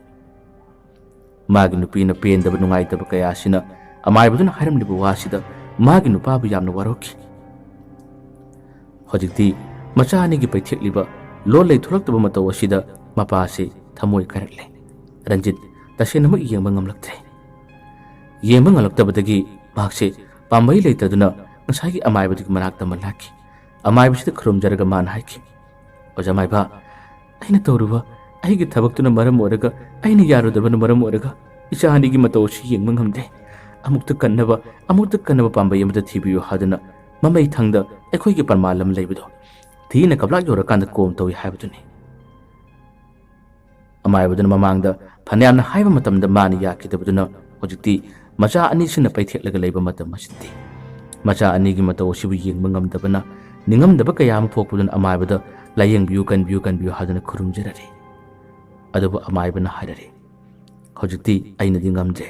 ꯃꯥꯒꯤ ꯅꯨꯄꯤꯅ ꯄꯦꯟꯗꯕ ꯅꯨꯡꯉꯥꯏꯇꯕ ꯀꯌꯥ ꯑꯁꯤꯅ ꯑꯃꯥꯏꯕꯗꯨꯅ ꯍꯥꯏꯔꯝꯂꯤꯕ ꯋꯥꯁꯤꯗ ꯃꯥꯒꯤ ꯅꯨꯄꯥꯕꯨ ꯌꯥꯝꯅ ꯋꯥꯔꯧꯈꯤ ꯍꯧꯖꯤꯛꯇꯤ ꯃꯆꯥ ꯑꯅꯤꯒꯤ ꯄꯩꯊꯦꯛꯂꯤꯕ ꯂꯣꯟ ꯂꯩꯊꯣꯔꯛꯇꯕ ꯃꯇꯧ ꯑꯁꯤꯗ ꯃꯄꯥꯁꯤ ꯊꯃꯣꯏ ꯀꯥꯏꯔꯛꯂꯦ ꯔꯟꯖꯤꯠ ꯇꯁꯦꯡꯅꯃꯛ ꯌꯦꯡꯕ ꯉꯝꯂꯛꯇ꯭ꯔꯦ ꯌꯦꯡꯕ ꯉꯝꯂꯛꯇꯕꯗꯒꯤ ꯃꯍꯥꯛꯁꯦ ꯄꯥꯝꯕꯩ ꯂꯩꯇꯗꯨꯅ ꯉꯁꯥꯏꯒꯤ ꯑꯃꯥꯏꯕꯗꯨꯒꯤ ꯃꯅꯥꯛꯇ ꯑꯃ ꯂꯥꯛꯈꯤ ꯑꯃꯥꯏꯕꯁꯤꯗ ꯈꯨꯔꯨꯝꯖꯔꯒ ꯃꯥꯅ ꯍꯥꯏꯈꯤ ꯑꯣꯖꯥ ꯃꯥꯏꯕ ꯑꯩꯅ ꯇꯧꯔꯨꯕ ꯑꯩꯒꯤ ꯊꯕꯛꯇꯨꯅ ꯃꯔꯝ ꯑꯣꯏꯔꯒ ꯑꯩꯅ ꯌꯥꯔꯨꯗꯕꯅ ꯃꯔꯝ ꯑꯣꯏꯔꯒ ꯏꯆꯥ ꯑꯅꯤꯒꯤ ꯃꯇꯧ ꯑꯁꯤ ꯌꯦꯡꯕ ꯉꯝꯗꯦ ꯑꯃꯨꯛꯇ ꯀꯟꯅꯕ ꯄꯥꯝꯕꯩ ꯑꯃꯗ ꯊꯤꯕꯤꯌꯨ ꯍꯥꯏꯗꯨꯅ ꯃꯃꯩ ꯊꯪꯗ ꯑꯩꯈꯣꯏꯒꯤ ꯄꯔꯃꯥꯟ ꯑꯃ ꯂꯩꯕꯗꯣ ꯊꯤꯅ ꯀꯞꯂꯥꯛ ꯌꯧꯔꯀꯥꯟꯗ ꯀꯣꯝ ꯇꯧꯏ ꯍꯥꯏꯕꯗꯨꯅꯤ ꯑꯃꯥꯏꯕꯗꯨꯅ ꯃꯃꯥꯡꯗ ꯐꯅꯌꯥꯝꯅ ꯍꯥꯏꯕ ꯃꯇꯝꯗ ꯃꯥꯅ ꯌꯥꯈꯤꯗꯕꯗꯨꯅ ꯍꯧꯖꯤꯛꯇꯤ ꯃꯆꯥ ꯑꯅꯤꯁꯤꯅ ꯄꯩꯊꯦꯛꯂꯒ ꯂꯩꯕ ꯃꯇꯝ ꯑꯁꯤꯗꯤ ꯃꯆꯥ ꯑꯅꯤꯒꯤ ꯃꯇꯧ ꯑꯁꯤꯕꯨ ꯌꯦꯡꯕ ꯉꯝꯗꯕꯅ ꯅꯤꯡꯉꯝꯗꯕ ꯀꯌꯥ ꯑꯃ ꯄꯣꯛꯄꯗꯨꯅ ꯑꯃꯥꯏꯕꯗ ꯂꯥꯌꯦꯡꯕꯤꯌꯨ ꯀꯟꯕꯤꯌꯨ ꯍꯥꯏꯗꯨꯅ ꯈꯨꯔꯨꯝꯖꯔꯔꯤ ꯑꯗꯨꯕꯨ ꯑꯃꯥꯏꯕꯅ ꯍꯥꯏꯔꯔꯤ ꯍꯧꯖꯤꯛꯇꯤ ꯑꯩꯅꯗꯤ ꯉꯝꯗ꯭ꯔꯦ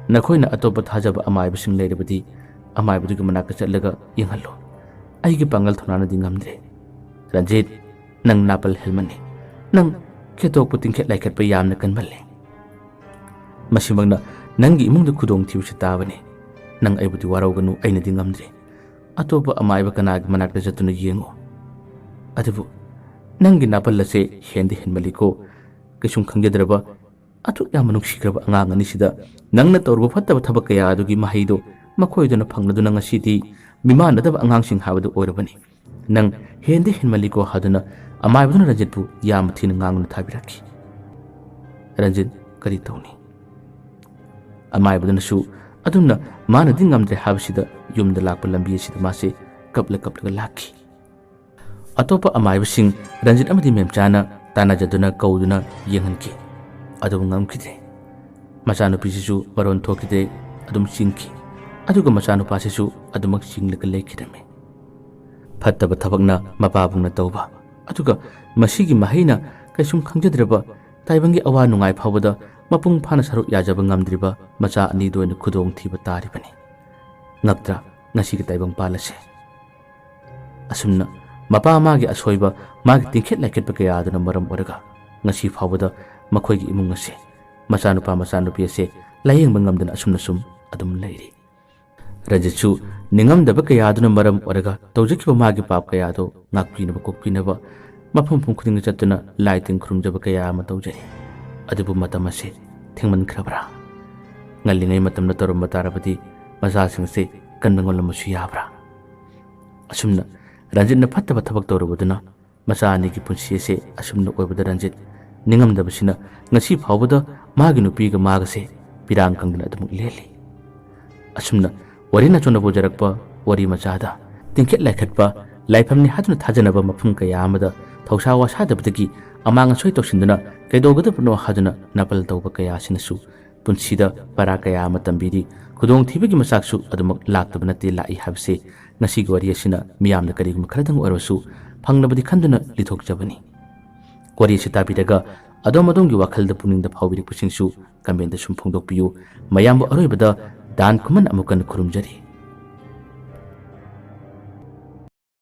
ꯅꯈꯣꯏꯅ ꯑꯇꯣꯞꯄ ꯊꯥꯖꯕ ꯑꯃꯥꯏꯕꯁꯤꯡ ꯂꯩꯔꯕꯗꯤ ꯑꯃꯥꯏꯕꯗꯨꯒꯤ ꯃꯅꯥꯛꯇ ꯆꯠꯂꯒ ꯌꯦꯡꯍꯜꯂꯨ ꯑꯩꯒꯤ ꯄꯥꯡꯒꯜ ꯊꯧꯅꯥꯅꯗꯤ ꯉꯝꯗ꯭ꯔꯦ ꯔꯟꯖꯤꯠ ꯅꯪ ꯅꯥꯄꯜ ꯍꯦꯜꯃꯟꯅꯤ ꯅꯪ ꯈꯦꯇꯣꯛꯄ ꯇꯤꯡꯈꯦꯠ ꯂꯥꯏꯈꯦꯠꯄ ꯌꯥꯝꯅ ꯀꯟꯃꯜꯂꯦ ꯃꯁꯤꯃꯛꯅ ꯅꯪꯒꯤ ꯏꯃꯨꯡꯗ ꯈꯨꯗꯣꯡꯊꯤꯕꯁꯨ ꯇꯥꯕꯅꯤ ꯅꯪ ꯑꯩꯕꯨꯗꯤ ꯋꯥꯔꯧꯒꯅꯨ ꯑꯩꯅꯗꯤ ꯉꯝꯗ꯭ꯔꯦ ꯑꯇꯣꯞꯄ ꯑꯃꯥꯏꯕ ꯀꯅꯥꯒꯤ ꯃꯅꯥꯛꯇ ꯆꯠꯇꯨꯅ ꯌꯦꯡꯉꯨ ꯑꯗꯨꯕꯨ ꯅꯪꯒꯤ ꯅꯥꯄꯜ ꯑꯁꯦ ꯍꯦꯟꯗꯤ ꯍꯦꯟꯃꯜꯂꯤꯀꯣ ꯀꯩꯁꯨꯝ ꯈꯪꯖꯗ꯭ꯔꯕ ꯑꯗꯨꯛ ꯌꯥꯝꯅ ꯅꯨꯡꯁꯤꯈ꯭ꯔꯕ ꯑꯉꯥꯡ ꯑꯅꯤꯁꯤꯗ ꯅꯪꯅ ꯇꯧꯔꯨꯕ ꯐꯠꯇꯕ ꯊꯕꯛ ꯀꯌꯥ ꯑꯗꯨꯒꯤ ꯃꯍꯩꯗꯣ ꯃꯈꯣꯏꯗꯨꯅ ꯐꯪꯂꯗꯨꯅ ꯉꯁꯤꯗꯤ ꯃꯤꯃꯥꯟꯅꯗꯕ ꯑꯉꯥꯡꯁꯤꯡ ꯍꯥꯏꯕꯗꯨ ꯑꯣꯏꯔꯕꯅꯤ ꯅꯪ ꯍꯦꯟꯗꯤ ꯍꯦꯟꯃꯜꯂꯤꯀꯣ ꯍꯥꯏꯗꯨꯅ ꯑꯃꯥꯏꯕꯗꯨꯅ ꯔꯟꯖꯤꯠꯄꯨ ꯌꯥꯝꯅ ꯊꯤꯅ ꯉꯥꯡꯗꯨꯅ ꯊꯥꯕꯤꯔꯛꯈꯤ ꯔꯟꯖꯤꯠ ꯀꯔꯤ ꯇꯧꯅꯤ ꯑꯃꯥꯏꯕꯗꯨꯅꯁꯨ ꯑꯗꯨꯝꯅ ꯃꯥꯅꯗꯤ ꯉꯝꯗ꯭ꯔꯦ ꯍꯥꯏꯕꯁꯤꯗ ꯌꯨꯝꯗ ꯂꯥꯛꯄ ꯂꯝꯕꯤ ꯑꯁꯤꯗ ꯃꯥꯁꯦ ꯀꯞꯂꯒ ꯂꯥꯛꯈꯤ ꯑꯇꯣꯞꯄ ꯑꯃꯥꯏꯕꯁꯤꯡ ꯔꯟꯖꯤꯠ ꯑꯃꯗꯤ ꯃꯦꯝꯆꯥꯅ ꯇꯥꯟꯅꯖꯗꯨꯅ ꯀꯧꯗꯨꯅ ꯌꯦꯡꯍꯟꯈꯤ ꯑꯗꯨꯕꯨ ꯉꯝꯈꯤꯗ꯭ꯔꯦ ꯃꯆꯥꯅꯨꯄꯤꯁꯤꯁꯨ ꯃꯔꯣꯟ ꯊꯣꯛꯈꯤꯗꯦ ꯑꯗꯨꯝ ꯆꯤꯡꯈꯤ ꯑꯗꯨꯒ ꯃꯆꯥꯅꯨꯄꯥꯁꯤꯁꯨ ꯑꯗꯨꯃꯛ ꯆꯤꯡꯂꯒ ꯂꯩꯈꯤꯔꯝꯃꯤ ꯐꯠꯇꯕ ꯊꯕꯛꯅ ꯃꯄꯥꯕꯨꯡꯅ ꯇꯧꯕ ꯑꯗꯨꯒ ꯃꯁꯤꯒꯤ ꯃꯍꯩꯅ ꯀꯩꯁꯨꯝ ꯈꯪꯖꯗ꯭ꯔꯕ ꯇꯥꯏꯕꯪꯒꯤ ꯑꯋꯥ ꯅꯨꯡꯉꯥꯏ ꯐꯥꯎꯕꯗ ꯃꯄꯨꯡ ꯐꯥꯅ ꯁꯔꯨꯛ ꯌꯥꯖꯕ ꯉꯝꯗ꯭ꯔꯤꯕ ꯃꯆꯥ ꯑꯅꯤꯗ ꯑꯣꯏꯅ ꯈꯨꯗꯣꯡꯊꯤꯕ ꯇꯥꯔꯤꯕꯅꯤ ꯉꯛꯇ꯭ꯔꯥ ꯉꯁꯤꯒꯤ ꯇꯥꯏꯕꯪꯄꯥꯜ ꯑꯁꯦ ꯑꯁꯨꯝꯅ ꯃꯄꯥ ꯃꯥꯒꯤ ꯑꯁꯣꯏꯕ ꯃꯥꯒꯤ ꯇꯤꯡꯈꯦꯠ ꯂꯥꯏꯈꯦꯠꯄ ꯀꯌꯥꯗꯨꯅ ꯃꯔꯝ ꯑꯣꯏꯔꯒ ꯉꯁꯤ ꯐꯥꯎꯕꯗ ꯃꯈꯣꯏꯒꯤ ꯏꯃꯨꯡ ꯑꯁꯦ ꯃꯆꯥꯅꯨꯄꯥ ꯃꯆꯥꯅꯨꯄꯤ ꯑꯁꯦ ꯂꯥꯌꯦꯡꯕ ꯉꯝꯗꯅ ꯑꯁꯨꯝꯅ ꯁꯨꯝ ꯑꯗꯨꯝ ꯂꯩꯔꯤ ꯔꯟꯖꯤꯠꯁꯨ ꯅꯤꯡꯉꯝꯗꯕ ꯀꯌꯥꯗꯨꯅ ꯃꯔꯝ ꯑꯣꯏꯔꯒ ꯇꯧꯖꯈꯤꯕ ꯃꯥꯒꯤ ꯄꯥꯞ ꯀꯌꯥꯗꯣ ꯉꯥꯛꯄꯤꯅꯕ ꯀꯣꯛꯄꯤꯅꯕ ꯃꯐꯝ ꯈꯨꯗꯤꯡꯗ ꯆꯠꯇꯨꯅ ꯂꯥꯏ ꯇꯤꯟ ꯈꯨꯔꯨꯝꯖꯕ ꯀꯌా ꯑꯃ ꯇꯧꯖꯔꯤ ꯑꯗꯨꯕꯨ ꯃꯇꯝ ꯑꯁꯦ ꯊꯦꯡꯃꯟꯈ꯭ꯔꯕ꯭ꯔꯥ ꯉꯜꯂꯤꯉꯩ ꯃꯇꯝꯗ ꯇꯧꯔꯝꯕ ꯇꯥꯔꯕꯗꯤ ꯃꯆꯥꯁꯤꯡꯁꯦ ꯀꯟꯕ ꯉꯝꯂꯝꯕꯁꯨ ꯌꯥꯕ꯭ꯔꯥ ꯑꯁꯨꯝꯅ ꯔꯟꯖꯤꯠꯅ ꯐꯠꯇꯕ ꯊꯕꯛ ꯇꯧꯔꯨꯕꯗꯨꯅ ꯃꯆꯥ ꯑꯅꯤꯒꯤ ꯄꯨꯟꯁꯤ ꯑꯁꯦ ꯑꯁꯨꯝꯅ ꯑꯣꯏꯕꯗ ꯔꯟꯖꯤꯠ ꯅꯤꯡꯉꯝꯗꯕꯁꯤꯅ ꯉꯁꯤ ꯐꯥꯎꯕꯗ ꯃꯥꯒꯤ ꯅꯨꯄꯤꯒ ꯃꯥꯒꯁꯦ ꯄꯤꯔꯥꯡ ꯀꯪꯗꯅ ꯑꯗꯨꯃꯛ ꯂꯦꯜꯂꯤ ꯑꯁꯨꯝꯅ ꯋꯥꯔꯤꯅ ꯆꯣꯟꯅ ꯄꯨꯖꯔꯛꯄ ꯋꯥꯔꯤ ꯃꯆꯥꯗ ꯇꯤꯡꯈꯦꯠ ꯂꯥꯏꯈꯠꯄ ꯂꯥꯏꯐꯝꯅꯤ ꯍꯥꯏꯗꯨꯅ ꯊꯥꯖꯅꯕ ꯃꯐꯝ ꯀꯌꯥ ꯑꯃꯗ ꯊꯧꯁꯥ ꯋꯥꯁꯥꯗꯕꯗꯒꯤ ꯑꯃꯥꯡ ꯑꯁꯣꯏ ꯇꯧꯁꯤꯟꯗꯨꯅ ꯀꯩꯗꯧꯒꯗꯕꯅꯣ ꯍꯥꯏꯗꯨꯅ ꯅꯥꯄꯜ ꯇꯧꯕ ꯀꯌꯥ ꯑꯁꯤꯅꯁꯨ ꯄꯨꯟꯁꯤꯗ ꯄꯔꯥ ꯀꯌా ꯑꯃ ꯇꯝꯕꯤꯔꯤ ꯈꯨꯗꯣꯡꯊꯤꯕꯒꯤ ꯃꯆꯥꯛꯁꯨ ꯑꯗꯨꯃꯛ ꯂꯥꯛꯇꯕ ꯅꯠꯇꯦ ꯂꯥꯛꯏ ꯍꯥꯏꯕꯁꯦ ꯉꯁꯤꯒꯤ ꯋꯥꯔꯤ ꯑꯁꯤꯅ ꯃꯤꯌꯥꯝꯅ ꯀꯔꯤꯒꯨꯝꯕ ꯈꯔꯗꯪ ꯑꯣꯏꯔꯕꯁꯨ ꯐꯪꯂꯕꯗꯤ ꯈꯟꯗꯨꯅ ꯂꯤꯊꯣꯛꯆꯕꯅꯤ ꯋꯥꯔꯤ ꯑꯁꯤ ꯇꯥꯕꯤꯔꯒ ꯑꯗꯣꯝꯒꯤ ꯋꯥꯈꯜꯗ ꯄꯨꯛꯅꯤꯡꯗ ꯐꯥꯎꯕꯤꯔꯛꯄꯁꯤꯡꯁꯨ ꯀꯃꯦꯟꯇ ꯁꯨꯝ ꯐꯣꯡꯗꯣꯛꯄꯤꯌꯨ ꯃꯌꯥꯝꯕꯨ ꯑꯔꯣꯏꯕꯗ ꯗꯥꯟ ꯈꯨꯃꯟ ꯑꯃꯨꯛ ꯍꯟꯅ ꯈꯨꯔꯨꯝꯖꯔꯤ